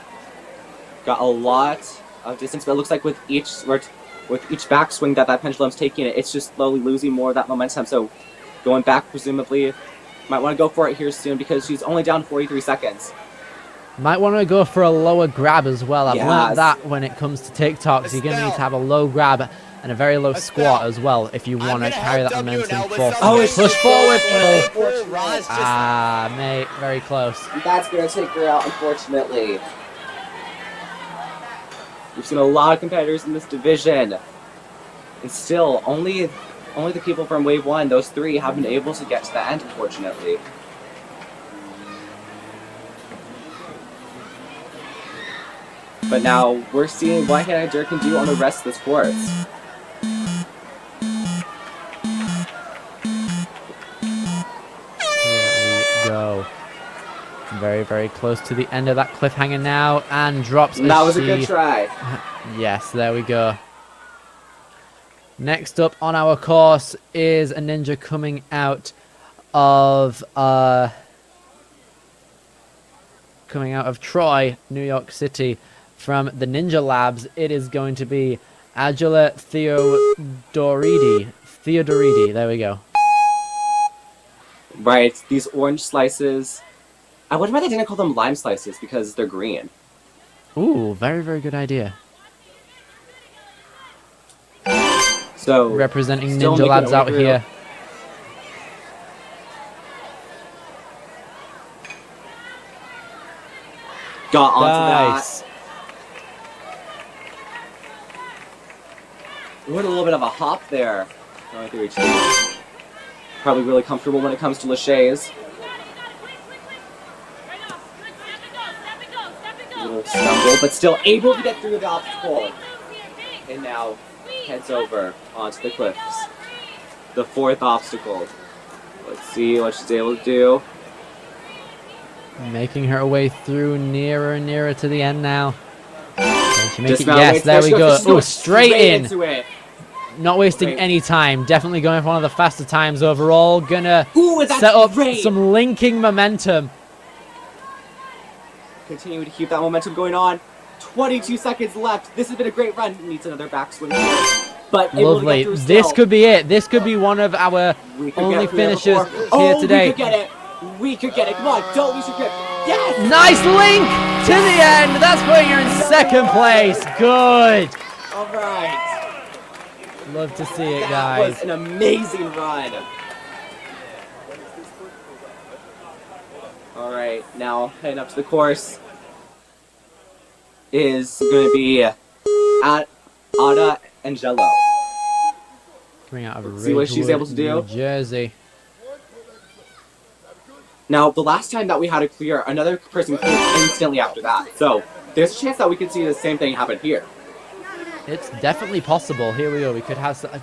[SPEAKER 3] Got a lot of distance, but it looks like with each backswing that pendulum's taking it's just slowly losing more of that momentum. So going back, presumably, might want to go for it here soon because she's only down 43 seconds.
[SPEAKER 4] Might want to go for a lower grab as well. I've
[SPEAKER 3] Yes.
[SPEAKER 4] learned that when it comes to TikToks, you're going to need to have a low grab and a very low squat as well if you want to carry that momentum forward.
[SPEAKER 3] Oh, it's
[SPEAKER 4] push forward.
[SPEAKER 3] Ah,
[SPEAKER 4] Mate, very close.
[SPEAKER 3] that's going to take her out, unfortunately. We've seen a lot of competitors in this division. And still, only the people from Wave 1, those 3, have been able to get to the end, unfortunately. But now, we're seeing what Hannah Durr can do on the rest of this course.
[SPEAKER 4] Here we go. Very, very close to the end of that cliffhanger now, and drops.
[SPEAKER 3] That was a good try.
[SPEAKER 4] Yes, there we go. Next up on our course is a ninja coming out of Troy, New York City, from the Ninja Labs. It is going to be Agila Theodoridi. There we go.
[SPEAKER 3] Right, these orange slices. I wonder why they didn't call them lime slices, because they're green.
[SPEAKER 4] Ooh, very, very good idea.
[SPEAKER 3] So
[SPEAKER 4] Representing
[SPEAKER 3] still
[SPEAKER 4] Ninja
[SPEAKER 3] making
[SPEAKER 4] Labs
[SPEAKER 3] it
[SPEAKER 4] out
[SPEAKER 3] through.
[SPEAKER 4] here.
[SPEAKER 3] Got onto
[SPEAKER 4] Nice.
[SPEAKER 3] that. What a little bit of a hop there. Going through each thing. Probably really comfortable when it comes to Lachey's. Little stumble, but still able to get through the obstacle. And now heads over onto the cliffs. The 4th obstacle. Let's see what she's able to do.
[SPEAKER 4] Making her way through nearer and nearer to the end now. Can she make it?
[SPEAKER 3] Dismount
[SPEAKER 4] Yes,
[SPEAKER 3] weights.
[SPEAKER 4] there we
[SPEAKER 3] she goes.
[SPEAKER 4] go.
[SPEAKER 3] She's going
[SPEAKER 4] Oh, straight in.
[SPEAKER 3] into it.
[SPEAKER 4] not wasting any time. Definitely going for one of the faster times overall. Gonna set up some linking momentum.
[SPEAKER 3] Continue to keep that momentum going on. 22 seconds left. This has been a great run. Needs another backswing here. But
[SPEAKER 4] lovely. This could be it. This could be one of our only finishes here today.
[SPEAKER 3] We could get it. We could get it. Come on, don't lose your grip. Yes!
[SPEAKER 4] Nice link to the end. That's putting her in second place. Good.
[SPEAKER 3] All right.
[SPEAKER 4] Love to see it,
[SPEAKER 3] That
[SPEAKER 4] guys.
[SPEAKER 3] was an amazing run. All right, now heading up to the course is going to be Ada Angelo.
[SPEAKER 4] Coming out of
[SPEAKER 3] Let's see what she's able to do.
[SPEAKER 4] New Jersey.
[SPEAKER 3] Now, the last time that we had a clear, another person cleared instantly after that. So there's a chance that we could see the same thing happen here.
[SPEAKER 4] It's definitely possible. Here we go. We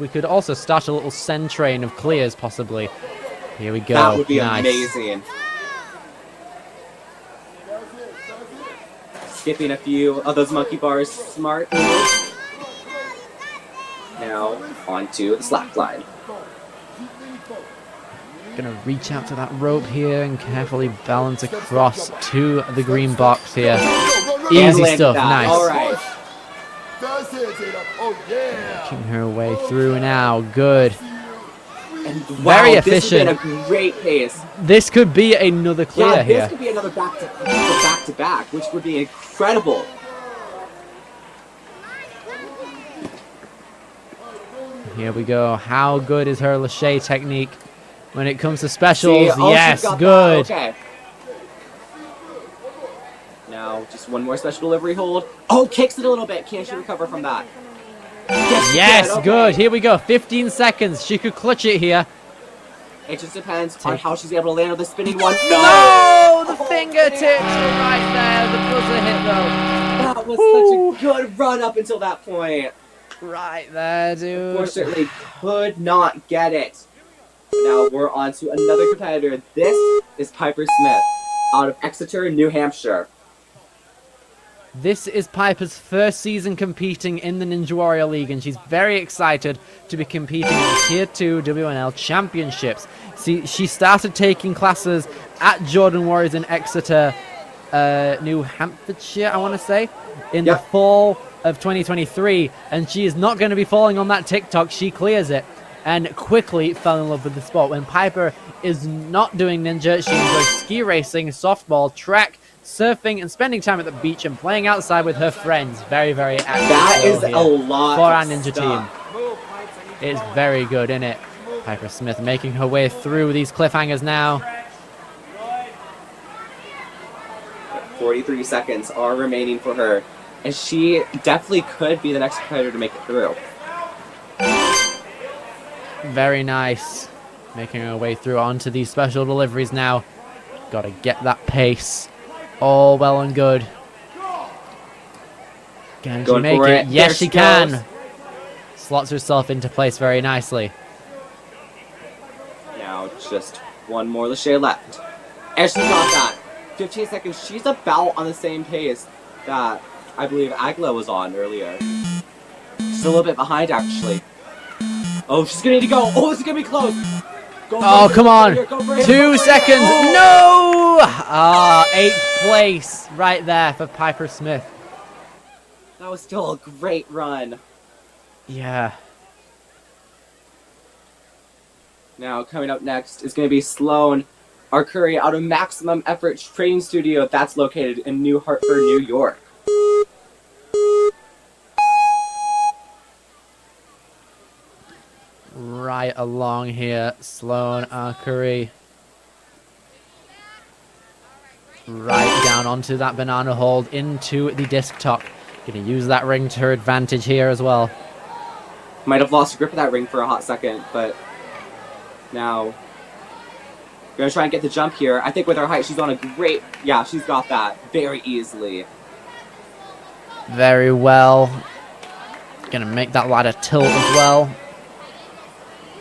[SPEAKER 4] could also start a little send train of clears, possibly. Here we go.
[SPEAKER 3] That would be
[SPEAKER 4] nice.
[SPEAKER 3] amazing. Skipping a few of those monkey bars, smart. Now onto the slack line.
[SPEAKER 4] Gonna reach out to that rope here and carefully balance across to the green box here. Easy stuff. Nice.
[SPEAKER 3] All right.
[SPEAKER 5] That's it, Jada. Oh, yeah.
[SPEAKER 4] Making her way through now. Good.
[SPEAKER 3] And
[SPEAKER 4] Very
[SPEAKER 3] wow,
[SPEAKER 4] efficient.
[SPEAKER 3] This has been a great pace.
[SPEAKER 4] This could be another clear
[SPEAKER 3] Yeah,
[SPEAKER 4] here.
[SPEAKER 3] this could be another back-to-back, which would be incredible.
[SPEAKER 4] Here we go. How good is her lâché technique when it comes to specials?
[SPEAKER 3] See, oh,
[SPEAKER 4] yes,
[SPEAKER 3] she's got
[SPEAKER 4] good.
[SPEAKER 3] that. Okay. Now, just one more special delivery hold. Oh, kicks it a little bit. Can she recover from that?
[SPEAKER 4] Yes,
[SPEAKER 3] okay.
[SPEAKER 4] good. Here we go. 15 seconds. She could clutch it here.
[SPEAKER 3] It just depends on how she's able to land on the spinning one.
[SPEAKER 4] No! The fingertips were right there. The buzzer hit, though.
[SPEAKER 3] That was such a good run up until that point.
[SPEAKER 4] Right there, dude.
[SPEAKER 3] Unfortunately, could not get it. Now we're on to another competitor. This is Piper Smith out of Exeter, New Hampshire.
[SPEAKER 4] This is Piper's first season competing in the Ninja Warrior League, and she's very excited to be competing in the Tier 2 WNL Championships. See, she started taking classes at Jordan Warriors in Exeter, New Hampshire, I want to say, in the fall of 2023, and she is not going to be falling on that TikTok. She clears it and quickly fell in love with the sport. When Piper is not doing ninja, she enjoys ski racing, softball, track, surfing, and spending time at the beach and playing outside with her friends. Very, very active.
[SPEAKER 3] That is a lot
[SPEAKER 4] for our
[SPEAKER 3] of
[SPEAKER 4] ninja
[SPEAKER 3] stuff.
[SPEAKER 4] team. It's very good, isn't it? Piper Smith making her way through these cliffhangers now.
[SPEAKER 3] 43 seconds are remaining for her, and she definitely could be the next competitor to make it through.
[SPEAKER 4] Very nice. Making her way through onto these special deliveries now. Gotta get that pace. All well and good. Can she make it? Yes, she can. Slots herself into place very nicely.
[SPEAKER 3] Now just one more lâché left. And she got that. 15 seconds. She's about on the same pace that I believe Agla was on earlier. She's a little bit behind, actually. Oh, she's gonna need to go. Oh, this is gonna be close.
[SPEAKER 4] Oh, come on. 2 seconds. No! Ah, 8th place right there for Piper Smith.
[SPEAKER 3] That was still a great run.
[SPEAKER 4] Yeah.
[SPEAKER 3] Now, coming up next is going to be Sloan Arthur out of Maximum Effort Training Studio that's located in New Hartford, New York.
[SPEAKER 4] Right along here, Sloan Arthur. Right down onto that banana hold into the disc top. Gonna use that ring to her advantage here as well.
[SPEAKER 3] Might have lost grip of that ring for a hot second, but now gonna try and get the jump here. I think with her height, she's on a great... Yeah, she's got that very easily.
[SPEAKER 4] Very well. Gonna make that ladder tilt as well.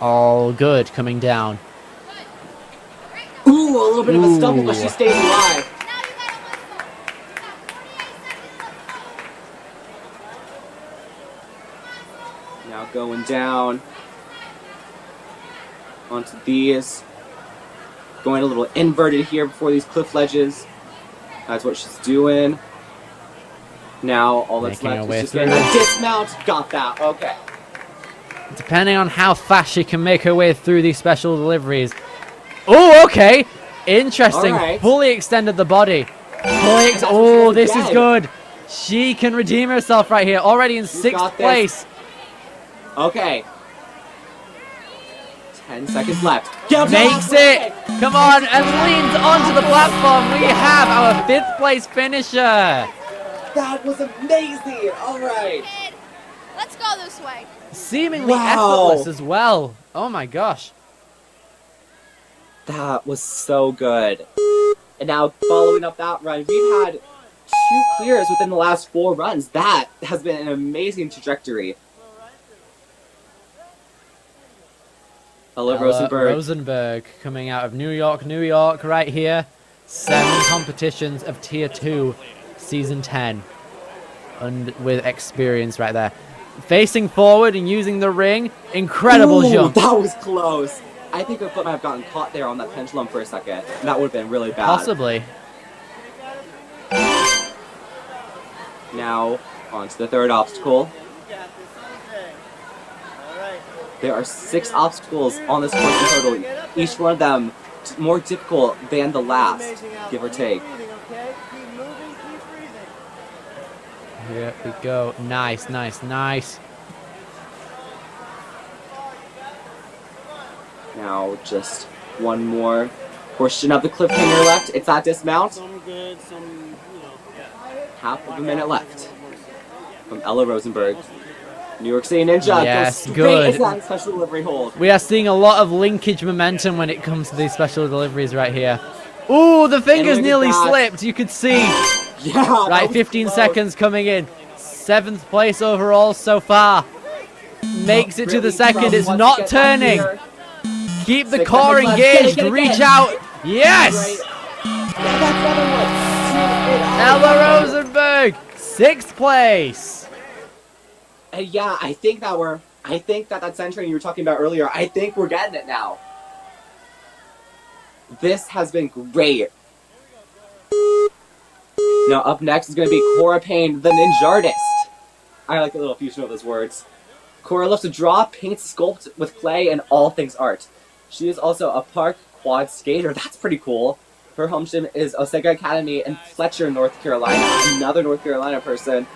[SPEAKER 4] All good coming down.
[SPEAKER 3] Ooh, a little bit of a stumble, but she stays alive. Now Going down onto these. Going a little inverted here before these cliff ledges. That's what she's doing. Now all that's left is just getting a dismount. Got that. Okay.
[SPEAKER 4] Depending on how fast she can make her way through these special deliveries. Oh, okay. Interesting.
[SPEAKER 3] Right.
[SPEAKER 4] Fully extended the body. This is good. She can redeem herself right here. Already in 6th place.
[SPEAKER 3] Okay. 10 seconds left.
[SPEAKER 4] Makes it. Come on, and leans onto the platform. We have our 5th place finisher.
[SPEAKER 3] That was amazing. All right.
[SPEAKER 8] Kid, let's go this way.
[SPEAKER 4] Seemingly effortless as well. Oh my gosh.
[SPEAKER 3] That was so good. And now following up that run, we've had 2 clears within the last 4 runs. That has been an amazing trajectory. Ella
[SPEAKER 4] Rosenberg coming out of New York right here. 7 competitions of Tier 2, Season 10. And with experience right there. Facing forward and using the ring. Incredible jump.
[SPEAKER 3] That was close. I think her foot might have gotten caught there on that pendulum for a second. That would have been really bad.
[SPEAKER 4] Possibly.
[SPEAKER 3] Now, on to the 3rd obstacle. There are 6 obstacles on this course in total. Each one of them more difficult than the last, give or take.
[SPEAKER 4] Here we go. Nice, nice, nice.
[SPEAKER 3] Now, just one more portion of the cliffhanger left. It's that dismount. Half of a minute left. From Ella Rosenberg. New York City Ninja.
[SPEAKER 4] Yes,
[SPEAKER 3] good.
[SPEAKER 4] good.
[SPEAKER 3] Special delivery hold.
[SPEAKER 4] We are seeing a lot of linkage momentum when it comes to these special deliveries right here. Ooh, the fingers nearly slipped. You could see.
[SPEAKER 3] Yeah.
[SPEAKER 4] Right, 15 seconds coming in. 7th place overall so far. Makes it to the 2nd. It's not turning. Keep the core engaged. Reach out. Yes. Ella Rosenberg, 6th place.
[SPEAKER 3] Yeah, I think that centering you were talking about earlier, I think we're getting it now. This has been great. Now up next is going to be Cor Pay, the ninjartist. I like a little fusion of those words. Cora loves to draw, paint, sculpt with clay, and all things art. She is also a park quad skater. That's pretty cool. Her home gym is Osaka Academy in Fletcher, North Carolina. Another North Carolina person.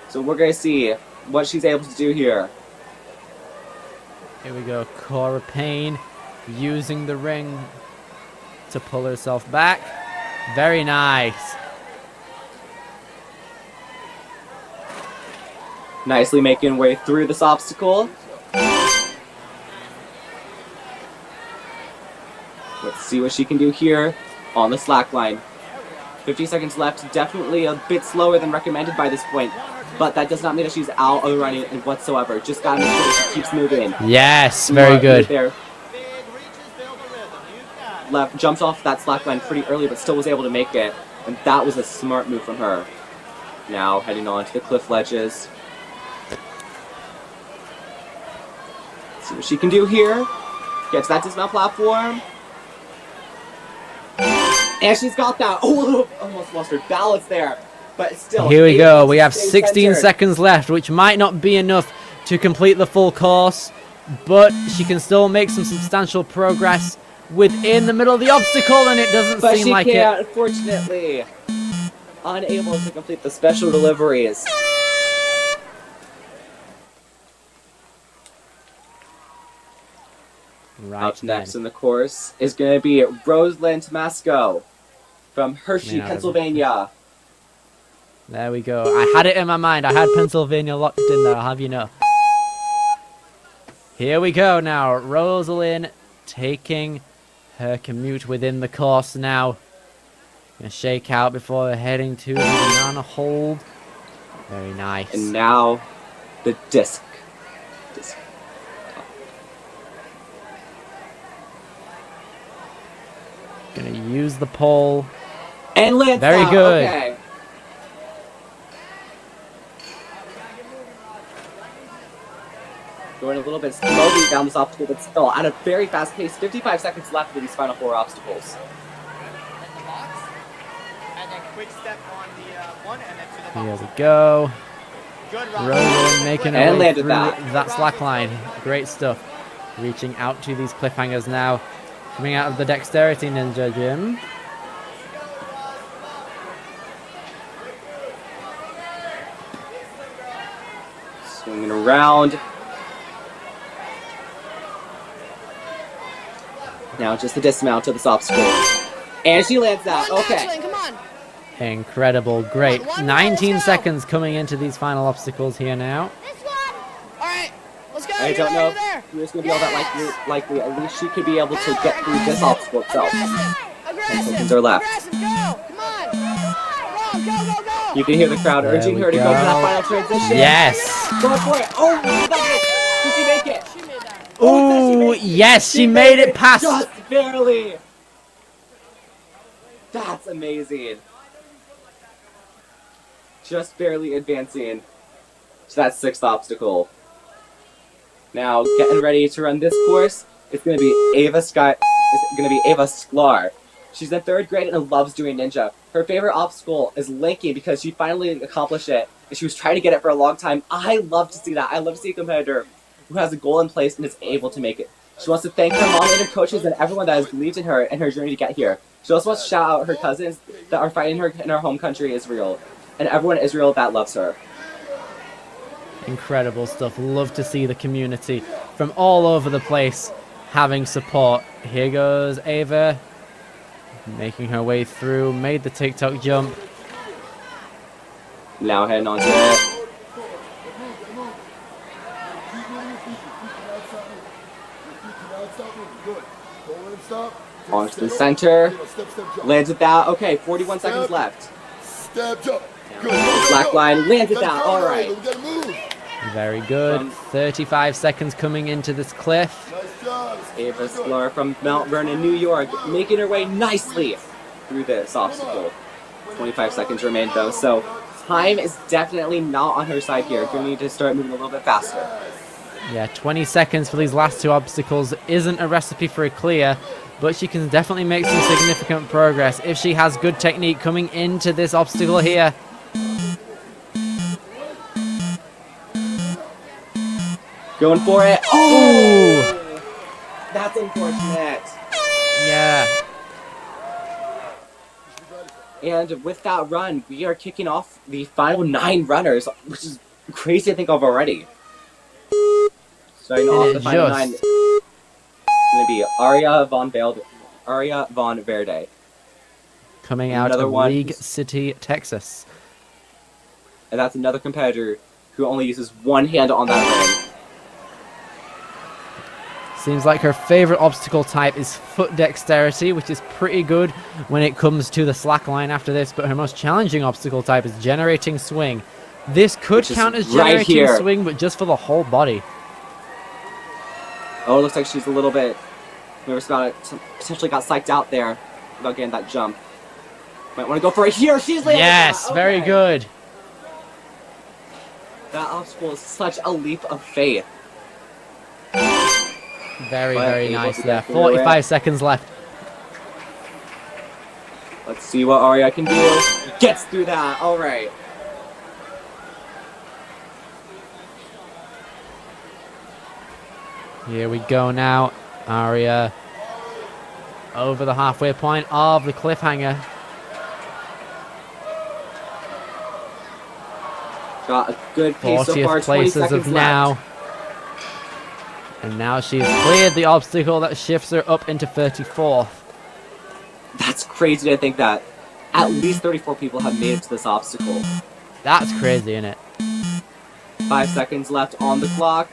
[SPEAKER 3] So we're going to see what she's able to do here.
[SPEAKER 4] Here we go. Cor Pay using the ring to pull herself back. Very nice.
[SPEAKER 3] Nicely making way through this obstacle. Let's see what she can do here on the slack line. 50 seconds left. Definitely a bit slower than recommended by this point. But that does not mean that she's out of the running whatsoever. Just gotta make sure that she keeps moving.
[SPEAKER 4] Yes, very good.
[SPEAKER 3] There. Left, jumped off that slack line pretty early, but still was able to make it. And that was a smart move from her. Now heading on to the cliff ledges. Let's see what she can do here. Get to that dismount platform. And she's got that. Oh, almost lost her balance there. But still.
[SPEAKER 4] Here we go. We have 16 seconds left, which might not be enough to complete the full course. But she can still make some substantial progress within the middle of the obstacle, and it doesn't seem like it.
[SPEAKER 3] But she can't, unfortunately. Unable to complete the special deliveries.
[SPEAKER 4] Right.
[SPEAKER 3] Up next in the course is going to be Rosalind Masco from Hershey, Pennsylvania.
[SPEAKER 4] There we go. I had it in my mind. I had Pennsylvania locked in there, I'll have you know. Here we go now. Rosalind taking her commute within the course now. Gonna shake out before heading to the banana hold. Very nice.
[SPEAKER 3] And now the disc.
[SPEAKER 4] Gonna use the pole.
[SPEAKER 3] And lands
[SPEAKER 4] Very
[SPEAKER 3] out.
[SPEAKER 4] good.
[SPEAKER 3] Okay. Going a a little bit slowly down this obstacle, but still at a very fast pace. 55 seconds left for these final 4 obstacles.
[SPEAKER 6] In the box. And then quick step on the one, and then to the box.
[SPEAKER 4] Here we go.
[SPEAKER 6] Good,
[SPEAKER 4] Rosalind making her
[SPEAKER 3] And
[SPEAKER 4] way
[SPEAKER 3] landed
[SPEAKER 4] through that slack line. Great stuff. Reaching out to these cliffhangers now. Coming out of the Dexterity Ninja Gym.
[SPEAKER 3] Swinging around. Now just the dismount to this obstacle. And she lands that. Okay.
[SPEAKER 8] Come on.
[SPEAKER 4] Incredible. Great.
[SPEAKER 8] One more,
[SPEAKER 4] 19
[SPEAKER 8] let's go.
[SPEAKER 4] seconds coming into these final obstacles here now.
[SPEAKER 8] This one. All right. Let's go.
[SPEAKER 3] I
[SPEAKER 8] You're
[SPEAKER 3] don't
[SPEAKER 8] there,
[SPEAKER 3] know
[SPEAKER 8] you're there.
[SPEAKER 3] if it's going to be all that likely. At least she could be able to get through this obstacle itself. 10 seconds are left.
[SPEAKER 8] Aggressive, go. Come on. Go.
[SPEAKER 3] You can hear the crowd
[SPEAKER 4] There
[SPEAKER 3] urging
[SPEAKER 4] we
[SPEAKER 3] her to go for that
[SPEAKER 4] go.
[SPEAKER 3] final transition.
[SPEAKER 4] Yes.
[SPEAKER 3] Go for it. Oh, did she make it?
[SPEAKER 8] She made that.
[SPEAKER 4] Ooh, yes, she made it past.
[SPEAKER 3] Just barely. That's amazing. Just barely advancing to that 6th obstacle. Now, getting ready to run this course, it's going to be Eva Sklar. She's in 3rd grade and loves doing ninja. Her favorite obstacle is linking because she finally accomplished it, and she was trying to get it for a long time. I love to see that. I love to see a competitor who has a goal in place and is able to make it. She wants to thank her mom and her coaches and everyone that has believed in her and her journey to get here. She also wants to shout out her cousins that are fighting her in her home country, Israel, and everyone in Israel that loves her.
[SPEAKER 4] Incredible stuff. Love to see the community from all over the place having support. Here goes Ava, making her way through, made the TikTok jump.
[SPEAKER 3] Now heading on to it. On to the center. Lands it that. Okay, 41 seconds left.
[SPEAKER 5] Step jump. Good.
[SPEAKER 3] Slack line, lands it that. All right.
[SPEAKER 5] We gotta move.
[SPEAKER 4] Very good. 35 seconds coming into this cliff.
[SPEAKER 5] Nice job.
[SPEAKER 3] Ava Sklar from Mount Vernon, New York, making her way nicely through this obstacle. 25 seconds remain though, so time is definitely not on her side here. Gonna need to start moving a little bit faster.
[SPEAKER 4] Yeah, 20 seconds for these last 2 obstacles isn't a recipe for a clear, but she can definitely make some significant progress if she has good technique coming into this obstacle here.
[SPEAKER 3] Going for it. Oh! That's unfortunate.
[SPEAKER 4] Yeah.
[SPEAKER 3] And with that run, we are kicking off the final 9 runners, which is crazy to think of already. Starting off the final 9. It's going to be Aria von Verde.
[SPEAKER 4] Coming out
[SPEAKER 3] Another
[SPEAKER 4] of
[SPEAKER 3] one
[SPEAKER 4] League
[SPEAKER 3] who's-
[SPEAKER 4] City, Texas.
[SPEAKER 3] And that's another competitor who only uses one hand on that ring.
[SPEAKER 4] Seems like her favorite obstacle type is foot dexterity, which is pretty good when it comes to the slack line after this, but her most challenging obstacle type is generating swing. This could
[SPEAKER 3] Which is
[SPEAKER 4] count as
[SPEAKER 3] right
[SPEAKER 4] generating
[SPEAKER 3] here.
[SPEAKER 4] swing, but just for the whole body.
[SPEAKER 3] Oh, it looks like she's a little bit nervous about it. Potentially got psyched out there about getting that jump. Might want to go for it here. She's landed.
[SPEAKER 4] Yes,
[SPEAKER 3] that.
[SPEAKER 4] very
[SPEAKER 3] Okay.
[SPEAKER 4] good.
[SPEAKER 3] That obstacle is such a leap of faith.
[SPEAKER 4] Very,
[SPEAKER 3] But
[SPEAKER 4] very
[SPEAKER 3] able
[SPEAKER 4] nice
[SPEAKER 3] to
[SPEAKER 4] there.
[SPEAKER 3] get through
[SPEAKER 4] 45
[SPEAKER 3] it.
[SPEAKER 4] seconds left.
[SPEAKER 3] Let's see what Aria can do. Gets through that. All right.
[SPEAKER 4] Here we go now. Aria over the halfway point of the cliffhanger.
[SPEAKER 3] Got a good pace so far.
[SPEAKER 4] 40th
[SPEAKER 3] 20
[SPEAKER 4] place as
[SPEAKER 3] seconds
[SPEAKER 4] of now.
[SPEAKER 3] left.
[SPEAKER 4] And now she's cleared the obstacle that shifts her up into 34th.
[SPEAKER 3] That's crazy to think that at least 34 people have made it to this obstacle.
[SPEAKER 4] That's crazy, isn't it?
[SPEAKER 3] 5 seconds left on the clock.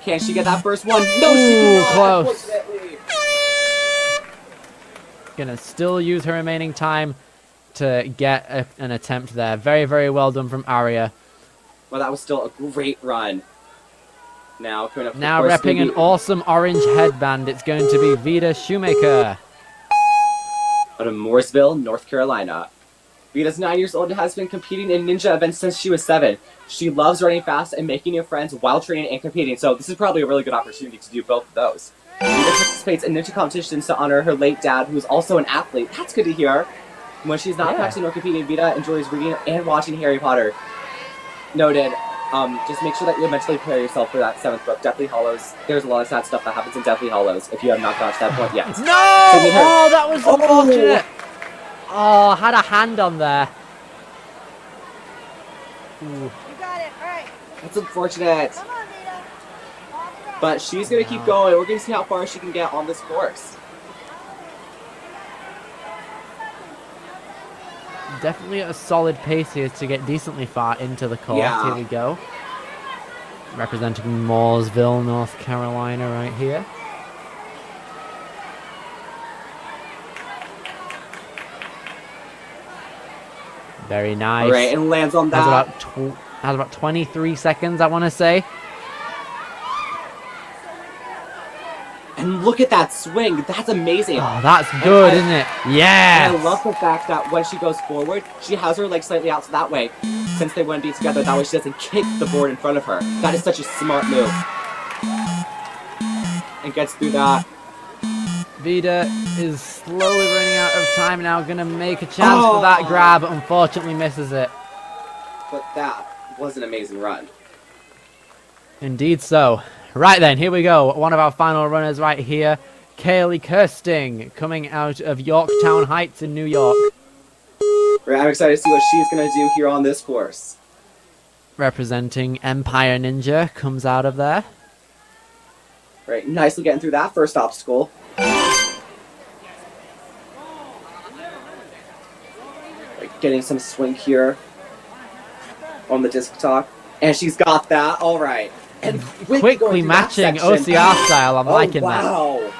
[SPEAKER 3] Can she get that first one? No, she
[SPEAKER 4] Ooh,
[SPEAKER 3] cannot,
[SPEAKER 4] close.
[SPEAKER 3] unfortunately.
[SPEAKER 4] Gonna still use her remaining time to get an attempt there. Very, very well done from Aria.
[SPEAKER 3] Well, that was still a great run. Now, coming up.
[SPEAKER 4] Now
[SPEAKER 3] of course,
[SPEAKER 4] repping an
[SPEAKER 3] maybe
[SPEAKER 4] awesome orange headband, it's going to be Vida Shoemaker.
[SPEAKER 3] out of Mooresville, North Carolina. Vita's 9 years old and has been competing in ninja events since she was 7. She loves running fast and making new friends while training and competing, so this is probably a really good opportunity to do both of those. Vita participates in ninja competitions to honor her late dad, who is also an athlete. That's good to hear. When she's not practicing or competing, Vita enjoys reading and watching Harry Potter. Noted. Just make sure that you mentally prepare yourself for that 7th book, Deathly Hallows. There's a lot of sad stuff that happens in Deathly Hallows, if you have not gotten to that point yet.
[SPEAKER 4] No! Oh, that was unfortunate. Oh, had a hand on there. Ooh.
[SPEAKER 8] You got it. All right.
[SPEAKER 3] That's unfortunate.
[SPEAKER 8] Come on, Vita.
[SPEAKER 3] But she's going to keep going. We're going to see how far she can get on this course.
[SPEAKER 4] Definitely a solid pace here to get decently far into the course.
[SPEAKER 3] Yeah.
[SPEAKER 4] Here we go. Representing Mooresville, North Carolina right here. Very nice.
[SPEAKER 3] All right, and lands on that.
[SPEAKER 4] Has about 23 seconds, I want to say.
[SPEAKER 3] And look at that swing. That's amazing.
[SPEAKER 4] Oh, that's good, isn't it? Yes.
[SPEAKER 3] I love the fact that when she goes forward, she has her legs slightly out so that way, since they wouldn't be together, that way she doesn't kick the board in front of her. That is such a smart move. And gets through that.
[SPEAKER 4] Vita is slowly running out of time now. Gonna make a chance for that grab. Unfortunately misses it.
[SPEAKER 3] But that was an amazing run.
[SPEAKER 4] Indeed so. Right then, here we go. One of our final runners right here. Kaylee Kirsting, coming out of Yorktown Heights in New York.
[SPEAKER 3] Right, I'm excited to see what she's going to do here on this course.
[SPEAKER 4] Representing Empire Ninja, comes out of there.
[SPEAKER 3] Right, nicely getting through that first obstacle. Right, getting some swing here on the disc talk. And she's got that. All right. And
[SPEAKER 4] quickly matching OCR style. I'm liking that.
[SPEAKER 3] Wow.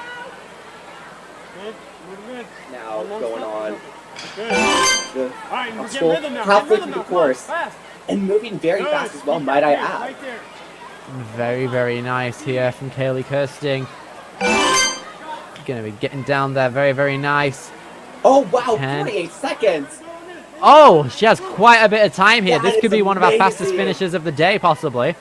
[SPEAKER 3] Now going on. The obstacle halfway through the course. And moving very fast as well, might I add.
[SPEAKER 4] Very, very nice here from Kaylee Kirsting. Gonna be getting down there. Very, very nice.
[SPEAKER 3] Oh, wow. 48 seconds.
[SPEAKER 4] Oh, she has quite a bit of time here. This could be one of our
[SPEAKER 3] amazing.
[SPEAKER 4] fastest finishes of the day, possibly.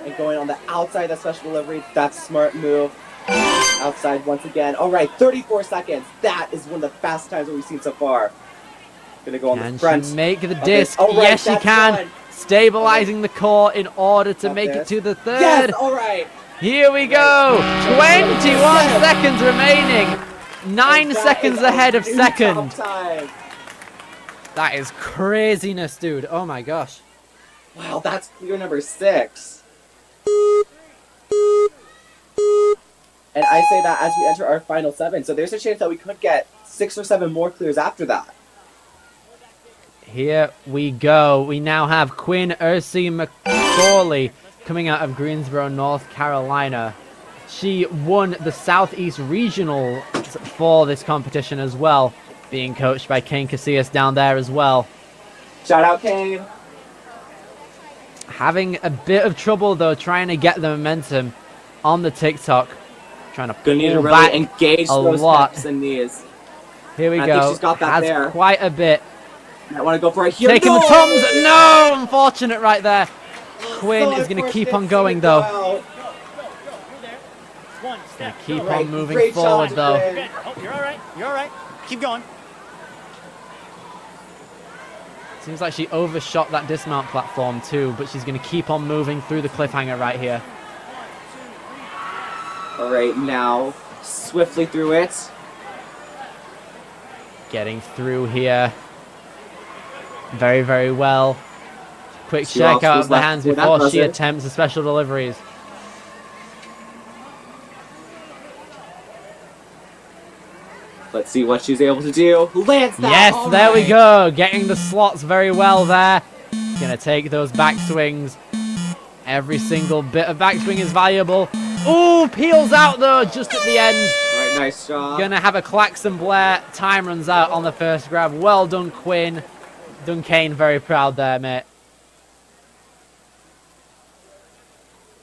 [SPEAKER 3] And going on the outside of that special delivery. That's a smart move. Outside once again. All right, 34 seconds. That is one of the fastest times that we've seen so far. Gonna go on the front.
[SPEAKER 4] Can she make the disc?
[SPEAKER 3] Right,
[SPEAKER 4] yes, she can.
[SPEAKER 3] Done.
[SPEAKER 4] Stabilizing the core in order to make it to the third.
[SPEAKER 3] Yes, all right.
[SPEAKER 4] Here we go. 21 seconds remaining. 9 seconds ahead of second. That is craziness, dude. Oh my gosh.
[SPEAKER 3] Wow, that's clear number 6. And I say that as we enter our final 7. So there's a chance that we could get 6 or 7 more clears after that.
[SPEAKER 4] Here we go. We now have Quinn Ursi McCauley coming out of Greensboro, North Carolina. She won the Southeast Regional for this competition as well, being coached by Kane Casillas down there as well.
[SPEAKER 3] Shout out, Kane.
[SPEAKER 4] Having a bit of trouble, though, trying to get the momentum on the TikTok. Trying to pull
[SPEAKER 3] Gonna need to
[SPEAKER 4] back
[SPEAKER 3] really engage those hips and knees.
[SPEAKER 4] Here we
[SPEAKER 3] I
[SPEAKER 4] go.
[SPEAKER 3] think she's got that
[SPEAKER 4] Has
[SPEAKER 3] there.
[SPEAKER 4] quite a bit.
[SPEAKER 3] I want to go for it here.
[SPEAKER 4] Taking
[SPEAKER 3] No!
[SPEAKER 4] the Toms. No! Unfortunate right there. Quinn is going to keep on going, though. Going to keep on moving forward, though.
[SPEAKER 7] Oh, you're all right. You're all right. Keep going.
[SPEAKER 4] Seems like she overshot that dismount platform, too, but she's going to keep on moving through the cliffhanger right here.
[SPEAKER 3] All right, now swiftly through it.
[SPEAKER 4] Getting through here. Very, very well. Quick
[SPEAKER 3] Two
[SPEAKER 4] check out
[SPEAKER 3] obstacles
[SPEAKER 4] of the
[SPEAKER 3] left
[SPEAKER 4] hands
[SPEAKER 3] before that
[SPEAKER 4] before she
[SPEAKER 3] buzzer.
[SPEAKER 4] attempts the special deliveries.
[SPEAKER 3] Let's see what she's able to do. Lands that.
[SPEAKER 4] Yes,
[SPEAKER 3] All
[SPEAKER 4] there we
[SPEAKER 3] right.
[SPEAKER 4] go. Getting the slots very well there. Gonna take those back swings. Every single bit of backswing is valuable. Ooh, peels out though, just at the end.
[SPEAKER 3] All right, nice job.
[SPEAKER 4] Gonna have a Claxon Blair. Time runs out on the first grab. Well done, Quinn. Dunkane, very proud there, mate.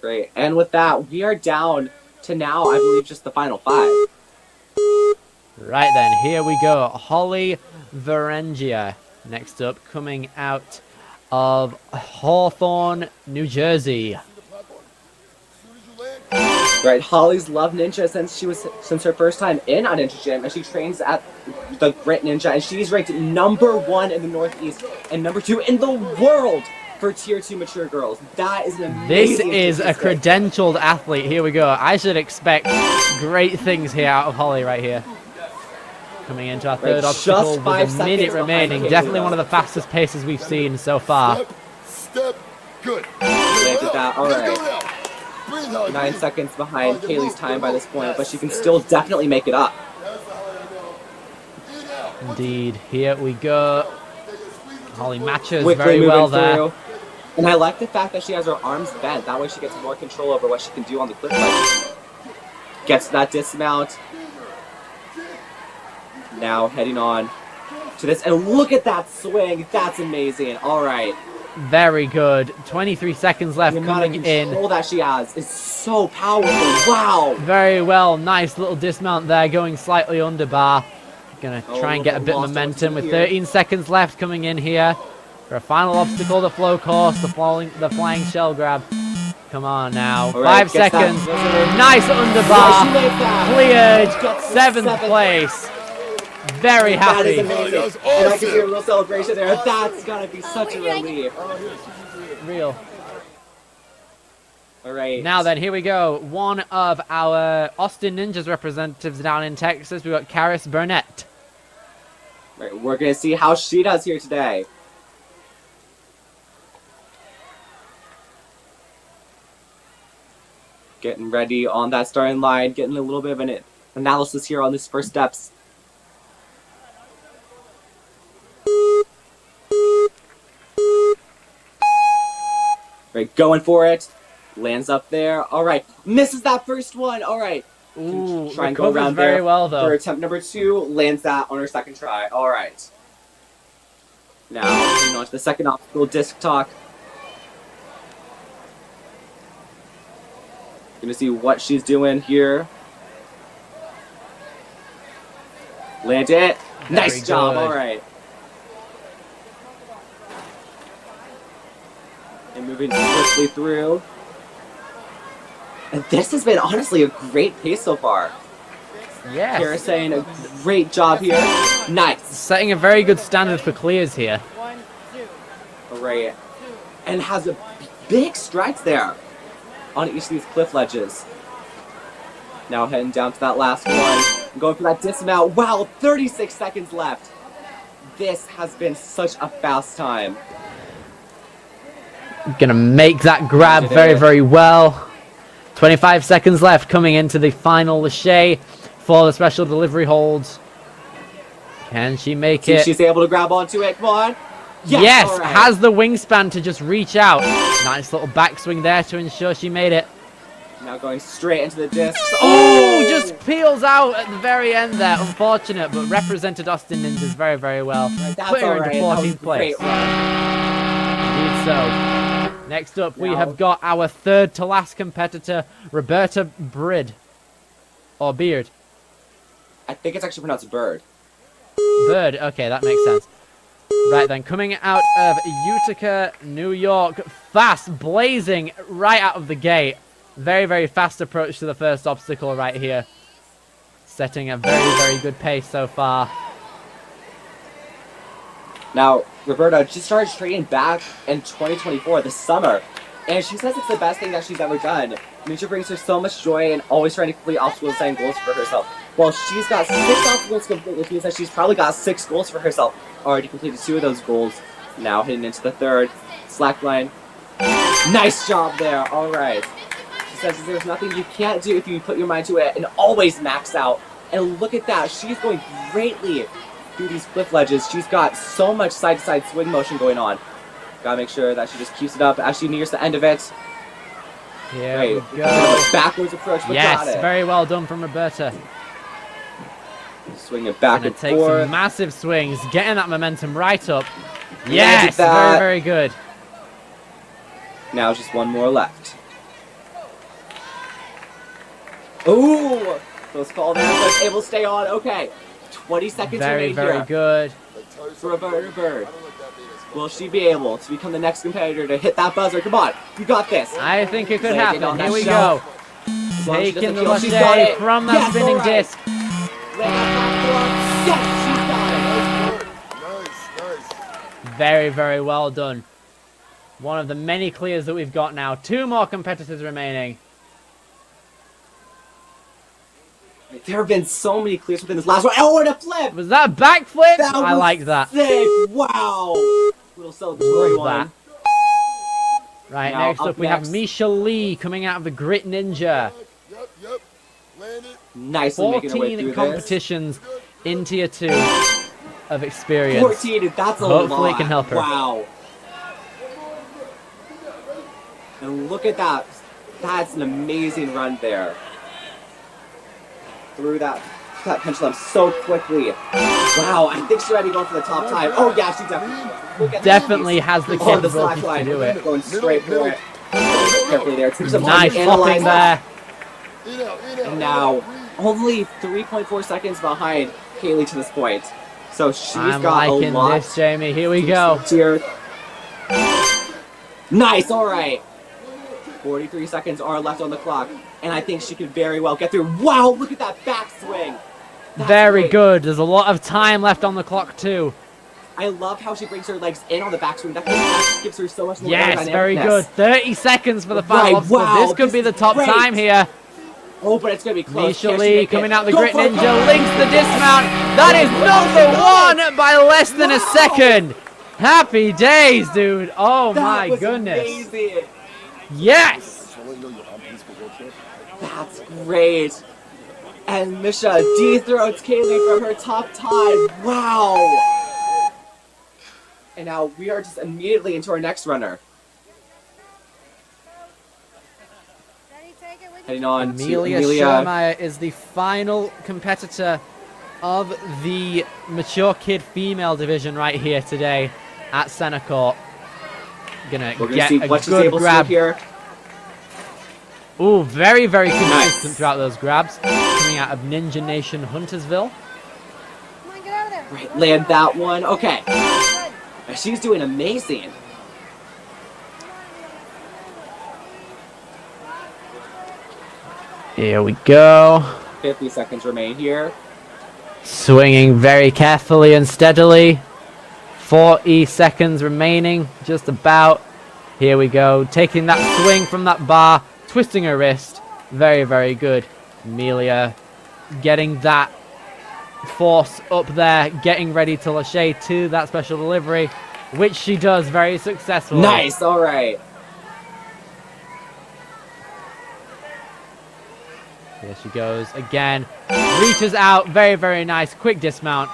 [SPEAKER 3] Great. And with that, we are down to now, I believe, just the final 5.
[SPEAKER 4] Right then, here we go. Holly Varengia. Next up, coming out of Hawthorne, New Jersey.
[SPEAKER 3] Right, Holly's loved ninja since her first time in on Ninja Gym, and she trains at the Grit Ninja, and she's ranked #1 in the Northeast and #2 in the world for Tier 2 mature girls. That is an amazing
[SPEAKER 4] This is a credentialed athlete. Here we go. I should expect great things here out of Holly right here. Coming into our third obstacle with a minute remaining. Definitely one of the fastest paces we've seen so far.
[SPEAKER 5] Step, good.
[SPEAKER 3] Landed that, all right. 9 seconds behind Kaylee's time by this point, but she can still definitely make it up.
[SPEAKER 4] Indeed. Here we go. Holly matches
[SPEAKER 3] Quickly
[SPEAKER 4] very well
[SPEAKER 3] moving
[SPEAKER 4] there.
[SPEAKER 3] through. And I like the fact that she has her arms bent. That way she gets more control over what she can do on the cliff ledge. Gets that dismount. Now heading on to this. And look at that swing. That's amazing. All right.
[SPEAKER 4] Very good. 23 seconds left
[SPEAKER 3] The amount of
[SPEAKER 4] coming in.
[SPEAKER 3] control that she has is so powerful. Wow.
[SPEAKER 4] Very well. Nice little dismount there, going slightly under bar. Gonna try and get a bit of momentum with 13 seconds left coming in here. For a final obstacle, the flow course, the flying shell grab. Come on now.
[SPEAKER 3] Right,
[SPEAKER 4] 5 seconds. Nice underbar. Cleared. 7th place. Very happy.
[SPEAKER 3] That is amazing.
[SPEAKER 5] Awesome.
[SPEAKER 3] And I can hear a little celebration there. That's gotta be such a relief.
[SPEAKER 4] Real.
[SPEAKER 3] All right.
[SPEAKER 4] Now then, here we go. One of our Austin Ninjas representatives down in Texas. We've got Karis Burnett.
[SPEAKER 3] Right, we're gonna see how she does here today. Getting ready on that starting line, getting a little bit of an analysis here on these first steps. Right, going for it. Lands up there. All right, misses that first one. All right.
[SPEAKER 4] Ooh,
[SPEAKER 3] try and go around
[SPEAKER 4] very
[SPEAKER 3] there
[SPEAKER 4] well though.
[SPEAKER 3] for attempt number 2. Lands that on her second try. All right. Now, moving on to the second obstacle, disc talk. Gonna see what she's doing here. Land it. Nice job.
[SPEAKER 4] good.
[SPEAKER 3] All right. And moving swiftly through. And this has been honestly a great pace so far.
[SPEAKER 4] Yes.
[SPEAKER 3] Kara saying a great job here. Nice.
[SPEAKER 4] Setting a very good standard for clears here.
[SPEAKER 3] All right. And has a big strides there on each of these cliff ledges. Now heading down to that last one. Going for that dismount. Wow, 36 seconds left. This has been such a fast time.
[SPEAKER 4] Gonna make that grab very, very well. 25 seconds left coming into the final lache for the special delivery holds. Can she make
[SPEAKER 3] See
[SPEAKER 4] it?
[SPEAKER 3] if she's able to grab onto it. Come on.
[SPEAKER 4] Yes,
[SPEAKER 3] all right.
[SPEAKER 4] has the wingspan to just reach out. Nice little backswing there to ensure she made it.
[SPEAKER 3] Now going straight into the disc.
[SPEAKER 4] Oh, just peels out at the very end there. Unfortunate, but represented Austin Ninjas very, very well.
[SPEAKER 3] That's
[SPEAKER 4] Putting her
[SPEAKER 3] all right.
[SPEAKER 4] into
[SPEAKER 3] That was
[SPEAKER 4] 14th place.
[SPEAKER 3] great run.
[SPEAKER 4] Indeed so. Next up, we have got our third to last competitor, Roberta Brid. Or Beard.
[SPEAKER 3] I think it's actually pronounced bird.
[SPEAKER 4] Bird, okay, that makes sense. Right then, coming out of Utica, New York, fast, blazing right out of the gate. Very, very fast approach to the first obstacle right here. Setting a very, very good pace so far.
[SPEAKER 3] Now, Roberta just started training back in 2024, this summer, and she says it's the best thing that she's ever done. Ninja brings her so much joy and always trying to complete obstacles and setting goals for herself. Well, she's got 6 obstacles completely, which means that she's probably got 6 goals for herself. Already completed 2 of those goals. Now heading into the third. Slackline. Nice job there. All right. She says there's nothing you can't do if you put your mind to it and always max out. And look at that. She's going greatly through these cliff ledges. She's got so much side-to-side swing motion going on. Gotta make sure that she just keeps it up as she nears the end of it.
[SPEAKER 4] Here
[SPEAKER 3] Right,
[SPEAKER 4] we go.
[SPEAKER 3] backwards approach, but
[SPEAKER 4] Yes,
[SPEAKER 3] got it.
[SPEAKER 4] very well done from Roberta.
[SPEAKER 3] Swing it back
[SPEAKER 4] Gonna
[SPEAKER 3] and
[SPEAKER 4] take
[SPEAKER 3] forth.
[SPEAKER 4] some massive swings, getting that momentum right up. Yes,
[SPEAKER 3] that.
[SPEAKER 4] very, very good.
[SPEAKER 3] Now just one more left. Ooh! Close call there, but able to stay on. Okay. 20 seconds
[SPEAKER 4] Very,
[SPEAKER 3] remain
[SPEAKER 4] very
[SPEAKER 3] here.
[SPEAKER 4] good.
[SPEAKER 3] For Roberta Bird. Will she be able to become the next competitor to hit that buzzer? Come on, you got this.
[SPEAKER 4] I think it could
[SPEAKER 3] Landing
[SPEAKER 4] happen.
[SPEAKER 3] on
[SPEAKER 4] Here
[SPEAKER 3] that
[SPEAKER 4] we
[SPEAKER 3] shelf.
[SPEAKER 4] go.
[SPEAKER 3] As long as she
[SPEAKER 4] Taking the
[SPEAKER 3] doesn't kill, she's got
[SPEAKER 4] latte
[SPEAKER 3] it.
[SPEAKER 4] from that
[SPEAKER 3] Yes,
[SPEAKER 4] spinning
[SPEAKER 3] all right.
[SPEAKER 4] disc.
[SPEAKER 3] Land on that platform. Yes, she's got it.
[SPEAKER 5] Nice.
[SPEAKER 4] Very, very well done. One of the many clears that we've got now. 2 more competitors remaining.
[SPEAKER 3] There have been so many clears within this last one. Oh, and a flip!
[SPEAKER 4] Was that a backflip?
[SPEAKER 3] That
[SPEAKER 4] I
[SPEAKER 3] was
[SPEAKER 4] like that.
[SPEAKER 3] Sick. Wow. Little celebratory
[SPEAKER 4] Love
[SPEAKER 3] one.
[SPEAKER 4] that. Right,
[SPEAKER 3] Now,
[SPEAKER 4] next up we have Misha Lee coming out of the Grit Ninja.
[SPEAKER 5] Yep. Landed.
[SPEAKER 3] Nicely making her way
[SPEAKER 4] 14
[SPEAKER 3] through
[SPEAKER 4] competitions in Tier 2 of
[SPEAKER 3] this.
[SPEAKER 4] experience.
[SPEAKER 3] 14, that's a lot.
[SPEAKER 4] Hopefully it can help her.
[SPEAKER 3] Wow. And look at that. That's an amazing run there. Through that pendulum so quickly. Wow, I think she might be going for the top time. Oh yeah, she definitely. Look at
[SPEAKER 4] Definitely has the
[SPEAKER 3] on the slack
[SPEAKER 4] capability to
[SPEAKER 3] line.
[SPEAKER 4] do it.
[SPEAKER 3] Going straight for it. Carefully there.
[SPEAKER 4] Nice flopping there.
[SPEAKER 3] And now, only 3.4 seconds behind Kaylee to this point. So she's
[SPEAKER 4] I'm
[SPEAKER 3] got
[SPEAKER 4] liking
[SPEAKER 3] a lot.
[SPEAKER 4] this, Jamie. Here we go.
[SPEAKER 3] Here. Nice, alright. 43 seconds are left on the clock. And I think she could very well get through. Wow, look at that backswing. That's
[SPEAKER 4] Very
[SPEAKER 3] great.
[SPEAKER 4] good. There's a lot of time left on the clock too.
[SPEAKER 3] I love how she brings her legs in on the backswing. That gives her so much more
[SPEAKER 4] Yes, very
[SPEAKER 3] aerodynamicness.
[SPEAKER 4] good. 30 seconds for the final
[SPEAKER 3] Right,
[SPEAKER 4] obstacle.
[SPEAKER 3] wow,
[SPEAKER 4] This could be the top
[SPEAKER 3] great.
[SPEAKER 4] time here.
[SPEAKER 3] Oh, but it's going to be close.
[SPEAKER 4] Misha
[SPEAKER 3] Can she
[SPEAKER 4] Lee
[SPEAKER 3] make
[SPEAKER 4] coming
[SPEAKER 3] it?
[SPEAKER 4] out the
[SPEAKER 3] Go
[SPEAKER 4] Grit
[SPEAKER 3] for it,
[SPEAKER 4] Ninja,
[SPEAKER 3] go.
[SPEAKER 4] links the dismount. That is number 1 by less than a second. Happy days, dude. Oh
[SPEAKER 3] That
[SPEAKER 4] my
[SPEAKER 3] was
[SPEAKER 4] goodness.
[SPEAKER 3] amazing.
[SPEAKER 4] Yes.
[SPEAKER 3] That's great. And Misha dethrones Kaylee from her top time. Wow. And now we are just immediately into our next runner. Heading on to
[SPEAKER 4] Amelia
[SPEAKER 3] Amelia.
[SPEAKER 4] Schermeyer is the final competitor of the mature kid female division right here today at Center Court. Gonna
[SPEAKER 3] We're going to
[SPEAKER 4] get
[SPEAKER 3] see
[SPEAKER 4] a
[SPEAKER 3] what she's able
[SPEAKER 4] good
[SPEAKER 3] to
[SPEAKER 4] grab
[SPEAKER 3] do here.
[SPEAKER 4] Ooh, very, very consistent
[SPEAKER 3] Nice.
[SPEAKER 4] throughout those grabs. Coming out of Ninja Nation Huntersville.
[SPEAKER 8] Come on, get out of there.
[SPEAKER 3] Right, land that one. Okay. She's doing amazing.
[SPEAKER 4] Here we go.
[SPEAKER 3] 50 seconds remain here.
[SPEAKER 4] Swinging very carefully and steadily. 40 seconds remaining, just about. Here we go. Taking that swing from that bar, twisting her wrist. Very, very good. Amelia getting that force up there, getting ready to lâcher to that special delivery, which she does very successfully.
[SPEAKER 3] Nice, all right.
[SPEAKER 4] Here she goes again. Reaches out. Very, very nice. Quick dismount.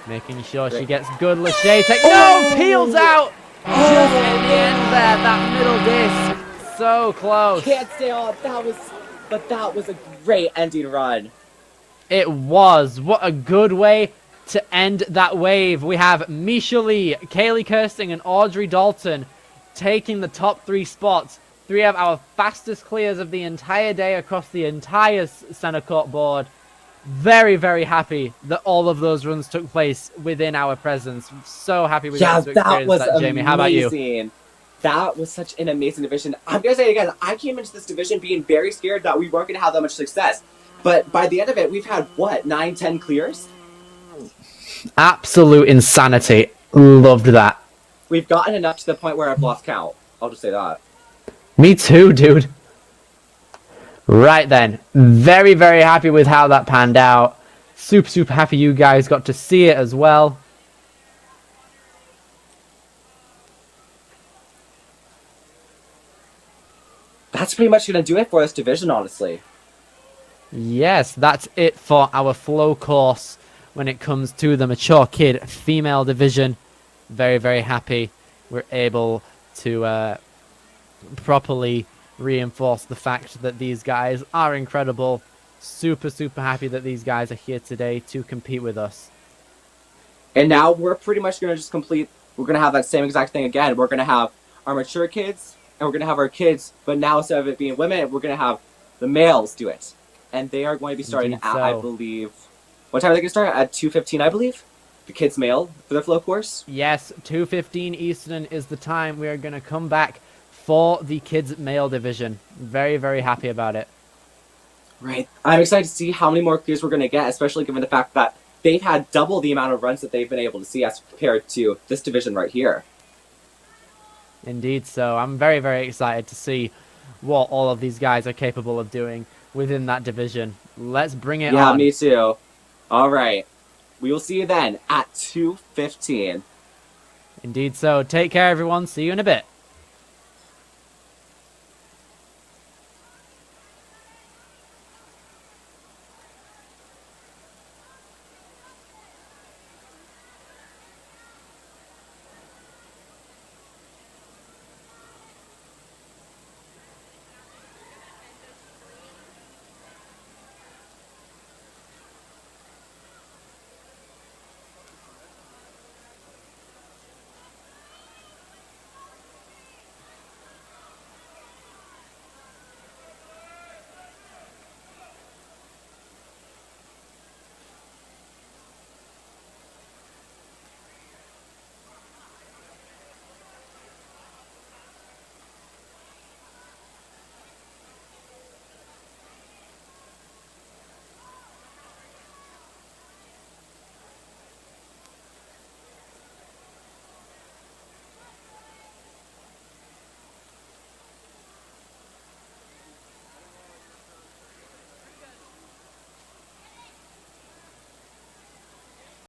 [SPEAKER 4] Making sure she gets good lâcher. No! Peels out! Just at the end there. That middle disc. So close.
[SPEAKER 3] Can't stay on. That was a great ending run.
[SPEAKER 4] It was. What a good way to end that wave. We have Misha Lee, Kaylee Kirsting, and Audrey Dalton taking the top 3 spots. 3 of our fastest clears of the entire day across the entire center court board. Very, very happy that all of those runs took place within our presence. So happy we got to experience that, Jamie. How about you?
[SPEAKER 3] That was such an amazing division. I'm going to say it again, I came into this division being very scared that we weren't going to have that much success. But by the end of it, we've had, what, 9, 10 clears?
[SPEAKER 4] Absolute insanity. Loved that.
[SPEAKER 3] We've gotten enough to the point where I've lost count. I'll just say that.
[SPEAKER 4] Me too, dude. Right then. Very, very happy with how that panned out. Super, super happy you guys got to see it as well.
[SPEAKER 3] That's pretty much going to do it for this division, honestly.
[SPEAKER 4] Yes, that's it for our flow course when it comes to the mature kid female division. Very, very happy we're able to properly reinforce the fact that these guys are incredible. Super, super happy that these guys are here today to compete with us.
[SPEAKER 3] And now we're pretty much going to just complete, we're going to have that same exact thing again. We're going to have our mature kids, and we're going to have our kids, but now instead of it being women, we're going to have the males do it. And they are going to be starting
[SPEAKER 4] Indeed
[SPEAKER 3] at,
[SPEAKER 4] so.
[SPEAKER 3] I believe, What time are they going to start? At 2:15, I believe? The kids' male for their flow course?
[SPEAKER 4] Yes, 2:15 Eastern is the time we are going to come back for the kids' male division. Very, very happy about it.
[SPEAKER 3] Right. I'm excited to see how many more clears we're going to get, especially given the fact that they've had double the amount of runs that they've been able to see as compared to this division right here.
[SPEAKER 4] Indeed so. I'm very, very excited to see what all of these guys are capable of doing within that division. Let's bring it on.
[SPEAKER 3] Yeah, me too. All right. We will see you then at 2:15.
[SPEAKER 4] Indeed so. Take care, everyone. See you in a bit.